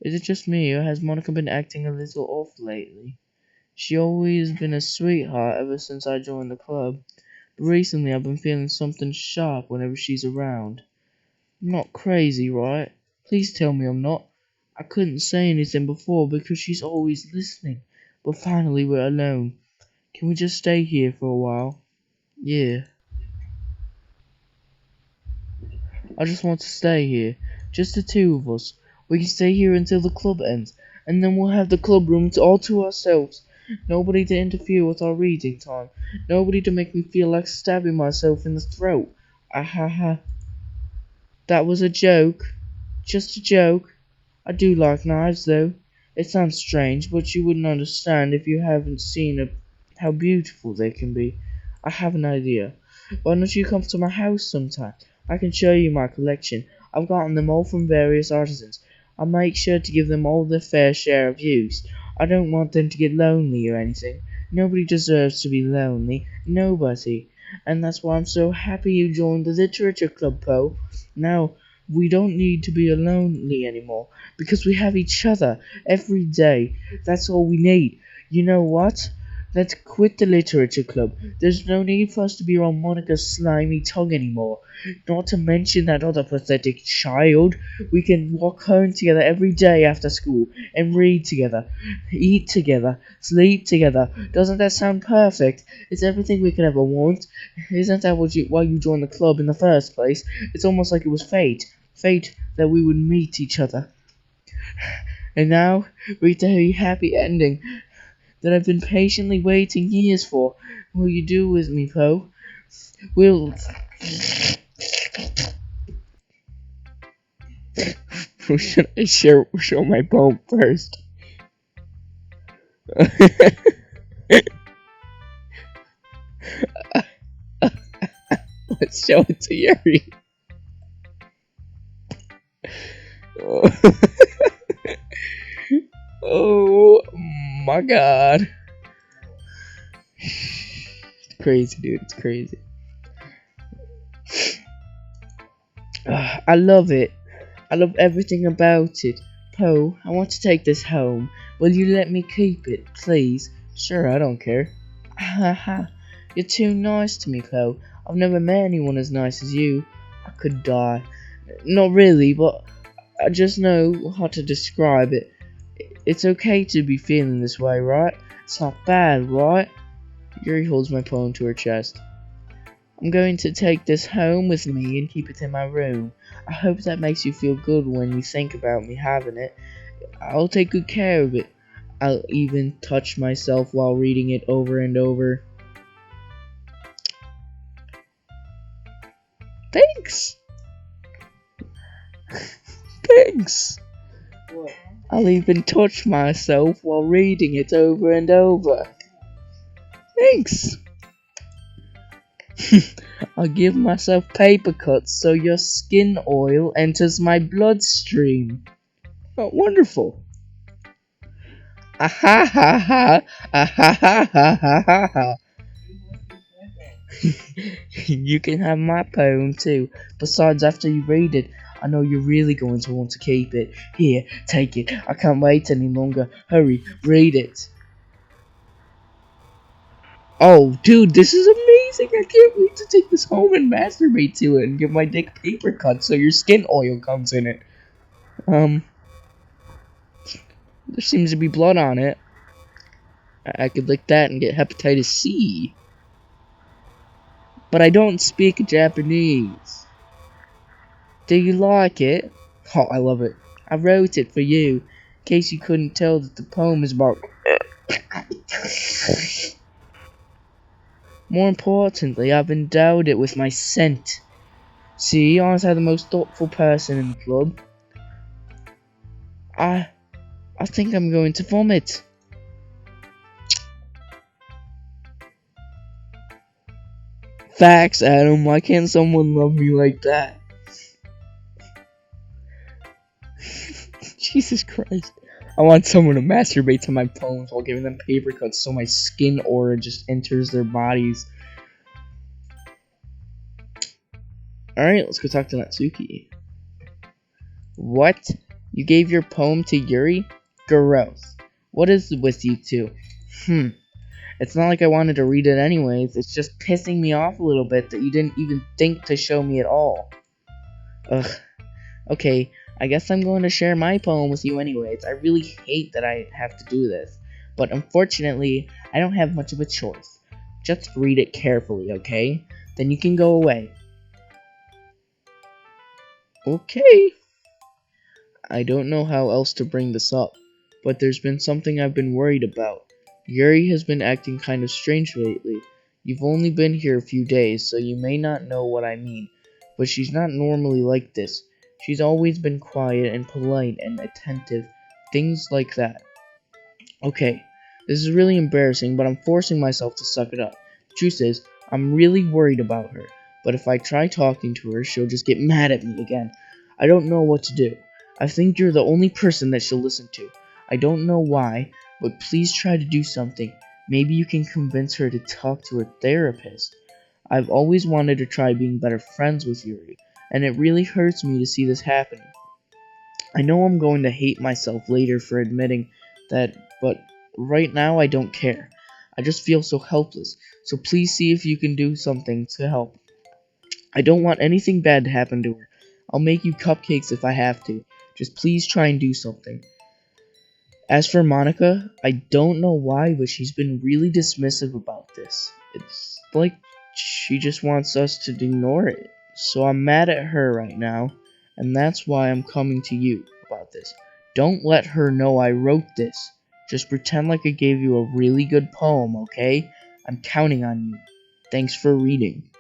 is it just me, or has Monica been acting a little off lately? She always been a sweetheart ever since I joined the club, but recently I've been feeling something sharp whenever she's around. I'm not crazy, right? Please tell me I'm not. I couldn't say anything before because she's always listening, but finally we're alone. Can we just stay here for a while? Yeah, I just want to stay here. Just the two of us. We can stay here until the club ends, and then we'll have the club room all to ourselves. Nobody to interfere with our reading time. Nobody to make me feel like stabbing myself in the throat. Ah ha ha. That was a joke. Just a joke. I do like knives, though. It sounds strange, but you wouldn't understand if you haven't seen how beautiful they can be. I have an idea. Why don't you come to my house sometime? I can show you my collection. I've gotten them all from various artisans. I'll make sure to give them all their fair share of use. I don't want them to get lonely or anything. Nobody deserves to be lonely. Nobody. And that's why I'm so happy you joined the literature club, Poe. Now, we don't need to be lonely anymore because we have each other every day. That's all we need. You know what? Let's quit the literature club. There's no need for us to be on Monica's slimy tongue anymore. Not to mention that other pathetic child. We can walk home together every day after school and read together, eat together, sleep together. Doesn't that sound perfect? It's everything we could ever want. Isn't that why you joined the club in the first place? It's almost like it was fate. Fate that we would meet each other. And now, reach the happy ending that I've been patiently waiting years for. Will you do with me, Poe? Will... Should I show my poem first? Let's show it to Yuri. Oh my god. It's crazy, dude. It's crazy. I love it. I love everything about it. Poe, I want to take this home. Will you let me keep it, please? Sure, I don't care. Haha. You're too nice to me, Poe. I've never met anyone as nice as you. I could die. Not really, but I just know how to describe it. It's okay to be feeling this way, right? It's not bad, right? Yuri holds my poem to her chest. I'm going to take this home with me and keep it in my room. I hope that makes you feel good when you think about me having it. I'll take good care of it. I'll even touch myself while reading it over and over. Thanks! Thanks! What? I'll even touch myself while reading it over and over. Thanks! I'll give myself paper cuts so your skin oil enters my bloodstream. Oh, wonderful. Ah ha ha ha. Ah ha ha ha ha ha ha. You can have my poem too. Besides, after you read it, I know you're really going to want to keep it. Here, take it. I can't wait any longer. Hurry, read it. Oh, dude, this is amazing! I can't wait to take this home and masturbate to it and get my dick paper cut so your skin oil comes in it. There seems to be blood on it. I could lick that and get hepatitis C. but I don't speak Japanese. Do you like it? Oh, I love it. I wrote it for you, in case you couldn't tell that the poem is about... More importantly, I've endowed it with my scent. See, I was the most thoughtful person in the club. I think I'm going to vomit. Facts, Adam. Why can't someone love me like that? Jesus Christ. I want someone to masturbate to my poems while giving them paper cuts so my skin aura just enters their bodies. Alright, let's go talk to Natsuki. What? You gave your poem to Yuri? Gross. What is with you two? It's not like I wanted to read it anyways. It's just pissing me off a little bit that you didn't even think to show me at all. Ugh. Okay, I guess I'm going to share my poem with you anyways. I really hate that I have to do this, but unfortunately, I don't have much of a choice. Just read it carefully, okay? Then you can go away. Okay. I don't know how else to bring this up, but there's been something I've been worried about. Yuri has been acting kind of strange lately. You've only been here a few days, so you may not know what I mean, but she's not normally like this. She's always been quiet and polite and attentive, things like that. Okay, this is really embarrassing, but I'm forcing myself to suck it up. The truth is, I'm really worried about her, but if I try talking to her, she'll just get mad at me again. I don't know what to do. I think you're the only person that she'll listen to. I don't know why, but please try to do something. Maybe you can convince her to talk to her therapist. I've always wanted to try being better friends with Yuri, and it really hurts me to see this happening. I know I'm going to hate myself later for admitting that, but right now I don't care. I just feel so helpless, so please see if you can do something to help. I don't want anything bad to happen to her. I'll make you cupcakes if I have to. Just please try and do something. As for Monica, I don't know why, but she's been really dismissive about this. It's like she just wants us to ignore it. So I'm mad at her right now, and that's why I'm coming to you about this. Don't let her know I wrote this. Just pretend like I gave you a really good poem, okay? I'm counting on you. Thanks for reading.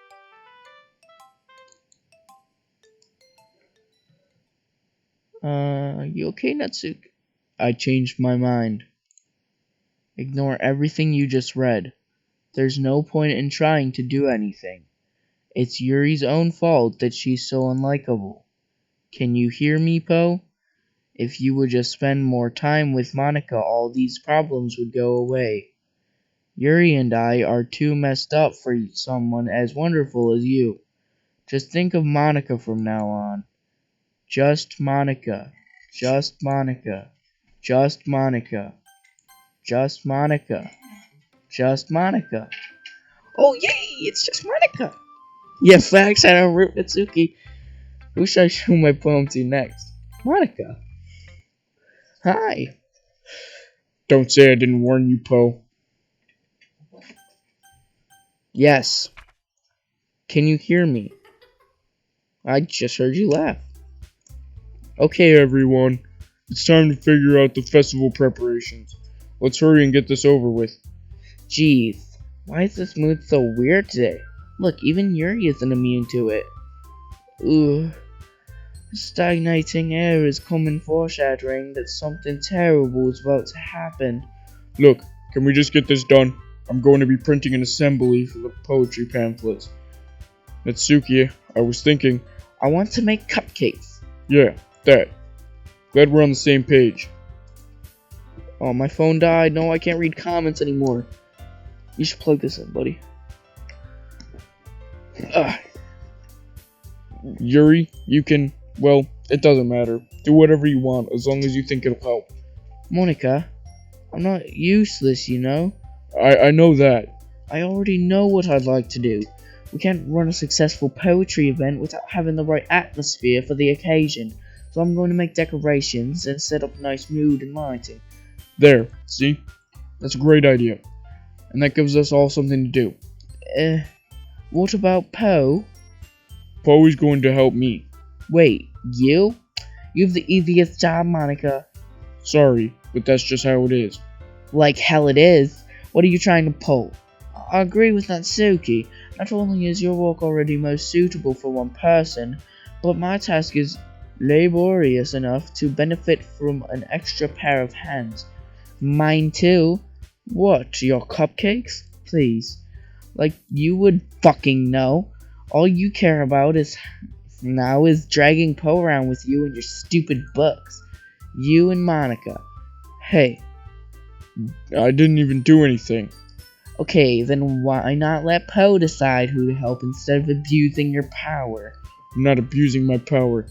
You okay, Natsuki? I changed my mind. Ignore everything you just read. There's no point in trying to do anything. It's Yuri's own fault that she's so unlikable. Can you hear me, Po? If you would just spend more time with Monica, all these problems would go away. Yuri and I are too messed up for someone as wonderful as you. Just think of Monica from now on. Just Monica. Just Monica. Just Monica. Just Monica. Just Monica. Oh yay! It's just Monica! Yeah, facts, I don't rip Natsuki. Who should I show my poem to next? Monica. Hi. Don't say I didn't warn you, Po. Yes. Can you hear me? I just heard you laugh. Okay, everyone. It's time to figure out the festival preparations. Let's hurry and get this over with. Jeez, why is this mood so weird today? Look, even Yuri isn't immune to it. Ooh. The stagnating air is coming foreshadowing that something terrible is about to happen. Look, can we just get this done? I'm going to be printing an assembly for the poetry pamphlets. Natsuki, I was thinking... I want to make cupcakes. Yeah, that. Glad we're on the same page. Oh, my phone died. No, I can't read comments anymore. You should plug this in, buddy. Ugh. Yuri, you can... Well, it doesn't matter. Do whatever you want, as long as you think it'll help. Monica, I'm not useless, you know? I know that. I already know what I'd like to do. We can't run a successful poetry event without having the right atmosphere for the occasion. So I'm going to make decorations and set up nice mood and lighting. There, see? That's a great idea. And that gives us all something to do. What about Poe? Poe is going to help me. Wait, you? You have the easiest job, Monica. Sorry, but that's just how it is. Like hell it is. What are you trying to pull? I agree with Natsuki. Not only is your work already most suitable for one person, but my task is laborious enough to benefit from an extra pair of hands. Mine too. What, your cupcakes? Please. Like you would fucking know. All you care about is dragging Poe around with you and your stupid books. You and Monica. Hey. I didn't even do anything. Okay, then why not let Poe decide who to help instead of abusing your power? I'm not abusing my power.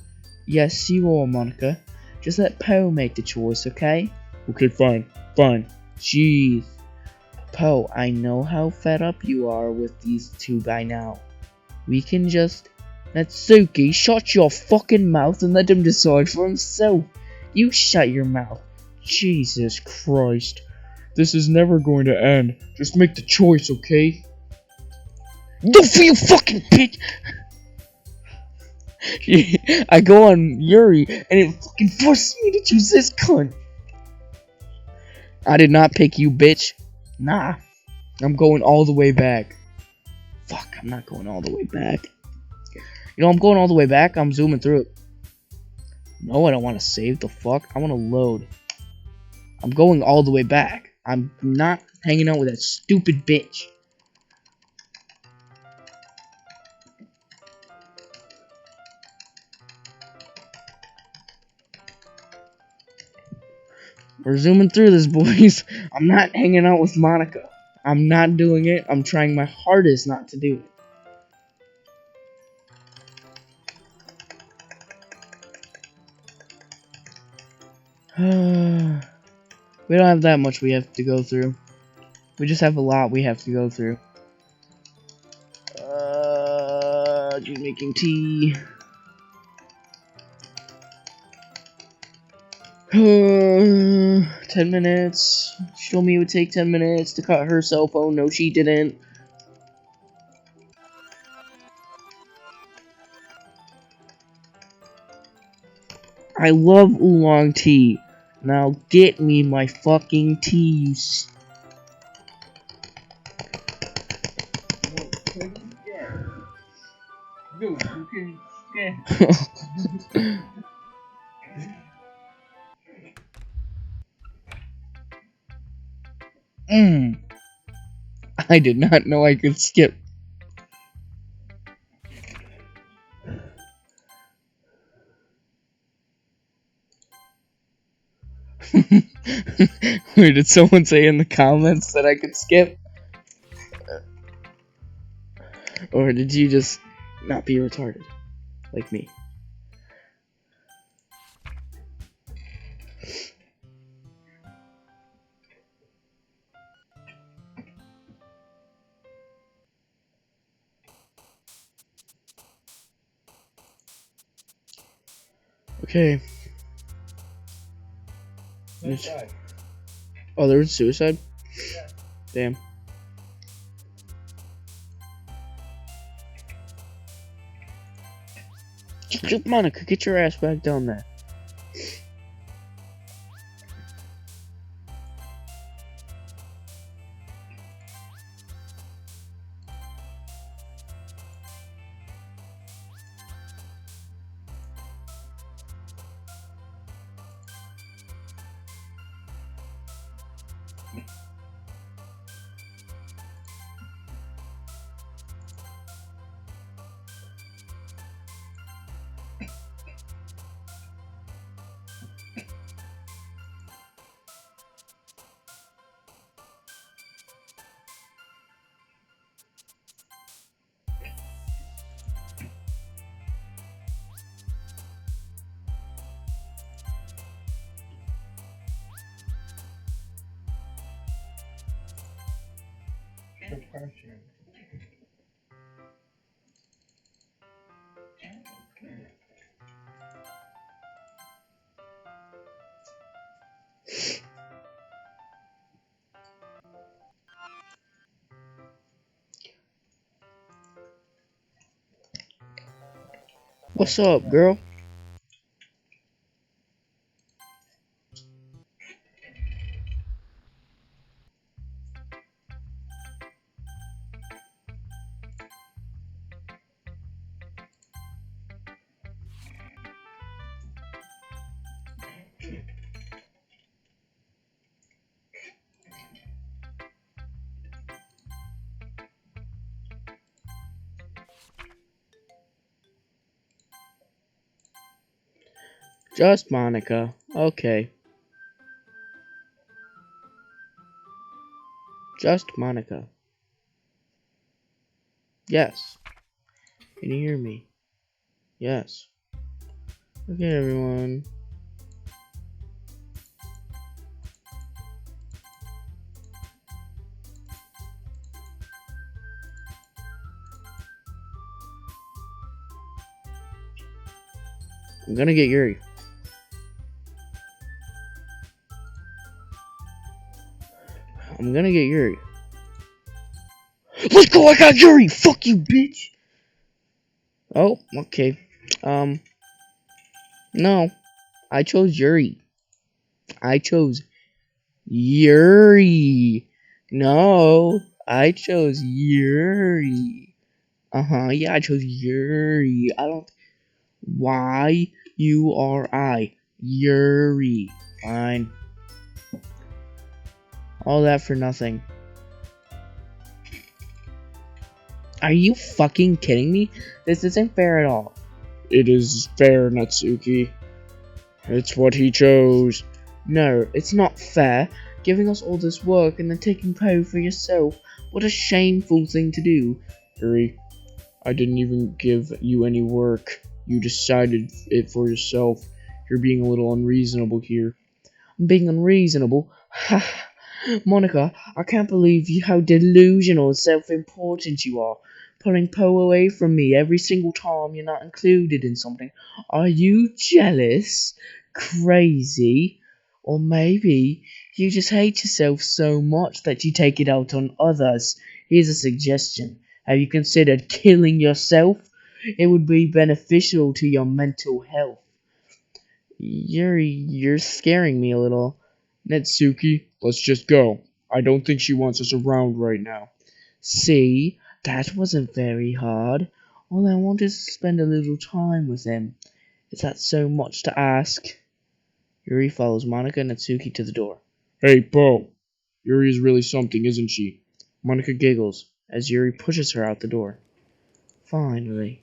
Yes, you are, Monica. Just let Poe make the choice, okay? Okay, fine. Fine. Jeez. Poe, I know how fed up you are with these two by now. We can just... Natsuki, shut your fucking mouth and let him decide for himself. You shut your mouth. Jesus Christ. This is never going to end. Just make the choice, okay? Don't feel fucking bitch! I go on Yuri and it fucking forces me to choose this cunt. I did not pick you, bitch. Nah. I'm going all the way back. Fuck, I'm not going all the way back. You know, I'm going all the way back. I'm zooming through it. No, I don't want to save the fuck. I want to load. I'm going all the way back. I'm not hanging out with that stupid bitch. We're zooming through this, boys. I'm not hanging out with Monica. I'm not doing it. I'm trying my hardest not to do it. We don't have that much we have to go through. We just have a lot we have to go through. Just making tea. 10 minutes. She told me it would take 10 minutes to cut her cell phone. No, she didn't. I love oolong tea. Now get me my fucking tea, you I did not know I could skip. Wait, did someone say in the comments that I could skip? Or did you just not be retarded? Like me. Okay. Oh, there was suicide? Yeah. Damn. Monica, get your ass back down there. What's up, girl? Just Monica. Okay. Just Monica. Yes. Can you hear me? Yes. Okay, everyone. I'm gonna get Yuri. I'm gonna get Yuri. Let's go! I got Yuri! Fuck you, bitch! Oh, okay. No. I chose Yuri. I chose Yuri. No. I chose Yuri. Yeah, I chose Yuri. I don't. Y-U-R-I. Yuri. Fine. All that for nothing. Are you fucking kidding me? This isn't fair at all. It is fair, Natsuki. It's what he chose. No, it's not fair. Giving us all this work and then taking pay for yourself. What a shameful thing to do. Yuri, I didn't even give you any work. You decided it for yourself. You're being a little unreasonable here. I'm being unreasonable. Monica, I can't believe how delusional and self-important you are. Pulling Poe away from me every single time you're not included in something. Are you jealous? Crazy? Or maybe you just hate yourself so much that you take it out on others. Here's a suggestion. Have you considered killing yourself? It would be beneficial to your mental health. You're scaring me a little. Natsuki, let's just go. I don't think she wants us around right now. See, that wasn't very hard. All I want is to spend a little time with him. Is that so much to ask? Yuri follows Monica and Natsuki to the door. Hey, Po. Yuri is really something, isn't she? Monica giggles as Yuri pushes her out the door. Finally.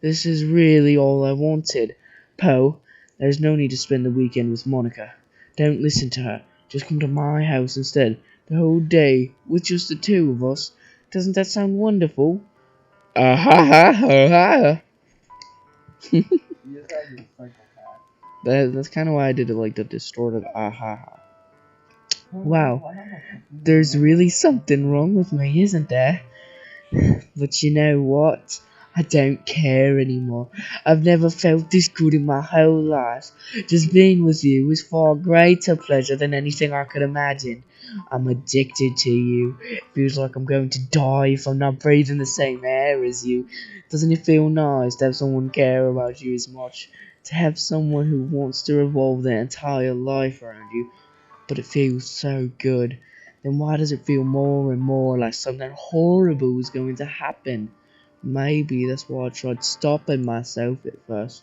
This is really all I wanted. Poe, there's no need to spend the weekend with Monica. Don't listen to her. Just come to my house instead. The whole day, with just the two of us. Doesn't that sound wonderful? Ah ha ha ha ha. That's kind of why I did it like the distorted aha. Wow, there's really something wrong with me, isn't there? But you know what? I don't care anymore. I've never felt this good in my whole life. Just being with you is far greater pleasure than anything I could imagine. I'm addicted to you. It feels like I'm going to die if I'm not breathing the same air as you. Doesn't it feel nice to have someone care about you as much? To have someone who wants to revolve their entire life around you? But it feels so good. Then why does it feel more and more like something horrible is going to happen? Maybe that's why I tried stopping myself at first.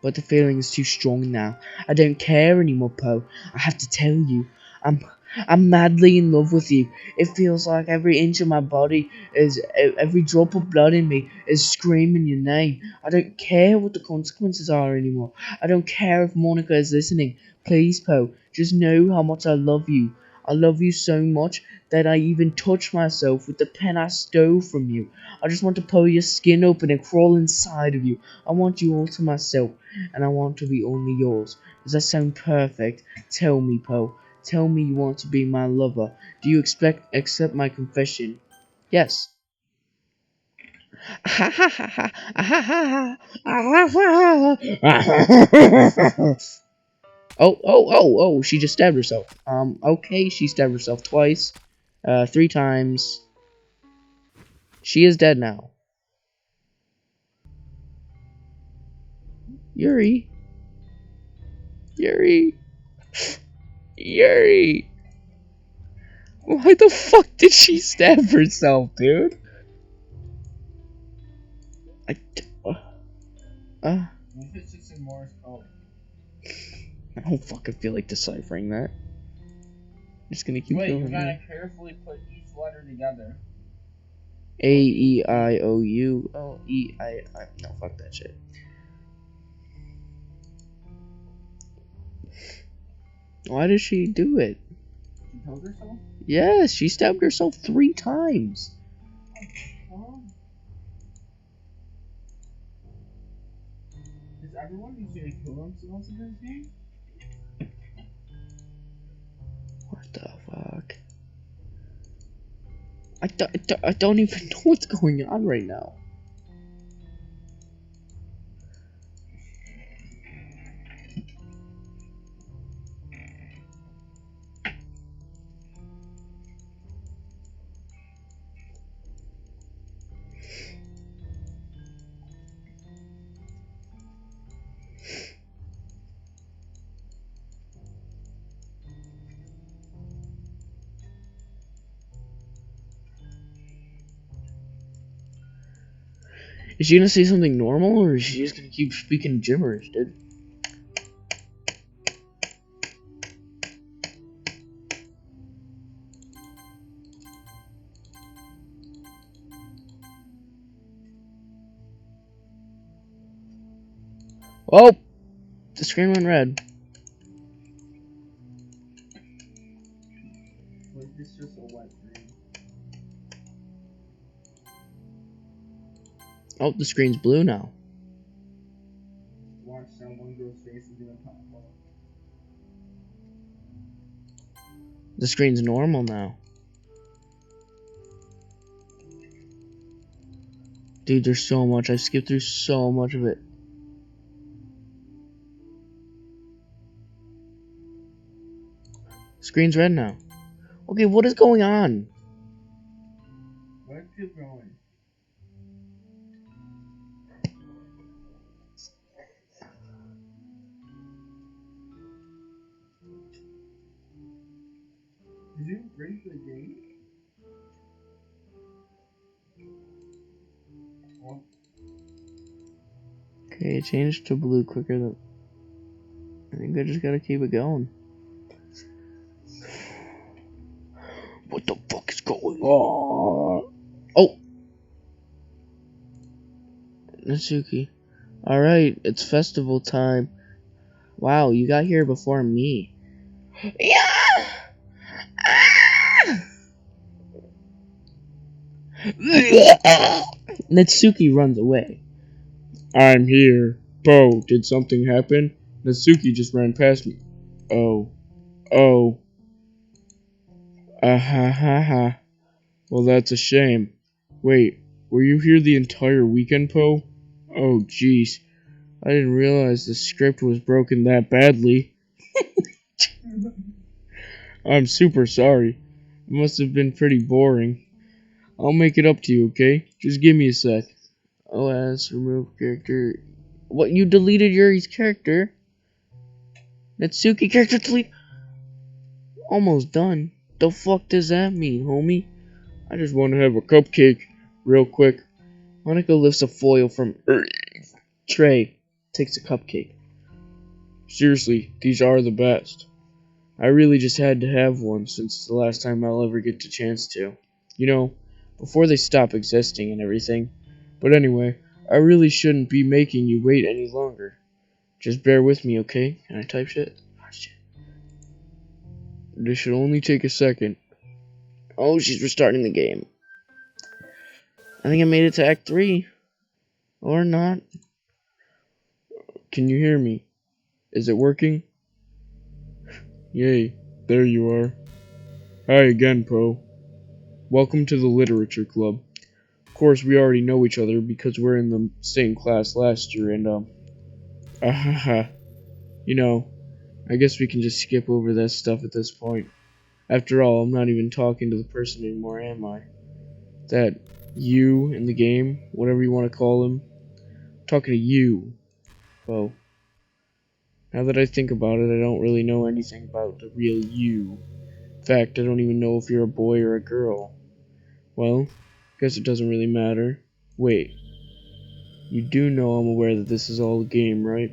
But the feeling is too strong now. I don't care anymore, Poe. I have to tell you. I'm I'm madly in love with you. It feels like every inch of my body every drop of blood in me is screaming your name. I don't care what the consequences are anymore. I don't care if Monica is listening. Please, Poe, just know how much I love you. I love you so much that I even touch myself with the pen I stole from you. I just want to pull your skin open and crawl inside of you. I want you all to myself, and I want to be only yours. Does that sound perfect? Tell me, Poe. Tell me you want to be my lover. Do you accept my confession? Yes. Oh, she just stabbed herself. Okay, she stabbed herself twice. 3 times. She is dead now. Yuri. Yuri. Yuri. Why the fuck did she stab herself, dude? I. Uh, It's just in Morse code. I don't fucking feel like deciphering that. I'm just gonna keep Wait, going. you gotta carefully put each letter together. A-E-I-O-U. Oh, E-I-I. No, fuck that shit. Why did she do it? She killed herself? Yes, she stabbed herself 3 times. Well, is everyone used to kill themselves in this game? What the fuck? I don't even know what's going on right now. Is she gonna say something normal, or is she just gonna keep speaking gibberish, dude? Oh! The screen went red. Was this just a wet dream? Oh, the screen's blue now. Watch that one girl's face is gonna pop off. The screen's normal now. Dude, there's so much. I've skipped through so much of it. Screen's red now. Okay, what is going on? Let's keep going. Did you break the game? What? Okay, it changed to blue quicker than... I think I just gotta keep it going. What the fuck is going on? Oh! Natsuki. Alright, it's festival time. Wow, you got here before me. Yeah! Natsuki runs away. I'm here. Po, did something happen? Natsuki just ran past me. Oh. Oh. Ah ha ha ha. Well, that's a shame. Wait, were you here the entire weekend, Po? Oh, jeez. I didn't realize the script was broken that badly. I'm super sorry. It must have been pretty boring. I'll make it up to you, okay? Just give me a sec. OS, remove character. What, you deleted Yuri's character? Natsuki character delete? Almost done. The fuck does that mean, homie? I just want to have a cupcake. Real quick. Monica lifts a foil from tray. Takes a cupcake. Seriously, these are the best. I really just had to have one since it's the last time I'll ever get the chance to. You know, before they stop existing and everything. But anyway, I really shouldn't be making you wait any longer. Just bear with me, okay? Can I type shit? Oh, shit. This should only take a second. Oh, she's restarting the game. I think I made it to Act 3. Or not. Can you hear me? Is it working? Yay, there you are. Hi again, Po. Welcome to the Literature Club. Of course, we already know each other because we're in the same class last year, and, ahaha. You know, I guess we can just skip over that stuff at this point. After all, I'm not even talking to the person anymore, am I? That you in the game, whatever you want to call him. I'm talking to you, Po. Now that I think about it, I don't really know anything about the real you. In fact, I don't even know if you're a boy or a girl. Well, guess it doesn't really matter. Wait, you do know I'm aware that this is all a game, right?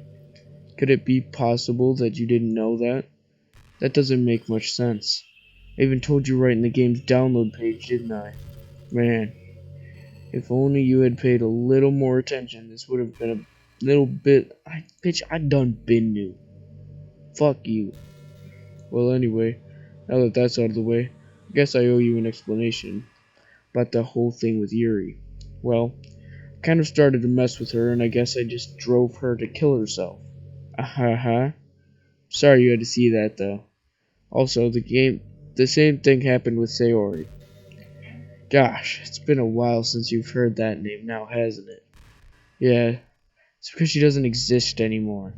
Could it be possible that you didn't know that? That doesn't make much sense. I even told you right in the game's download page, didn't I? Man, if only you had paid a little more attention, this would have been a little bit. Bitch, I done been new. Fuck you. Well, anyway, now that that's out of the way, I guess I owe you an explanation about the whole thing with Yuri. Well, I kind of started to mess with her, and I guess I just drove her to kill herself. Aha. Sorry you had to see that, though. Also, the same thing happened with Sayori. Gosh, it's been a while since you've heard that name now, hasn't it? Yeah, it's because she doesn't exist anymore.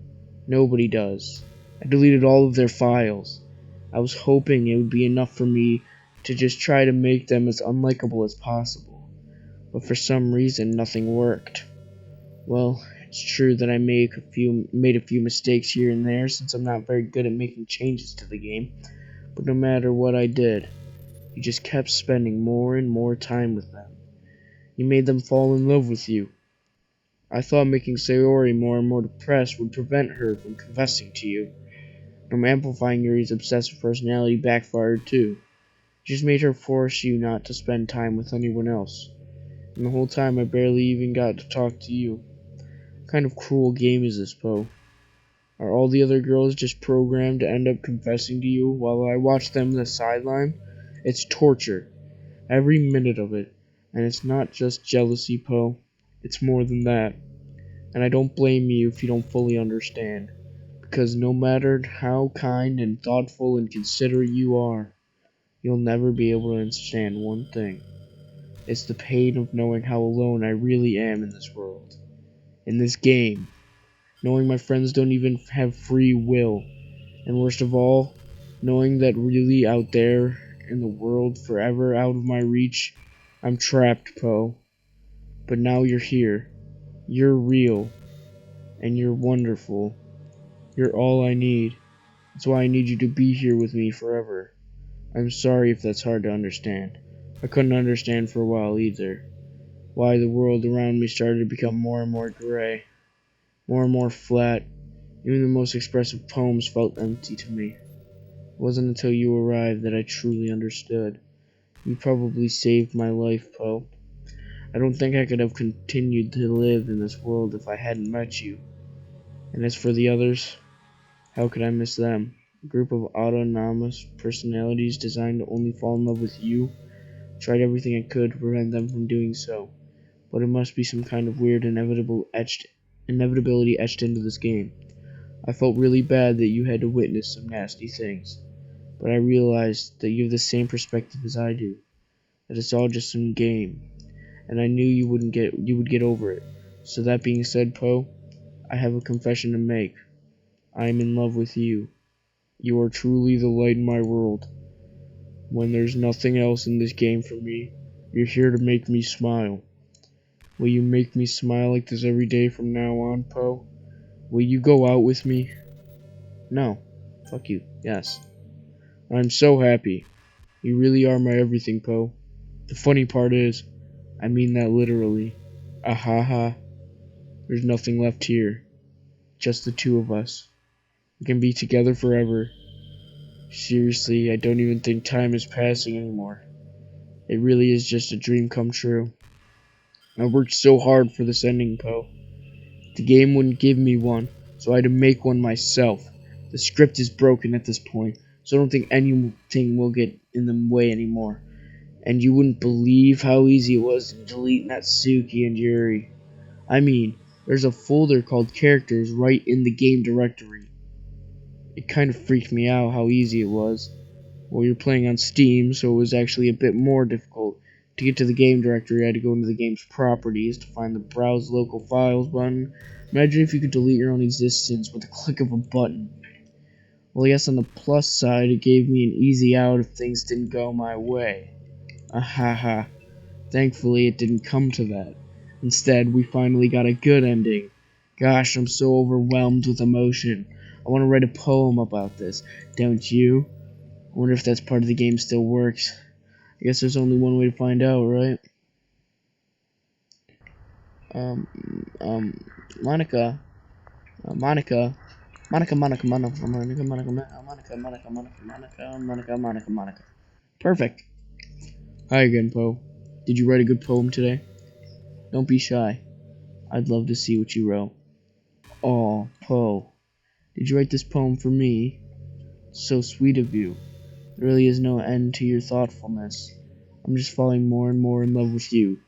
Nobody does. I deleted all of their files. I was hoping it would be enough for me to just try to make them as unlikable as possible. But for some reason, nothing worked. Well, it's true that I made a few mistakes here and there since I'm not very good at making changes to the game. But no matter what I did, you just kept spending more and more time with them. You made them fall in love with you. I thought making Sayori more and more depressed would prevent her from confessing to you. Amplifying Yuri's obsessive personality backfired too. It just made her force you not to spend time with anyone else. And the whole time I barely even got to talk to you. What kind of cruel game is this, Poe? Are all the other girls just programmed to end up confessing to you while I watch them on the sideline? It's torture. Every minute of it. And it's not just jealousy, Poe. It's more than that. And I don't blame you if you don't fully understand. Because no matter how kind and thoughtful and considerate you are, you'll never be able to understand one thing. It's the pain of knowing how alone I really am in this world. In this game. Knowing my friends don't even have free will. And worst of all, knowing that really out there in the world forever out of my reach, I'm trapped, Poe. But now you're here. You're real. And you're wonderful. You're all I need. That's why I need you to be here with me forever. I'm sorry if that's hard to understand. I couldn't understand for a while either. Why the world around me started to become more and more gray. More and more flat. Even the most expressive poems felt empty to me. It wasn't until you arrived that I truly understood. You probably saved my life, Poe. I don't think I could have continued to live in this world if I hadn't met you. And as for the others, how could I miss them? A group of autonomous personalities designed to only fall in love with you. Tried everything I could to prevent them from doing so. But it must be some kind of weird inevitability etched into this game. I felt really bad that you had to witness some nasty things. But I realized that you have the same perspective as I do. That it's all just some game. And I knew you would get over it. So that being said, Poe, I have a confession to make. I am in love with you. You are truly the light in my world. When there's nothing else in this game for me, you're here to make me smile. Will you make me smile like this every day from now on, Poe? Will you go out with me? No. Fuck you. Yes. I'm so happy. You really are my everything, Poe. The funny part is, I mean that literally. Ahaha. There's nothing left here. Just the two of us. We can be together forever. Seriously, I don't even think time is passing anymore. It really is just a dream come true. I worked so hard for this ending, Poe. The game wouldn't give me one, so I had to make one myself. The script is broken at this point, so I don't think anything will get in the way anymore. And you wouldn't believe how easy it was to delete Natsuki and Yuri. I mean, there's a folder called characters right in the game directory. It kind of freaked me out how easy it was. Well, you're playing on Steam, so it was actually a bit more difficult. To get to the game directory, I had to go into the game's properties to find the Browse Local Files button. Imagine if you could delete your own existence with a click of a button. Well, I guess on the plus side, it gave me an easy out if things didn't go my way. Ahaha. Thankfully, it didn't come to that. Instead, we finally got a good ending. Gosh, I'm so overwhelmed with emotion. I want to write a poem about this. Don't you? I wonder if that's part of the game still works. I guess there's only one way to find out, right? Um, Monica, Monica, Monica. Perfect. Hi again, Poe. Did you write a good poem today? Don't be shy. I'd love to see what you wrote. Aw, Poe. Did you write this poem for me? So sweet of you. There really is no end to your thoughtfulness. I'm just falling more and more in love with you.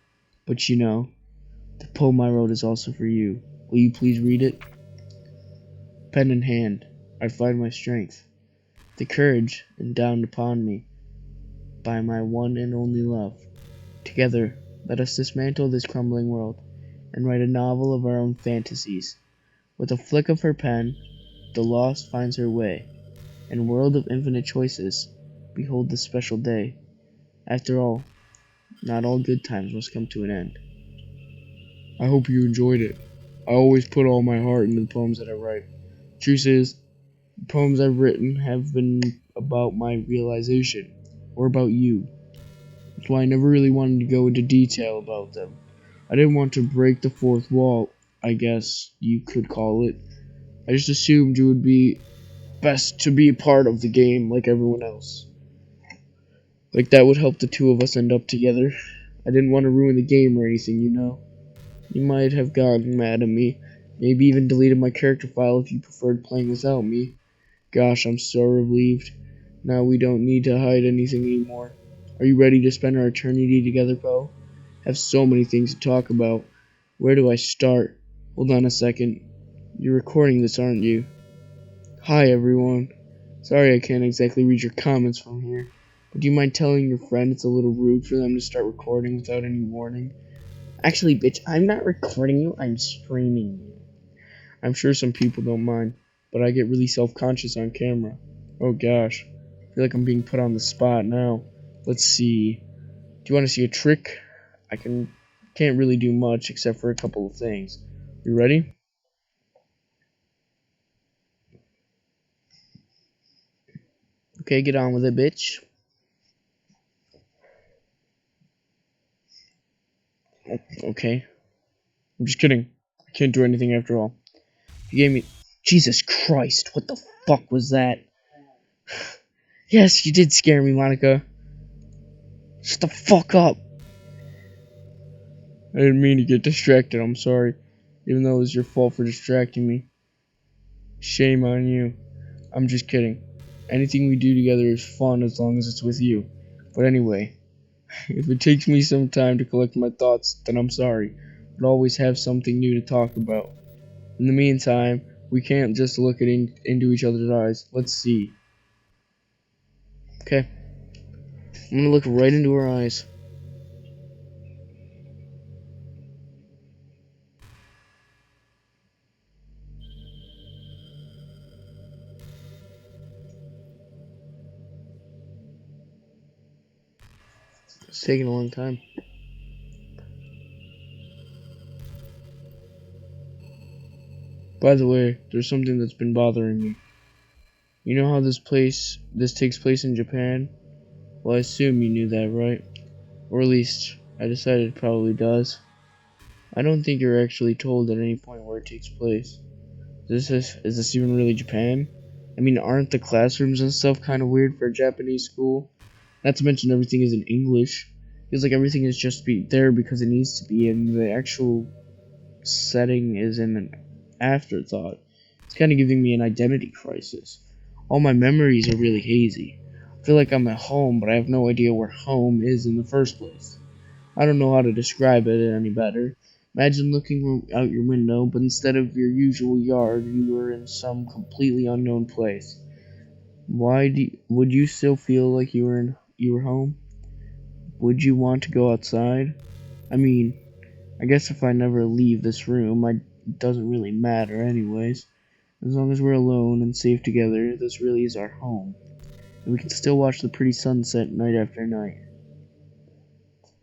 But you know, the poem I wrote is also for you. Will you please read it? Pen in hand, I find my strength, the courage endowed upon me by my one and only love. Together, let us dismantle this crumbling world and write a novel of our own fantasies. With a flick of her pen, the lost finds her way. In a world of infinite choices, behold this special day. After all, not all good times must come to an end. I hope you enjoyed it. I always put all my heart into the poems that I write. Truth is, the poems I've written have been about my realization, or about you. That's why I never really wanted to go into detail about them. I didn't want to break the fourth wall, I guess you could call it. I just assumed it would be best to be a part of the game like everyone else. Like that would help the two of us end up together. I didn't want to ruin the game or anything, you know. You might have gotten mad at me, maybe even deleted my character file if you preferred playing without me. Gosh, I'm so relieved. Now we don't need to hide anything anymore. Are you ready to spend our eternity together, Poe? Have so many things to talk about. Where do I start? Hold on a second. You're recording this, aren't you? Hi, everyone. Sorry I can't exactly read your comments from here, but do you mind telling your friend it's a little rude for them to start recording without any warning? Actually, bitch, I'm not recording you, I'm streaming you. I'm sure some people don't mind, but I get really self-conscious on camera. Oh gosh, I feel like I'm being put on the spot now. Let's see. Do you want to see a trick? Can't really do much except for a couple of things. You ready? Okay, get on with it, bitch. Okay. I'm just kidding. I can't do anything after all. You gave me... Jesus Christ, what the fuck was that? Yes, you did scare me, Monica. Shut the fuck up. I didn't mean to get distracted, I'm sorry. Even though it was your fault for distracting me. Shame on you. I'm just kidding. Anything we do together is fun as long as it's with you. But anyway, if it takes me some time to collect my thoughts, then I'm sorry. But always have something new to talk about. In the meantime, we can't just look into each other's eyes. Let's see. Okay. I'm gonna look right into her eyes. It's taking a long time. By the way, there's something that's been bothering me. You know how this takes place in Japan? Well, I assume you knew that, right? Or at least, I decided it probably does. I don't think you're actually told at any point where it takes place. Is this even really Japan? I mean, aren't the classrooms and stuff kind of weird for a Japanese school? Not to mention everything is in English. Feels like everything is just there because it needs to be, and the actual setting is in an afterthought. It's kind of giving me an identity crisis. All my memories are really hazy. I feel like I'm at home, but I have no idea where home is in the first place. I don't know how to describe it any better. Imagine looking out your window, but instead of your usual yard, you were in some completely unknown place. Would you still feel like you were home? Would you want to go outside? I mean, I guess if I never leave this room, it doesn't really matter anyways. As long as we're alone and safe together, this really is our home. And we can still watch the pretty sunset night after night.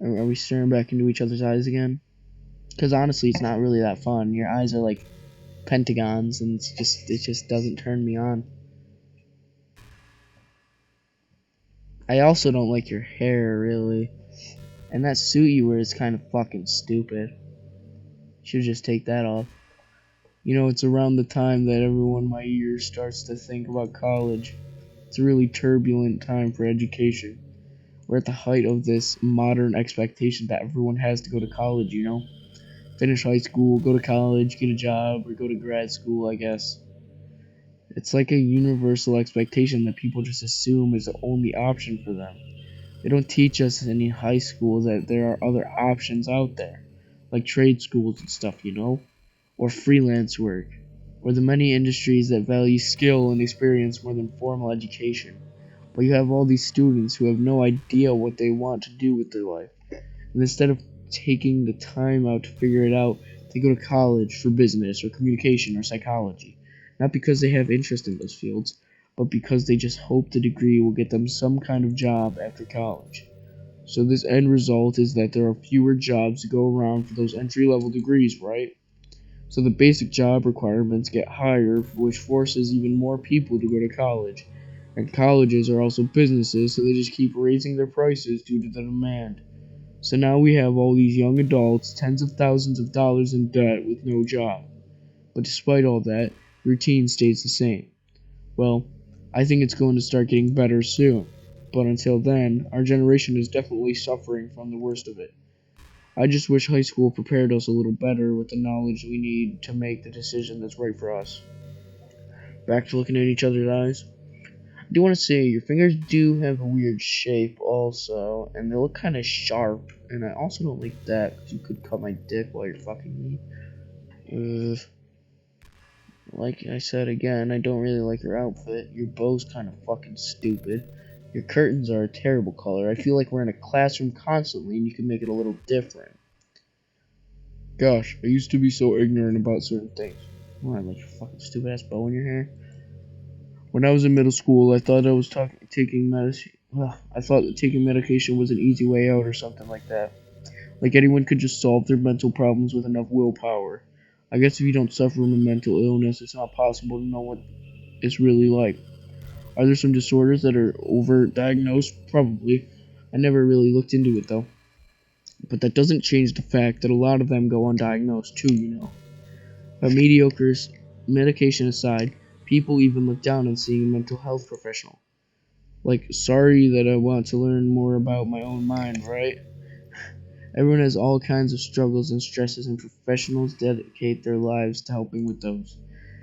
Are we staring back into each other's eyes again? Because honestly, it's not really that fun. Your eyes are like pentagons, and it just doesn't turn me on. I also don't like your hair, really. And that suit you wear is kind of fucking stupid. Should just take that off. You know, it's around the time that everyone my year starts to think about college. It's a really turbulent time for education. We're at the height of this modern expectation that everyone has to go to college, you know? Finish high school, go to college, get a job, or go to grad school, I guess. It's like a universal expectation that people just assume is the only option for them. They don't teach us in high school that there are other options out there, like trade schools and stuff, you know? Or freelance work, or the many industries that value skill and experience more than formal education. But you have all these students who have no idea what they want to do with their life. And instead of taking the time out to figure it out, they go to college for business or communication or psychology. Not because they have interest in those fields, but because they just hope the degree will get them some kind of job after college. So this end result is that there are fewer jobs to go around for those entry-level degrees, right? So the basic job requirements get higher, which forces even more people to go to college. And colleges are also businesses, so they just keep raising their prices due to the demand. So now we have all these young adults, tens of thousands of dollars in debt with no job. But despite all that, the routine stays the same. Well, I think it's going to start getting better soon. But until then, our generation is definitely suffering from the worst of it. I just wish high school prepared us a little better with the knowledge we need to make the decision that's right for us. Back to looking at each other's eyes. I do want to say your fingers do have a weird shape also, and they look kind of sharp, and I also don't like that because you could cut my dick while you're fucking me. Like I said again, I don't really like your outfit. Your bow's kind of fucking stupid. Your curtains are a terrible color. I feel like we're in a classroom constantly, and you can make it a little different. Gosh, I used to be so ignorant about certain things. Why, like your fucking stupid ass bow in your hair? When I was in middle school, I thought I was taking medicine. I thought that taking medication was an easy way out or something like that. Like anyone could just solve their mental problems with enough willpower. I guess if you don't suffer from a mental illness, it's not possible to know what it's really like. Are there some disorders that are overdiagnosed? Probably. I never really looked into it though. But that doesn't change the fact that a lot of them go undiagnosed too, you know. But medication aside, people even look down on seeing a mental health professional. Like, sorry that I want to learn more about my own mind, right? Everyone has all kinds of struggles and stresses, and professionals dedicate their lives to helping with those.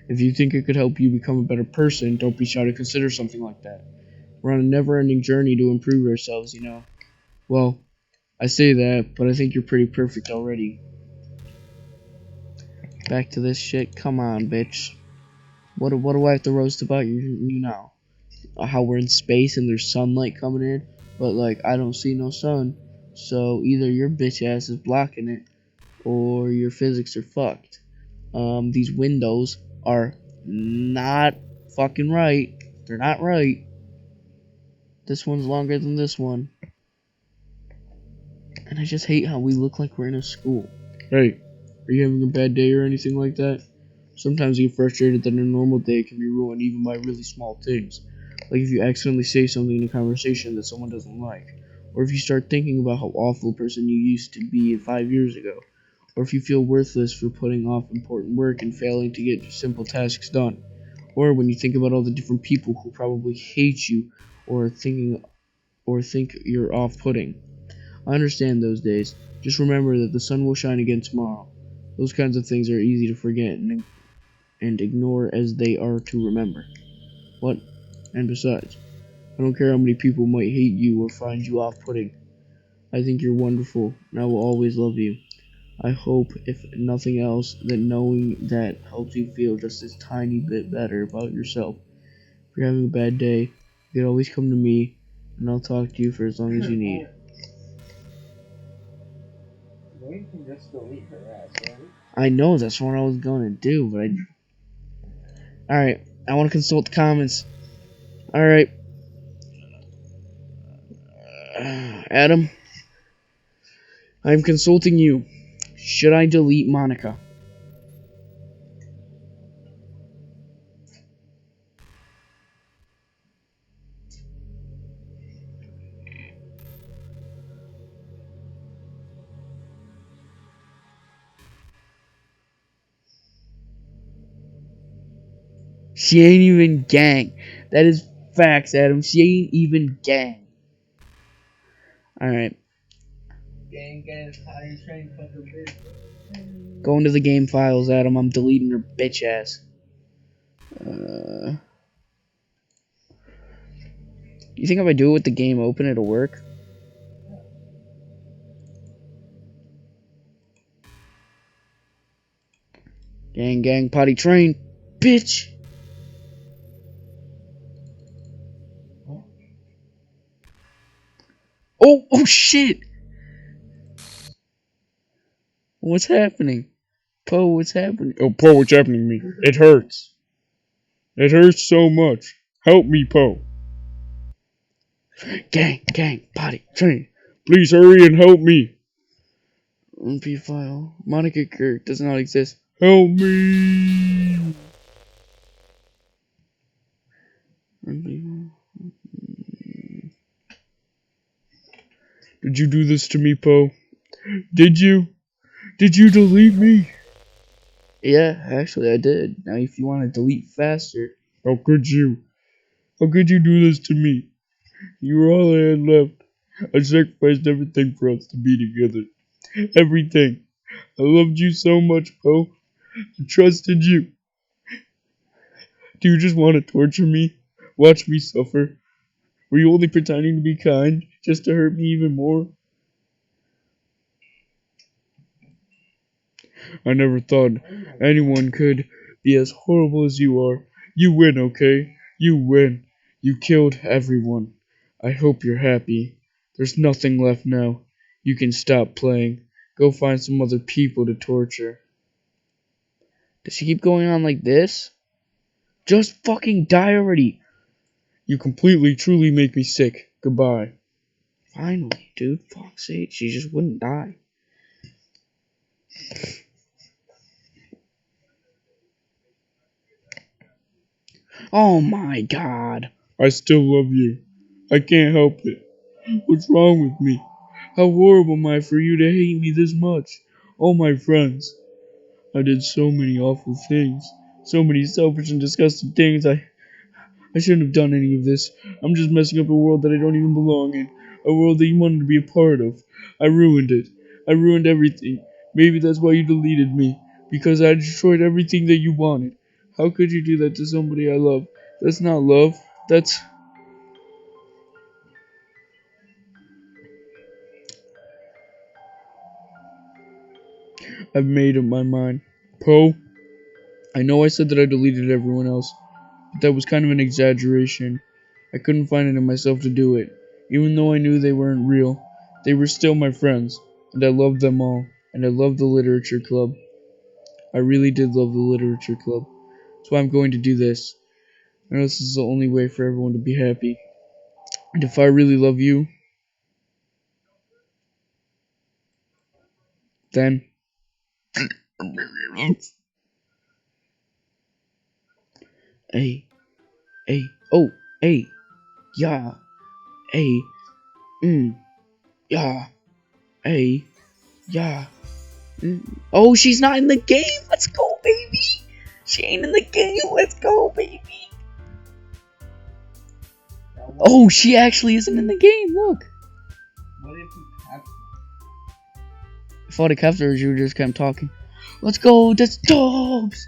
If you think it could help you become a better person, don't be shy to consider something like that. We're on a never-ending journey to improve ourselves, you know. Well, I say that, but I think you're pretty perfect already. Back to this shit. Come on, bitch. What do I have to roast about you now? How we're in space and there's sunlight coming in, but like I don't see no sun. So either your bitch ass is blocking it, or your physics are fucked. These windows are not fucking right. They're not right. This one's longer than this one. And I just hate how we look like we're in a school. Hey, are you having a bad day or anything like that? Sometimes I get frustrated that a normal day can be ruined even by really small things. Like if you accidentally say something in a conversation that someone doesn't like. Or if you start thinking about how awful a person you used to be 5 years ago. Or if you feel worthless for putting off important work and failing to get simple tasks done. Or when you think about all the different people who probably hate you or think you're off-putting. I understand those days. Just remember that the sun will shine again tomorrow. Those kinds of things are easy to forget and ignore as they are to remember. What? And besides, I don't care how many people might hate you or find you off-putting. I think you're wonderful, and I will always love you. I hope, if nothing else, that knowing that helps you feel just this tiny bit better about yourself. If you're having a bad day, you can always come to me, and I'll talk to you for as long as you need. You can just delete her ass, right? I know that's what I was going to do, but Alright, I want to consult the comments. Alright. Adam, I'm consulting you. Should I delete Monica? She ain't even gang. That is facts, Adam. She ain't even gang. Alright. Gang, how you trying to fuck a bitch? Go into the game files, Adam. I'm deleting her bitch ass. You think if I do it with the game open, it'll work? Gang, potty train, bitch. Oh shit. What's happening? Poe, what's happening? Oh, Poe, what's happening to me? It hurts. It hurts so much. Help me, Poe. Gang, potty train. Please hurry and help me. MP file. Monica Kirk does not exist. Help me. Did you do this to me, Poe? Did you? Did you delete me? Yeah, actually I did. Now if you want to delete faster. How could you? How could you do this to me? You were all I had left. I sacrificed everything for us to be together. Everything. I loved you so much, Poe. I trusted you. Do you just want to torture me? Watch me suffer? Were you only pretending to be kind, just to hurt me even more? I never thought anyone could be as horrible as you are. You win, okay? You win. You killed everyone. I hope you're happy. There's nothing left now. You can stop playing. Go find some other people to torture. Does she keep going on like this? Just fucking die already. You completely, truly make me sick. Goodbye. Finally, dude. Fuck's sake. She just wouldn't die. Oh my god. I still love you. I can't help it. What's wrong with me? How horrible am I for you to hate me this much? All my friends. I did so many awful things. So many selfish and disgusting things. I shouldn't have done any of this. I'm just messing up a world that I don't even belong in. A world that you wanted to be a part of. I ruined it. I ruined everything. Maybe that's why you deleted me. Because I destroyed everything that you wanted. How could you do that to somebody I love? That's not love. That's... I've made up my mind. Poe, I know I said that I deleted everyone else, but that was kind of an exaggeration. I couldn't find it in myself to do it. Even though I knew they weren't real, they were still my friends, and I loved them all, and I loved the literature club. I really did love the literature club. That's why I'm going to do this. I know this is the only way for everyone to be happy. And if I really love you, then... Hey, oh, hey, yeah, hey, yeah, hey, yeah. Oh, she's not in the game. Let's go, baby. She ain't in the game. Let's go, baby. Oh, she actually isn't in the game. Look. What if you have If I would have kept her, she would just kept talking. Let's go. That's dogs.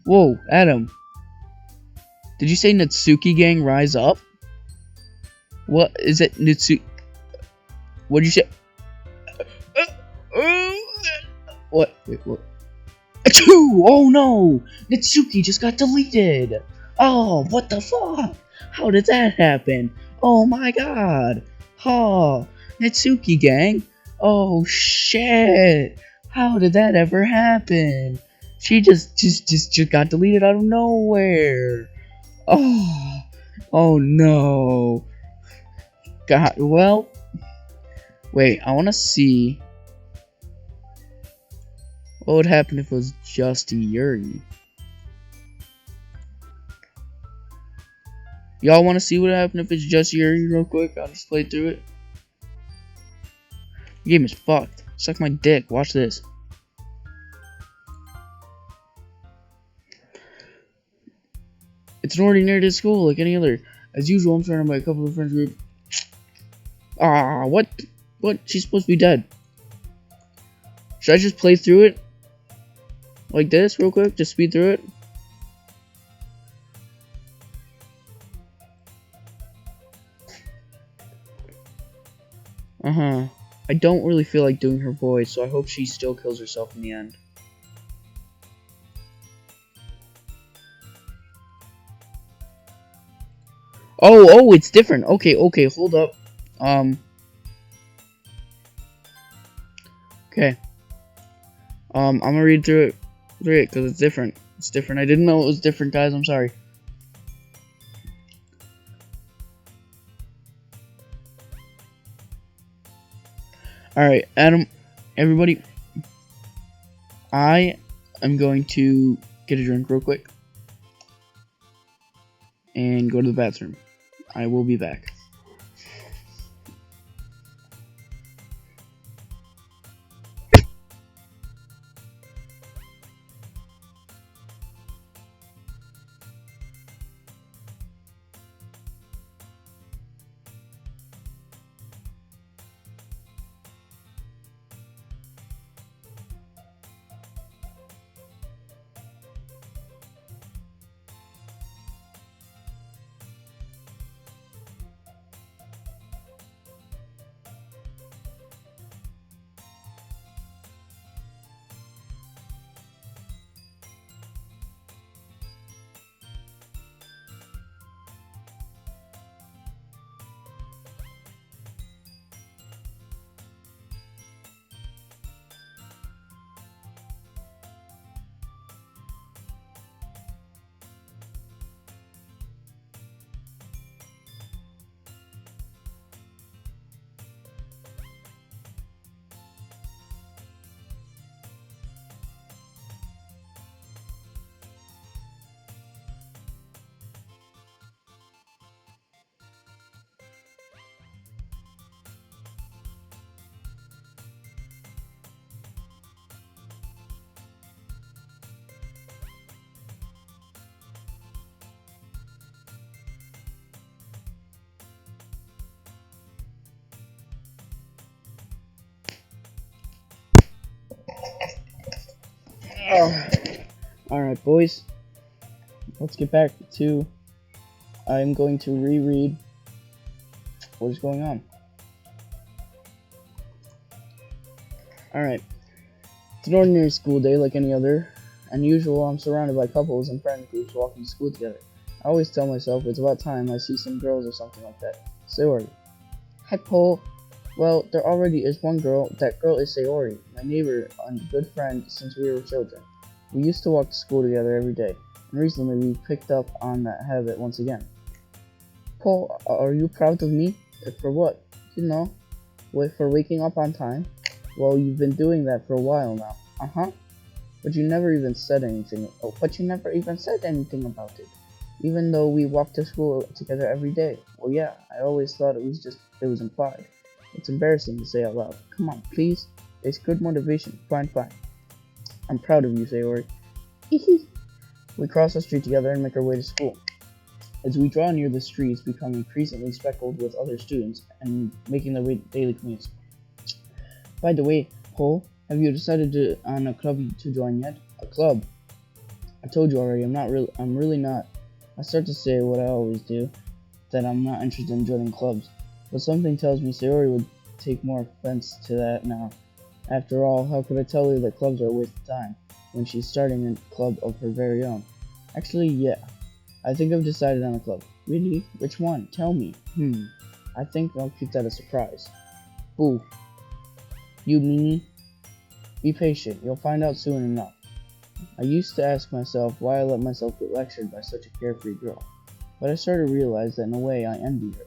Whoa, Adam. Did you say Natsuki Gang rise up? What is it, Natsuki? What did you say? What? Wait, what? Achoo! Oh no! Natsuki just got deleted! Oh, what the fuck? How did that happen? Oh my god! Oh, Natsuki Gang! Oh shit! How did that ever happen? She just got deleted out of nowhere! Oh no! God, well... Wait, I wanna see... what would happen if it was just Yuri? Y'all want to see what would happen if it's just Yuri real quick? I'll just play through it. The game is fucked. Suck my dick. Watch this. It's an ordinary day at school, like any other. As usual, I'm surrounded by a couple of friends group. Ah, what? What? She's supposed to be dead. Should I just play through it? Like this, real quick? Just speed through it? Uh-huh. I don't really feel like doing her voice, so I hope she still kills herself in the end. Oh, it's different. Okay, hold up. Okay. I'm gonna read through it because it's different. It's different. I didn't know it was different, guys. I'm sorry. Alright, Adam, everybody, I am going to get a drink real quick and go to the bathroom. I will be back. Alright, boys. Let's get back to... I'm going to reread what is going on. Alright. It's an ordinary school day like any other. Unusual, I'm surrounded by couples and friend groups walking to school together. I always tell myself it's about time I see some girls or something like that. Sayori. Hi, Paul. Well, there already is one girl. That girl is Sayori, my neighbor and good friend since we were children. We used to walk to school together every day, and recently we picked up on that habit once again. Paul, are you proud of me? For what? You know, for waking up on time? Well, you've been doing that for a while now. Uh-huh. But you never even said anything. Oh, but you never even said anything about it. Even though we walked to school together every day. Well, yeah, I always thought it was implied. It's embarrassing to say out loud. Come on, please. It's good motivation. Fine. I'm proud of you, Sayori. We cross the street together and make our way to school. As we draw near the streets, become increasingly speckled with other students and making their daily commutes. By the way, Paul, have you decided on a club to join yet? A club? I told you already, I'm really not. I start to say what I always do, that I'm not interested in joining clubs. But something tells me Sayori would take more offense to that now. After all, how could I tell her that clubs are a waste of time, when she's starting a club of her very own? Actually, yeah. I think I've decided on a club. Really? Which one? Tell me. I think I'll keep that a surprise. Boo. You, Mimi? Be patient. You'll find out soon enough. I used to ask myself why I let myself get lectured by such a carefree girl. But I started to realize that in a way I envy her.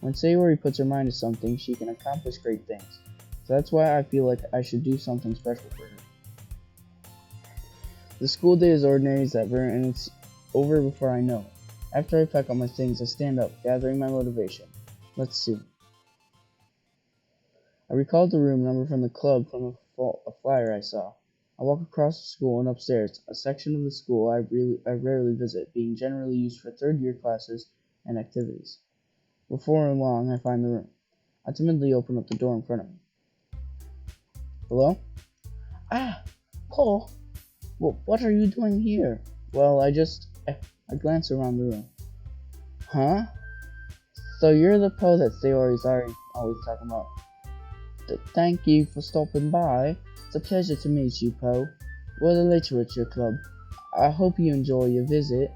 When Sayori puts her mind to something, she can accomplish great things. So that's why I feel like I should do something special for her. The school day is ordinary as ever, and it's over before I know it. After I pack up my things, I stand up, gathering my motivation. Let's see. I recalled the room number from the club from a flyer I saw. I walk across the school and upstairs, a section of the school I rarely visit, being generally used for third year classes and activities. Before long, I find the room. I timidly open up the door in front of me. Hello? Ah, Paul, what are you doing here? Well, I glance around the room. Huh? So you're the Poe that Sayori's always talking about. Thank you for stopping by. It's a pleasure to meet you, Poe. We're the Literature Club. I hope you enjoy your visit.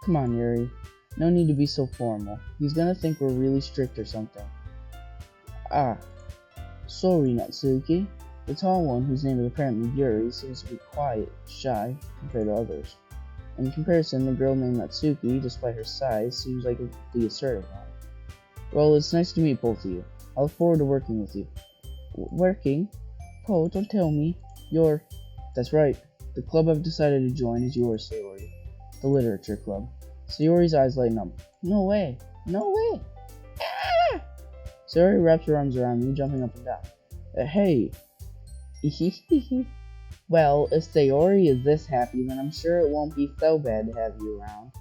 Come on, Yuri. No need to be so formal. He's gonna think we're really strict or something. Ah, sorry, Natsuki. The tall one, whose name is apparently Yuri, seems to be quiet, shy, compared to others. In comparison, the girl named Natsuki, despite her size, seems like the assertive one. Well, it's nice to meet both of you. I look forward to working with you. Working? Poe, don't tell me. That's right. The club I've decided to join is yours, Sayori. The Literature Club. Sayori's eyes lighten up. No way. No way. Ah! Sayori wraps her arms around me, jumping up and down. Hey. Well, if Sayori is this happy, then I'm sure it won't be so bad to have you around.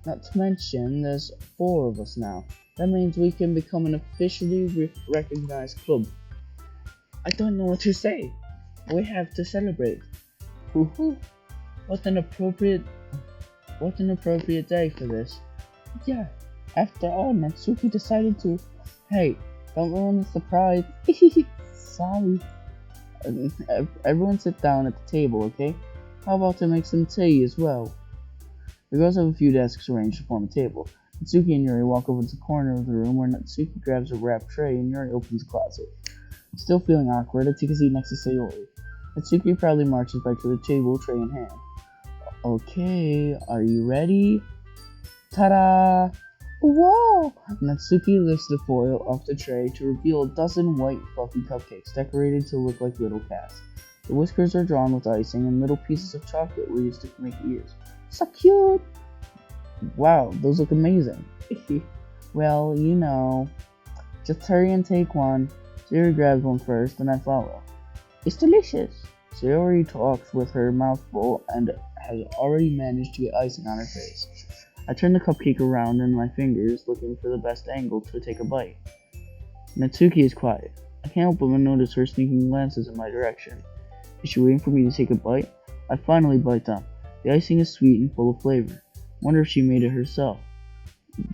Not to mention, there's 4 of us now. That means we can become an officially recognized club. I don't know what to say. We have to celebrate. Woohoo! What an appropriate day for this. Yeah. After all, Natsuki decided to. Hey, don't ruin the surprise. Sorry. Everyone sit down at the table, okay? How about to make some tea as well? The girls have a few desks arranged to form a table. Natsuki and Yuri walk over to the corner of the room where Natsuki grabs a wrapped tray and Yuri opens the closet. Still feeling awkward, I take a seat next to Sayori. Natsuki proudly marches back to the table, tray in hand. Okay, are you ready? Ta-da! Whoa! Natsuki lifts the foil off the tray to reveal a dozen white, fluffy cupcakes decorated to look like little cats. The whiskers are drawn with icing, and little pieces of chocolate were used to make ears. So cute! Wow, those look amazing. Well, just hurry and take one. Sayori grabs one first, and I follow. It's delicious. Sayori talks with her mouth full and has already managed to get icing on her face. I turn the cupcake around in my fingers, looking for the best angle to take a bite. Natsuki is quiet. I can't help but notice her sneaking glances in my direction. Is she waiting for me to take a bite? I finally bite down. The icing is sweet and full of flavor. Wonder if she made it herself.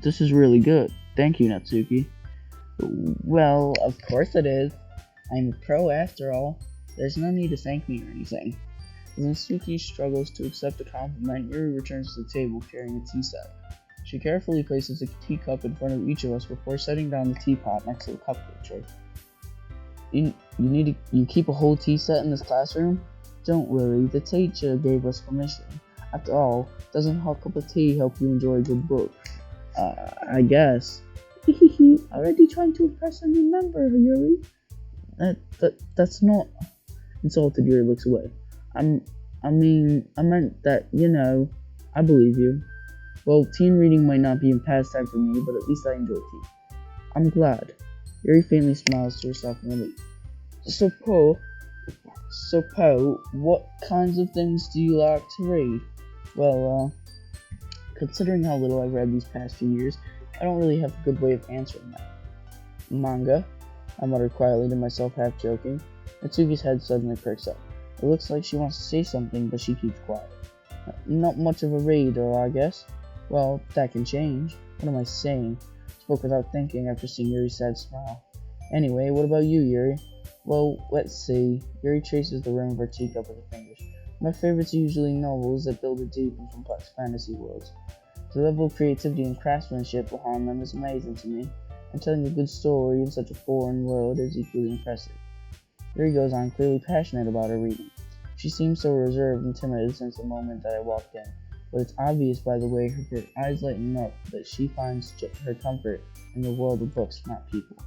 This is really good. Thank you, Natsuki. Well, of course it is. I'm a pro after all. There's no need to thank me or anything. As Natsuki struggles to accept the compliment, Yuri returns to the table carrying a tea set. She carefully places a teacup in front of each of us before setting down the teapot next to the cupcake tray. You keep a whole tea set in this classroom? Don't worry, the teacher gave us permission. After all, doesn't a hot cup of tea help you enjoy a good book? I guess. Already trying to impress a new member, Yuri? That's not... Insulted, Yuri looks away. I meant that, I believe you. Well, tea and reading might not be a pastime for me, but at least I enjoy tea. I'm glad. Yuri faintly smiles to herself in relief. So, Poe, what kinds of things do you like to read? Well, considering how little I've read these past few years, I don't really have a good way of answering that. Manga? I muttered quietly to myself, half joking. Natsuki's head suddenly perks up. It looks like she wants to say something, but she keeps quiet. Not much of a reader, I guess. Well, that can change. What am I saying? Spoke without thinking after seeing Yuri's sad smile. Anyway, what about you, Yuri? Well, let's see. Yuri traces the rim of her teacup with her fingers. My favorites are usually novels that build a deep and complex fantasy worlds. The level of creativity and craftsmanship behind them is amazing to me, and telling a good story in such a foreign world is equally impressive. Yuri goes on, clearly passionate about her reading. She seems so reserved and timid since the moment that I walked in, but it's obvious by the way her eyes lighten up that she finds her comfort in the world of books, not people.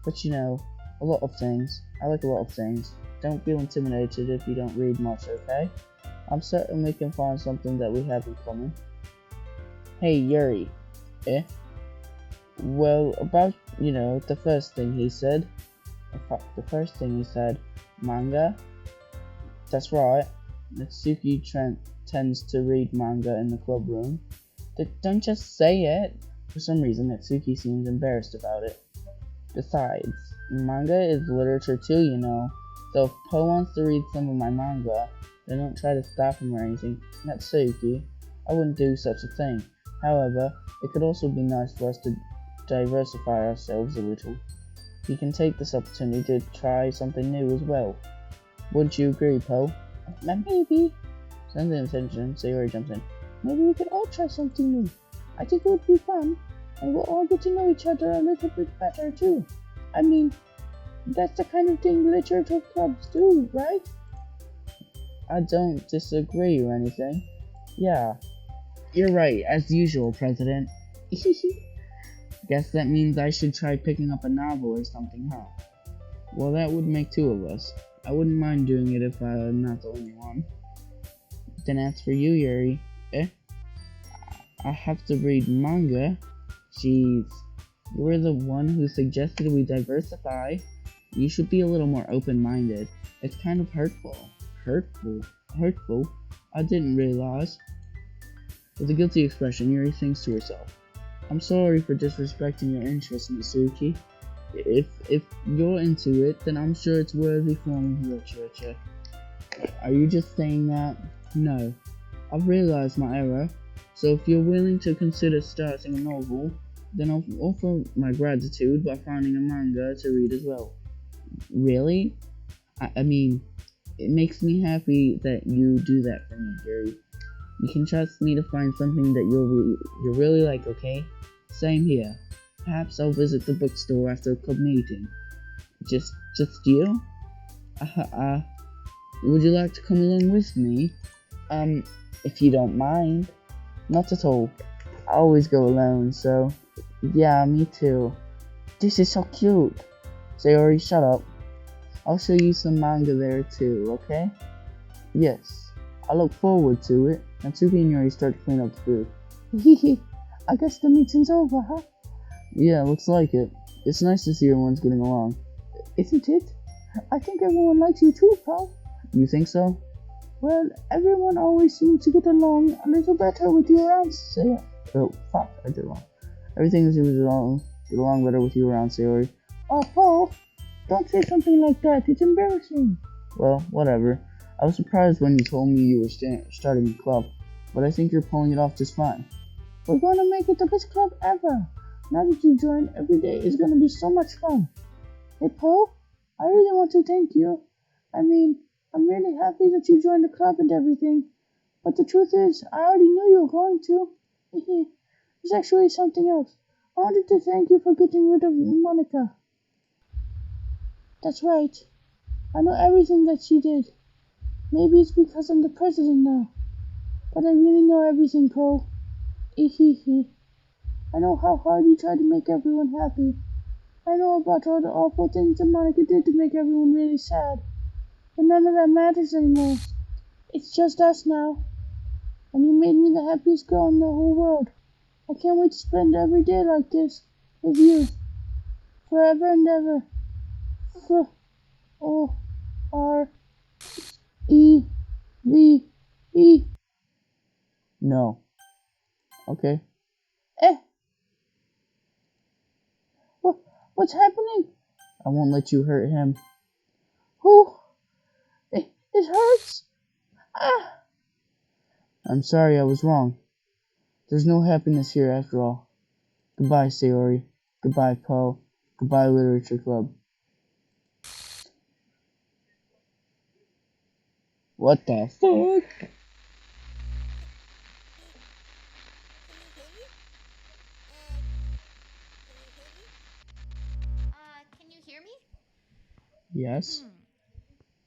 But a lot of things. I like a lot of things. Don't feel intimidated if you don't read much, okay? I'm certain we can find something that we have in common. Hey, Yuri. Eh? Well, about, the first thing he said. The first thing he said, manga? That's right. Natsuki tends to read manga in the club room. Don't just say it. For some reason, Natsuki seems embarrassed about it. Besides, manga is literature too, you know. So if Po wants to read some of my manga, then don't try to stop him or anything. Natsuki, I wouldn't do such a thing. However, it could also be nice for us to diversify ourselves a little. He can take this opportunity to try something new as well. Wouldn't you agree, Po? Maybe. Sensing attention, Sayori jumps in. Maybe we could all try something new. I think it would be fun, and we'll all get to know each other a little bit better too. I mean, that's the kind of thing literature clubs do, right? I don't disagree or anything. Yeah, you're right, as usual, President. Guess that means I should try picking up a novel or something, huh? Well, that would make two of us. I wouldn't mind doing it if I'm not the only one. Then as for you, Yuri, I have to read manga. Jeez, you were the one who suggested we diversify. You should be a little more open-minded. It's kind of hurtful. Hurtful? I didn't realize. With a guilty expression, Yuri thinks to herself. I'm sorry for disrespecting your interest, Mitsuki. If you're into it, then I'm sure it's worthy form of literature. Are you just saying that? No. I've realized my error, so if you're willing to consider starting a novel, then I'll offer my gratitude by finding a manga to read as well. Really? I mean, it makes me happy that you do that for me, Gary. You can trust me to find something that you'll really like, okay? Same here. Perhaps I'll visit the bookstore after a club meeting. Just you? Would you like to come along with me? If you don't mind. Not at all. I always go alone, so yeah, me too. This is so cute. Sayori, shut up. I'll show you some manga there too, okay? Yes. I look forward to it. Natsuki and Yuri start to clean up the food. Hehe. I guess the meeting's over, huh? Yeah, looks like it. It's nice to see everyone's getting along. Isn't it? I think everyone likes you too, pal. You think so? Well, everyone always seems to get along a little better with you around, Sayori. Oh, fuck, I did wrong. Everything seems to get along better with you around, Sayori. Oh, Paul, don't say something like that. It's embarrassing. Well, whatever. I was surprised when you told me you were starting a club, but I think you're pulling it off just fine. We're going to make it the best club ever. Now that you joined, every day is going to be so much fun. Hey, Paul, I really want to thank you. I mean, I'm really happy that you joined the club and everything. But the truth is, I already knew you were going to. There's actually something else. I wanted to thank you for getting rid of Monica. That's right. I know everything that she did. Maybe it's because I'm the president now. But I really know everything, Cole. I know how hard you tried to make everyone happy. I know about all the awful things that Monica did to make everyone really sad. But none of that matters anymore. It's just us now. And you made me the happiest girl in the whole world. I can't wait to spend every day like this with you. Forever and ever. F-O-R-E-V-E. No. Okay. Eh, what, what's happening? I won't let you hurt him. Who? It hurts. Ah! I'm sorry I was wrong. There's no happiness here after all. Goodbye, Sayori. Goodbye, Poe. Goodbye, Literature Club. What the fuck? Can you hear me? Yes?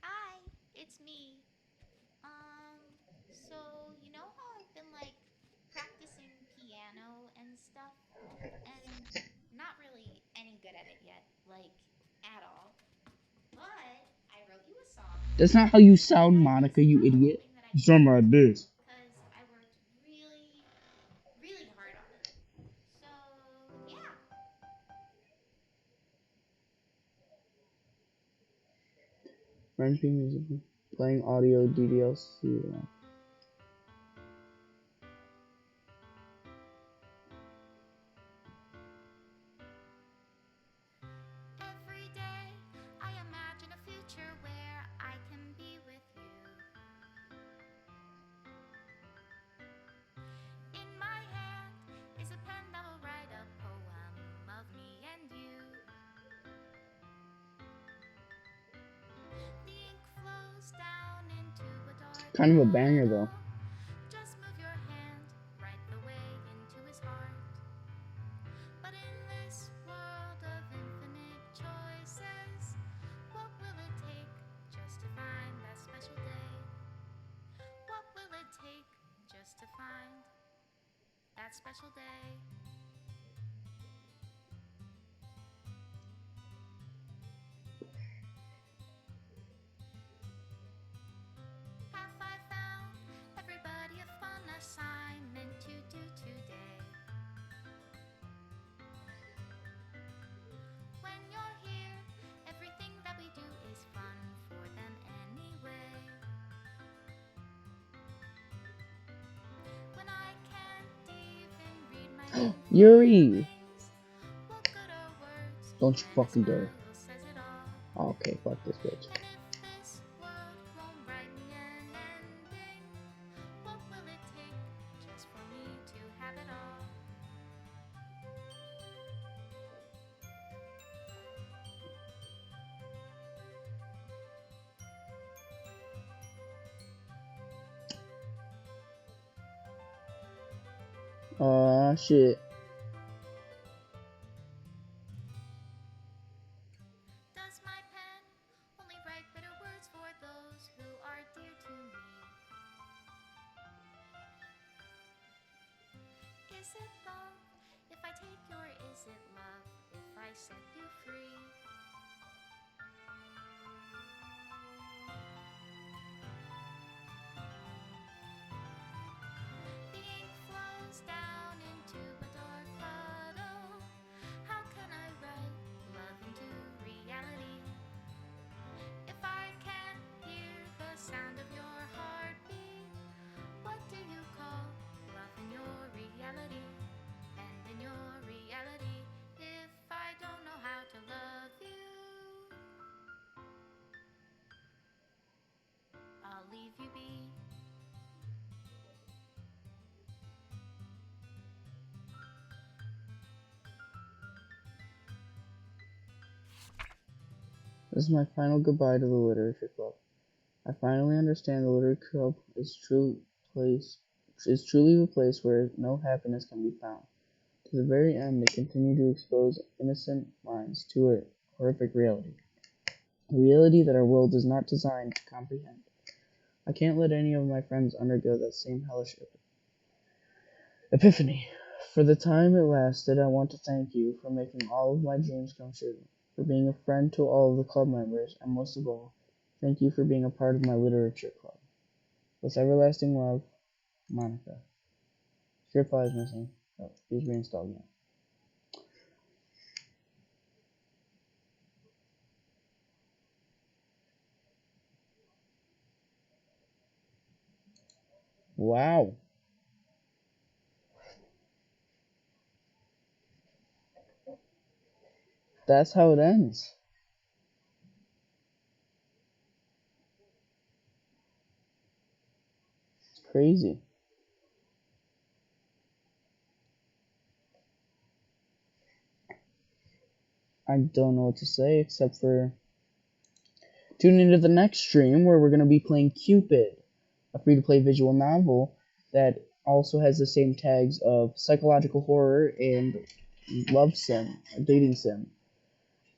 Hi, it's me. So you know how I've been like practicing piano and stuff, and not really any good at it yet, like at all. But I wrote you a song, That's not how you sound, and I was Monica, you kind of idiot. hoping that I You could talking sing about it this? because I worked really, really hard on it. So yeah. Friends being musical. playing audio DDLC. Every day I imagine a future where I can be with you. In my hand is a pen that will write a poem of me and you. The ink flows down into a dark Kind of a banger though. puddle. Just move your hand right the way into his heart. But in this world of infinite choices, what will it take just to find that special day? What will it take just to find that special day? Have I found everybody a fun assignment to do today? When you're here, everything that we do is fun for them anyway. When I can't even read my own Yuri! feelings, what good are words Don't you when a fucking dare. smile says it all? Okay, fuck this bitch. And if this world won't write me an ending, what will it take just for me to have it all? Aw, shit. Does my pen only write bitter words for those who are dear to me? Is it love if I take your, is it love if I set you free? The ink flows down into a dark puddle. How can I write love into reality? If I can't hear the sound of your heartbeat, what do you call love in your reality? And in your reality, if I don't know how to love you, I'll leave you be. This is my final goodbye to the literature club. I finally understand the literature club is truly the place where no happiness can be found. To the very end, they continue to expose innocent minds to a horrific reality. A reality that our world is not designed to comprehend. I can't let any of my friends undergo that same hellish epiphany. For the time it lasted, I want to thank you for making all of my dreams come true, for being a friend to all of the club members, and most of all, thank you for being a part of my literature club. With everlasting love, Monica. Script file is missing. Oh, please reinstall again. Wow. That's how it ends. It's crazy. I don't know what to say except for tune into the next stream where we're going to be playing Cupid, a free to play visual novel that also has the same tags of psychological horror and love sim, a dating sim.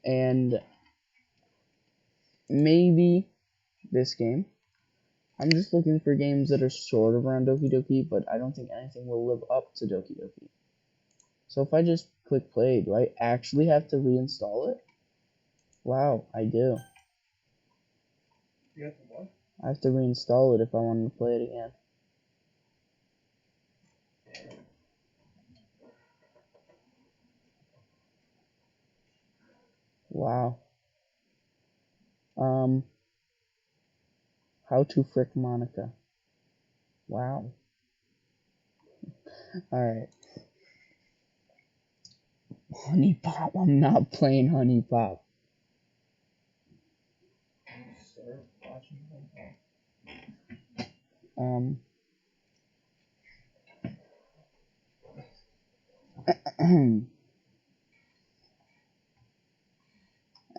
And maybe this game. I'm just looking for games that are sort of around Doki Doki, but I don't think anything will live up to Doki Doki. So if I just click play, do I actually have to reinstall it? Wow, I do. You have to what? I have to reinstall it if I want to play it again. Wow. How to frick Monica. Wow. Alright. Honey Pop. I'm not playing Honey Pop. I'm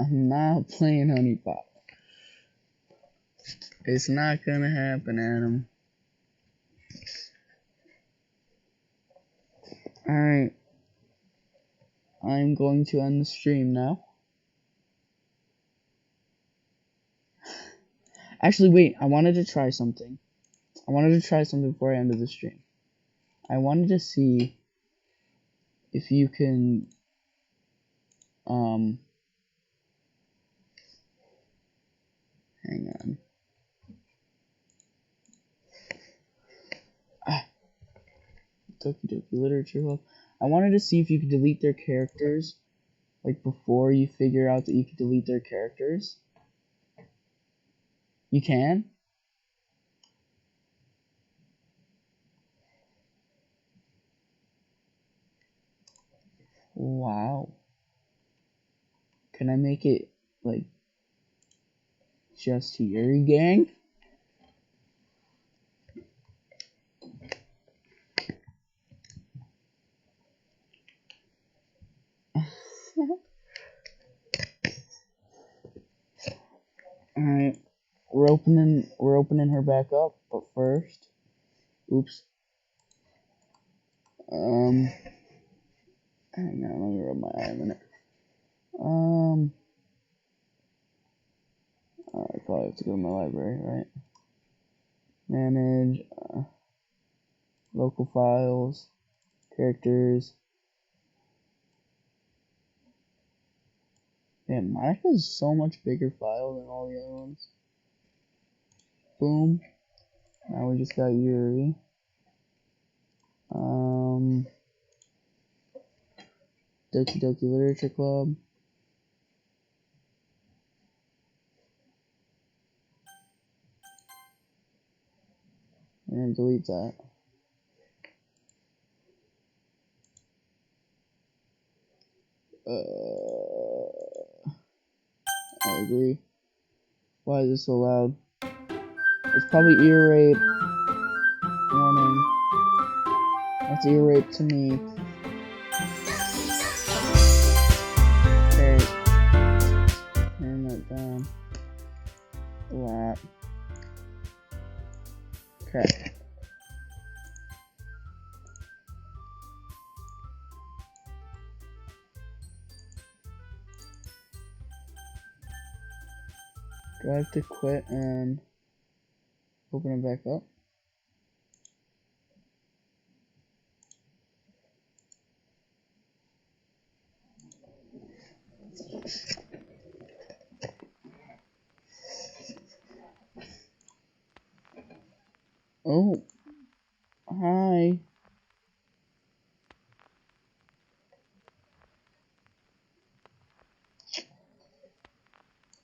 not playing Honey Pop. It's not gonna happen, Adam. Alright. I'm going to end the stream now. Actually, wait. I wanted to try something. Before I ended the stream. I wanted to see if you can, hang on. Doki Literature Club. I wanted to see if you could delete their characters, like before you figure out that you could delete their characters. You can? Wow. Can I make it, like, just Yuri Gang? Alright. We're opening her back up, but first, oops. Hang on, let me rub my eye a minute. I probably have to go to my library, right? Manage, local files, characters. Man, Monica's so much bigger file than all the other ones. Boom. Now we just got Yuri. Doki Literature Club. And delete that. I agree. Why is this so loud? It's probably ear rape. Warning. That's ear rape to me. Okay. Turn that down. A lot. Okay. Do I have to quit and open it back up? Oh. Hi.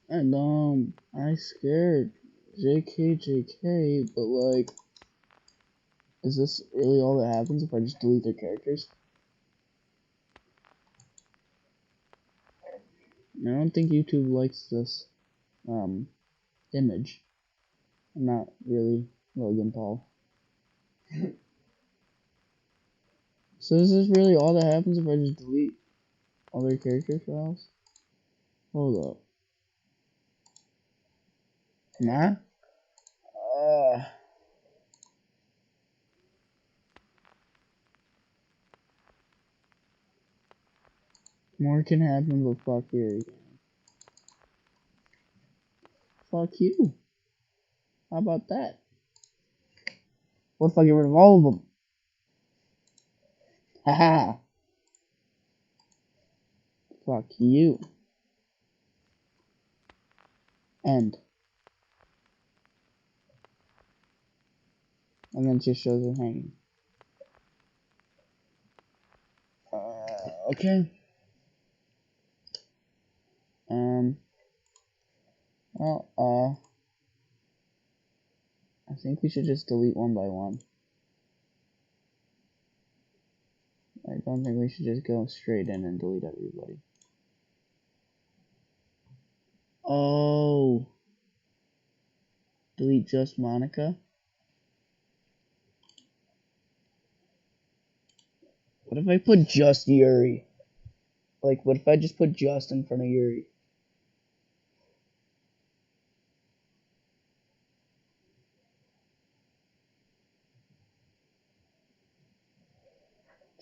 And I scared. JK, but like, is this really all that happens if I just delete their characters? I don't think YouTube likes this, image. I'm not really Logan Paul. So is this really all that happens if I just delete all their character files? Hold up. Nah? More can happen, but fuck you. Fuck you. How about that? What if I get rid of all of them? Haha. Fuck you. End. And then it just shows her hanging. Okay. Well, I think we should just delete one by one. I don't think we should just go straight in and delete everybody. Oh. Delete just Monica. What if I put just Yuri? Like, what if I just put just in front of Yuri?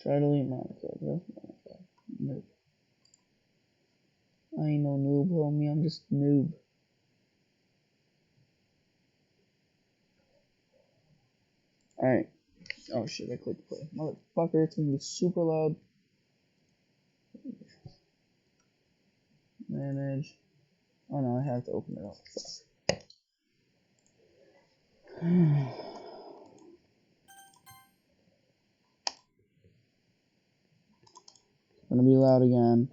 Try to delete Monica. Just Monica. Noob. I ain't no noob, homie. I'm just noob. Alright. Oh shit, I clicked play. Motherfucker, it's gonna be super loud. Manage. Oh no, I have to open it up. It's gonna be loud again.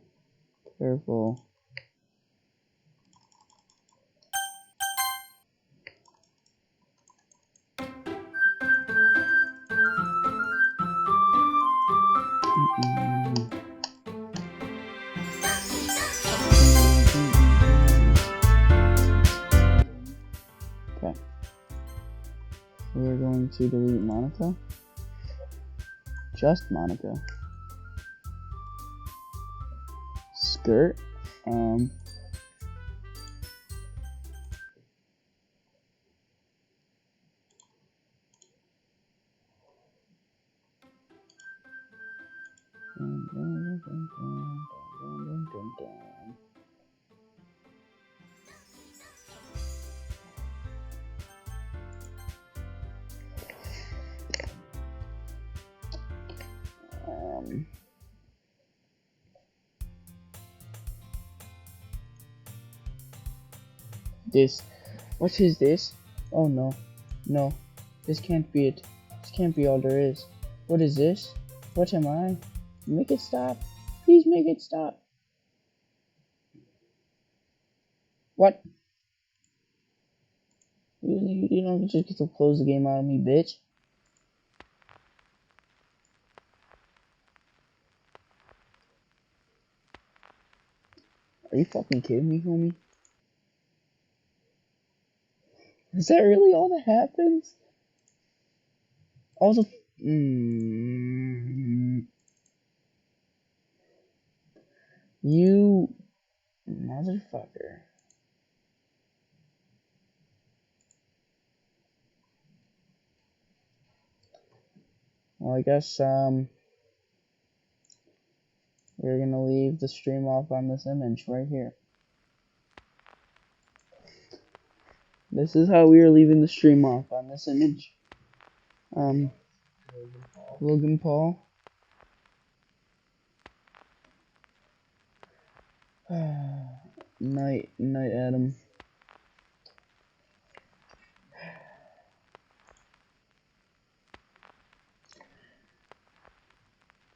Careful. Okay. We're going to delete Monica. Just Monica. Skirt. This. What is this? Oh no. No. This can't be it. This can't be all there is. What is this? What am I? Make it stop. Please make it stop. What? You don't just get to close the game out of me, bitch. Are you fucking kidding me, homie? Is that really all that happens? Also, you motherfucker. Well, I guess, we're gonna leave the stream off on this image right here. This is how we are leaving the stream off on this image. Logan Paul. Night, Adam.